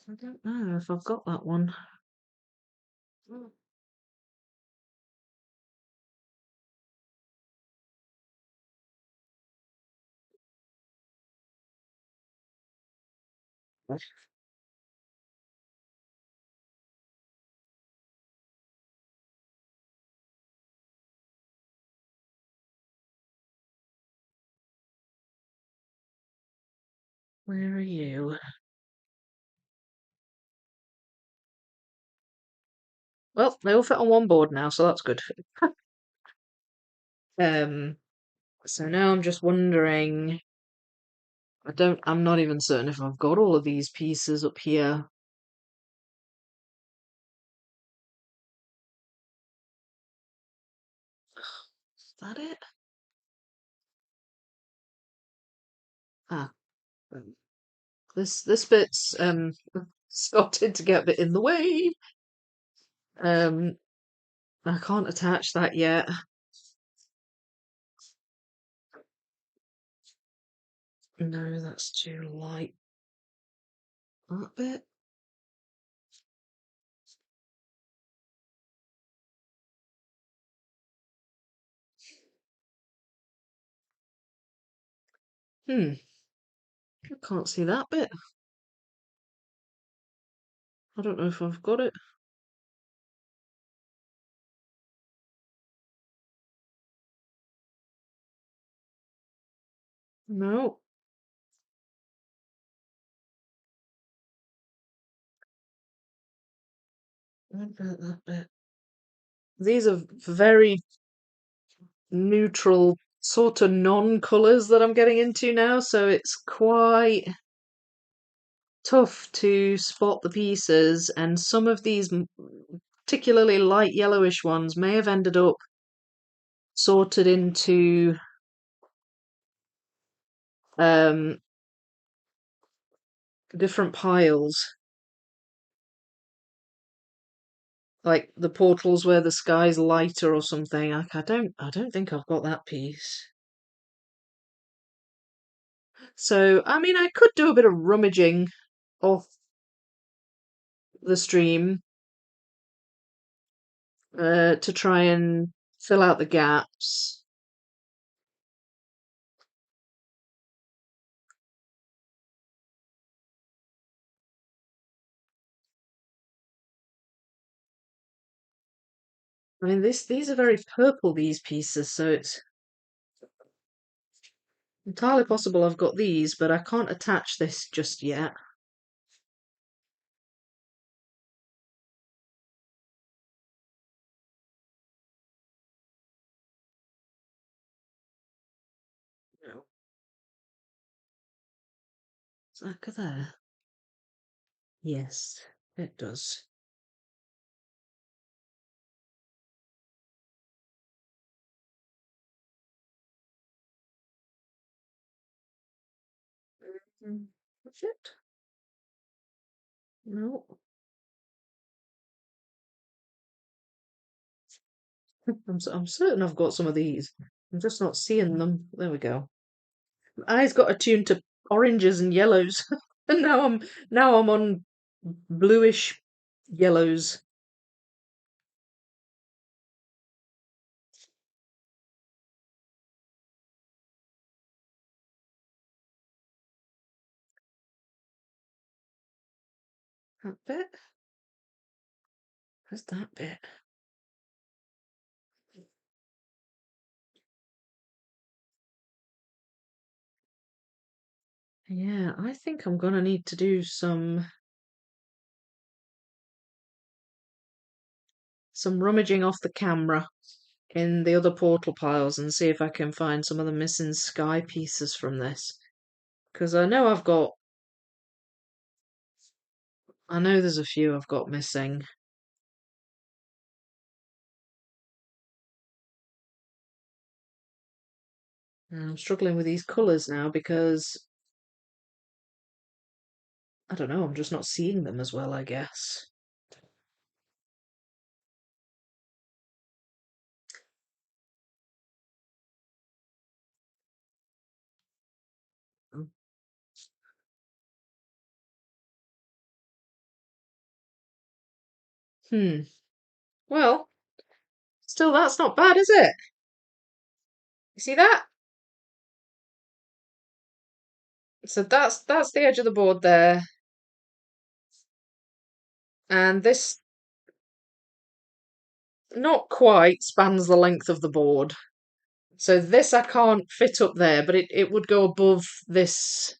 I don't know if I've got that one. Hmm. Where are you? Well, they all fit on one board now, so that's good. Um, so now I'm just wondering. I'm not even certain if I've got all of these pieces up here. Is that it? Ah, um, this bit's started to get a bit in the way. Um, I can't attach that yet. No, that's too light. That bit. I can't see that bit. I don't know if I've got it. No. What about that bit? These are very neutral sort of non-colours that I'm getting into now, so it's quite tough to spot the pieces, and some of these particularly light yellowish ones may have ended up sorted into um, different piles, like the portals where the sky's lighter or something. I don't think I've got that piece. So, I mean, I could do a bit of rummaging off the stream to try and fill out the gaps. I mean, these are very purple, these pieces, so it's entirely possible I've got these, but I can't attach this just yet. No. Does that go there? Yes, it does. That's it? No. I'm certain I've got some of these. I'm just not seeing them. There we go. My eyes got attuned to oranges and yellows, and now I'm on bluish yellows. That bit. Where's that bit? Yeah, I think I'm gonna need to do some rummaging off the camera in the other portal piles and see if I can find some of the missing sky pieces from this. Because I know there's a few I've got missing. And I'm struggling with these colours now because, I don't know, I'm just not seeing them as well, I guess. Hmm. Well, still, that's not bad, is it? You see that? So that's the edge of the board there, and this not quite spans the length of the board. So this I can't fit up there, but it would go above this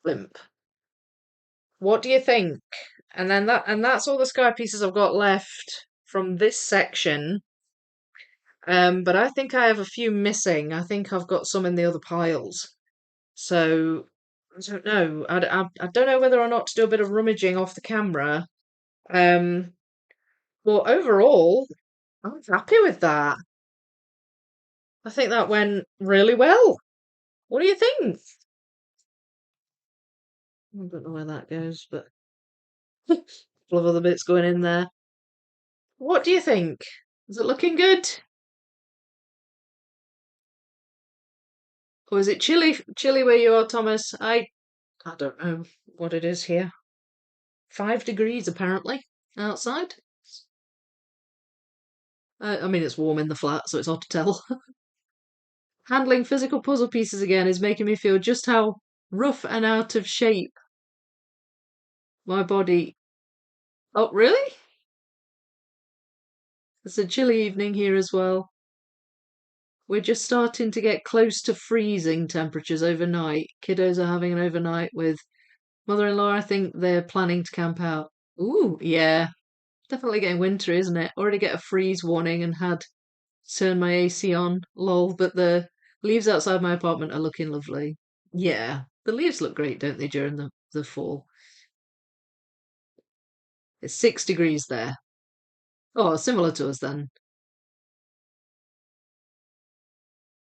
blimp. What do you think? And that's all the sky pieces I've got left from this section. But I think I have a few missing. I think I've got some in the other piles. So I don't know. I don't know whether or not to do a bit of rummaging off the camera. Um, but overall, I'm happy with that. I think that went really well. What do you think? I don't know where that goes, but a couple of other bits going in there. What do you think? Is it looking good? Or is it chilly where you are, Thomas? I don't know what it is here. 5 degrees apparently outside. I mean, it's warm in the flat, so it's hard to tell. Handling physical puzzle pieces again is making me feel just how rough and out of shape my body. Oh, really? It's a chilly evening here as well. We're just starting to get close to freezing temperatures overnight. Kiddos are having an overnight with mother-in-law. I think they're planning to camp out. Ooh, yeah. Definitely getting wintry, isn't it? Already get a freeze warning and had to turn my AC on. Lol, but the leaves outside my apartment are looking lovely. Yeah. The leaves look great, don't they, during the fall? It's 6 degrees there. Oh, similar to us then.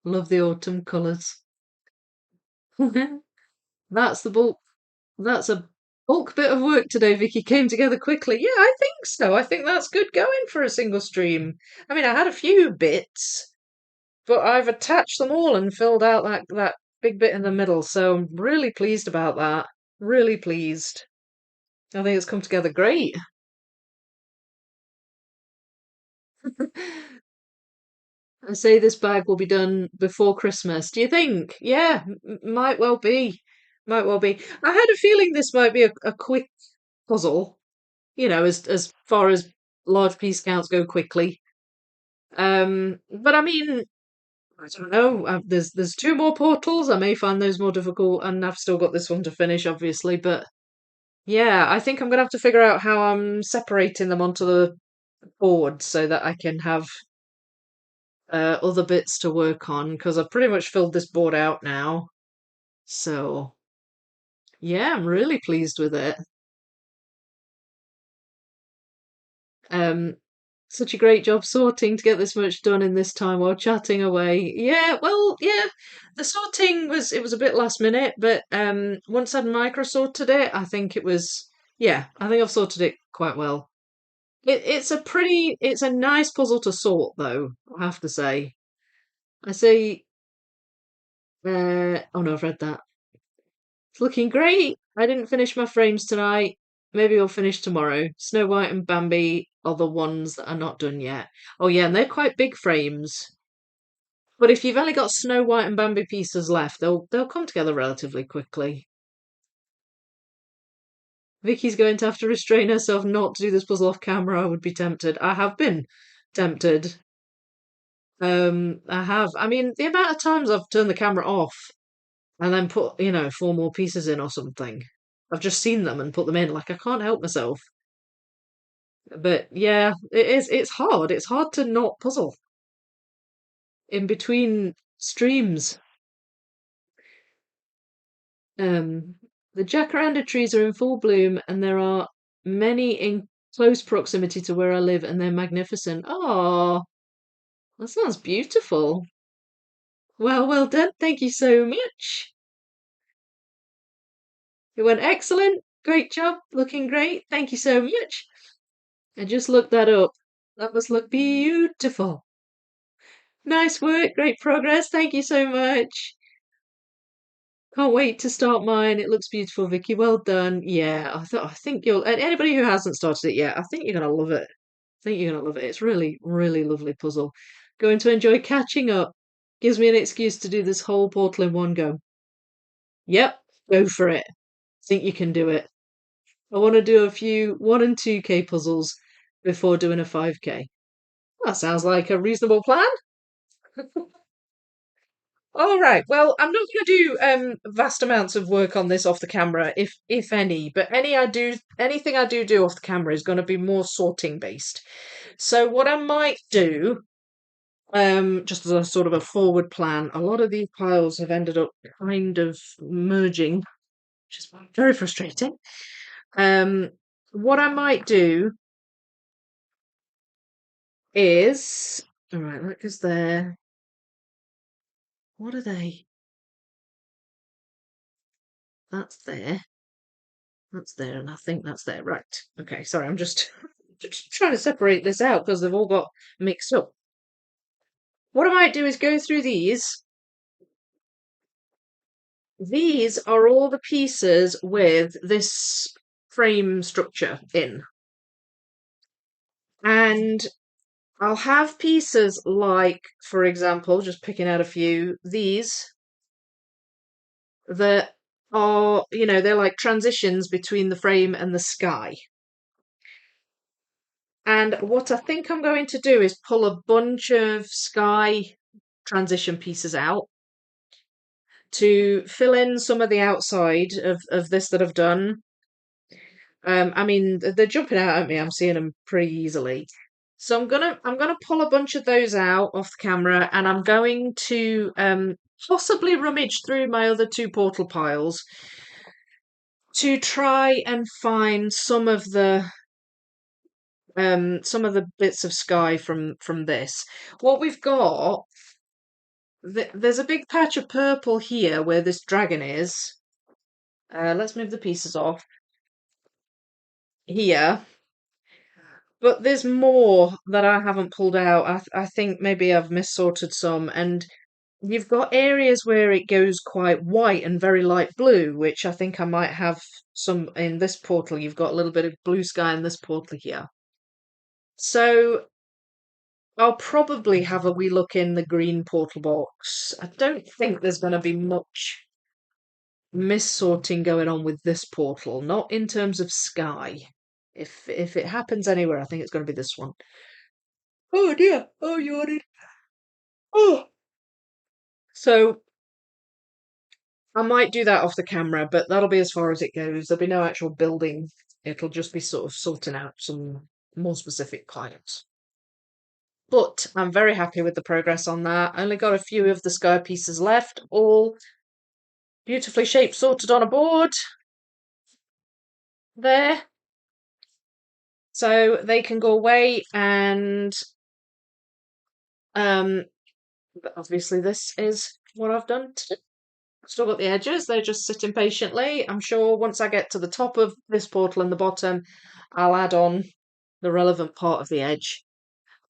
Love the autumn colours. That's the bulk. That's a bulk bit of work today, Vicky. Came together quickly. Yeah, I think so. I think that's good going for a single stream. I mean, I had a few bits, but I've attached them all and filled out that big bit in the middle. So I'm really pleased about that. Really pleased. I think it's come together great. I say this bag will be done before Christmas. Do you think? Yeah, might well be. Might well be. I had a feeling this might be a quick puzzle, as far as large piece counts go quickly. But I mean, I don't know. There's two more portals. I may find those more difficult, and I've still got this one to finish, obviously. But yeah, I think I'm gonna have to figure out how I'm separating them onto the board so that I can have other bits to work on because I've pretty much filled this board out now. So yeah, I'm really pleased with it. Um, Such a great job sorting to get this much done in this time while chatting away. Yeah, well, yeah, the sorting was a bit last minute, but once I'd micro sorted it, I think it was yeah, I think I've sorted it quite well. It's a nice puzzle to sort though, I have to say. I say oh no, I've read that. It's looking great. I didn't finish my frames tonight. Maybe I'll finish tomorrow. Snow White and Bambi are the ones that are not done yet. Oh yeah, and they're quite big frames. But if you've only got Snow White and Bambi pieces left, they'll come together relatively quickly. Vicky's going to have to restrain herself not to do this puzzle off camera. I would be tempted. I have been tempted. I have. I mean, the amount of times I've turned the camera off and then put, four more pieces in or something. I've just seen them and put them in. Like, I can't help myself. But yeah, it is. It's hard. It's hard to not puzzle in between streams. Um, the jacaranda trees are in full bloom, and there are many in close proximity to where I live, and they're magnificent. Oh, that sounds beautiful. Well done. Thank you so much. It went excellent. Great job. Looking great. Thank you so much. I just looked that up. That must look beautiful. Nice work. Great progress. Thank you so much. Can't wait to start mine. It looks beautiful, Vicky. Well done. Yeah, I think you'll. Anybody who hasn't started it yet, I think you're gonna love it. I think you're gonna love it. It's really, really lovely puzzle. Going to enjoy catching up. Gives me an excuse to do this whole portal in one go. Yep, go for it. Think you can do it. I want to do a few 1 and 2K puzzles before doing a 5K. That sounds like a reasonable plan. All right. Well, I'm not going to do vast amounts of work on this off the camera, if any. But anything I do off the camera is going to be more sorting based. So what I might do, just as a sort of a forward plan, a lot of these piles have ended up kind of merging, which is very frustrating. What I might do is, all right, look, is there? What are they? That's there. That's there, and I think that's there. Right. Okay, sorry, I'm just, just trying to separate this out because they've all got mixed up. What I might do is go through these. These are all the pieces with this frame structure in. And I'll have pieces like, for example, just picking out a few, these that are, they're like transitions between the frame and the sky. And what I think I'm going to do is pull a bunch of sky transition pieces out to fill in some of the outside of this that I've done. I mean, they're jumping out at me. I'm seeing them pretty easily. So I'm gonna pull a bunch of those out off the camera, and I'm going to possibly rummage through my other two portal piles to try and find some of the bits of sky from this. What we've got, there's a big patch of purple here where this dragon is. Let's move the pieces off here. But there's more that I haven't pulled out. I think maybe I've missorted some, and you've got areas where it goes quite white and very light blue, which I think I might have some in this portal. You've got a little bit of blue sky in this portal here. So I'll probably have a wee look in the green portal box. I don't think there's going to be much mis-sorting going on with this portal, not in terms of sky. If it happens anywhere, I think it's going to be this one. Oh dear! Oh, yawning. Oh. So I might do that off the camera, but that'll be as far as it goes. There'll be no actual building. It'll just be sort of sorting out some more specific clients. But I'm very happy with the progress on that. Only got a few of the sky pieces left, all beautifully shaped, sorted on a board. There. So they can go away, and obviously this is what I've done today. Still got the edges, they're just sitting patiently. I'm sure once I get to the top of this portal and the bottom, I'll add on the relevant part of the edge.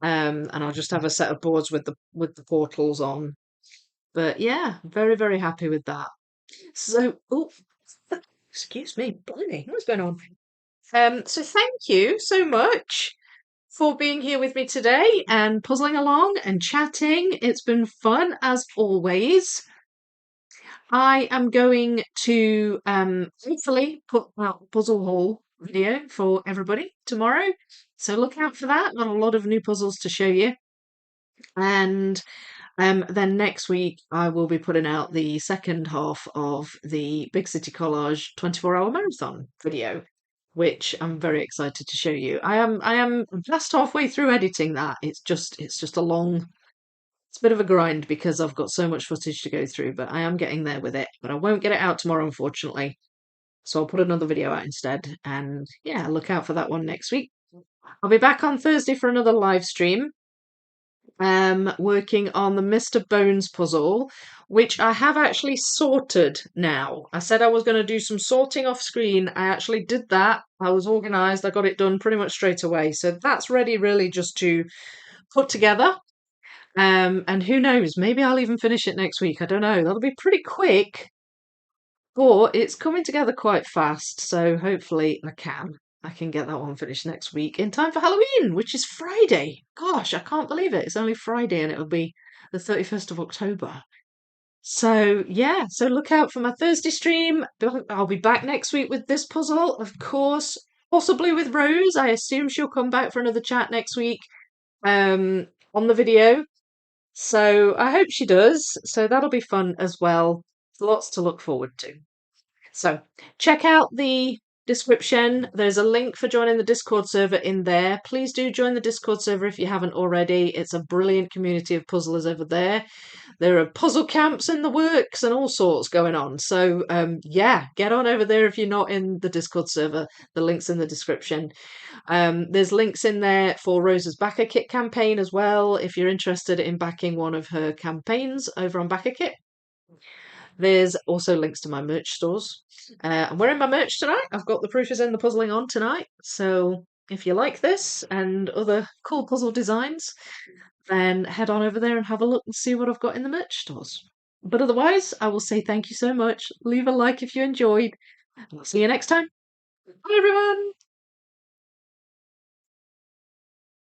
And I'll just have a set of boards with the portals on. But yeah, very, very happy with that. So, oh, excuse me, blimey, what's going on? So thank you so much for being here with me today and puzzling along and chatting. It's been fun as always. I am going to hopefully put out a puzzle haul video for everybody tomorrow. So look out for that. Got a lot of new puzzles to show you. And then next week I will be putting out the second half of the Big City Collage 24-hour marathon video, which I'm very excited to show you. I am just halfway through editing that. It's just a long, it's a bit of a grind because I've got so much footage to go through, but I am getting there with it. But I won't get it out tomorrow, unfortunately. So I'll put another video out instead. And yeah, look out for that one next week. I'll be back on Thursday for another live stream. Working on the Mr. Bones puzzle, which I have actually sorted now. I said I was going to do some sorting off screen. I actually did that. I was organised. I got it done pretty much straight away. So that's ready really just to put together. And who knows, maybe I'll even finish it next week. I don't know. That'll be pretty quick, but it's coming together quite fast. So hopefully I can get that one finished next week in time for Halloween, which is Friday. Gosh, I can't believe it. It's only Friday and it'll be the 31st of October. So, yeah, so look out for my Thursday stream. I'll be back next week with this puzzle, of course, possibly with Rose. I assume she'll come back for another chat next week on the video. So I hope she does. So that'll be fun as well. Lots to look forward to. So check out the description. There's a link for joining the Discord server in there. Please do join the Discord server if you haven't already. It's a brilliant community of puzzlers over there. There are puzzle camps in the works and all sorts going on. So yeah, get on over there if you're not in the Discord server. The link's in the description. There's links in there for Rose's Backerkit campaign as well, if you're interested in backing one of her campaigns over on Backerkit. There's also links to my merch stores. I'm wearing my merch tonight. I've got the Proof is in the Puzzling on tonight. So if you like this and other cool puzzle designs, then head on over there and have a look and see what I've got in the merch stores. But otherwise, I will say thank you so much. Leave a like if you enjoyed, and I'll see you next time. Bye, everyone.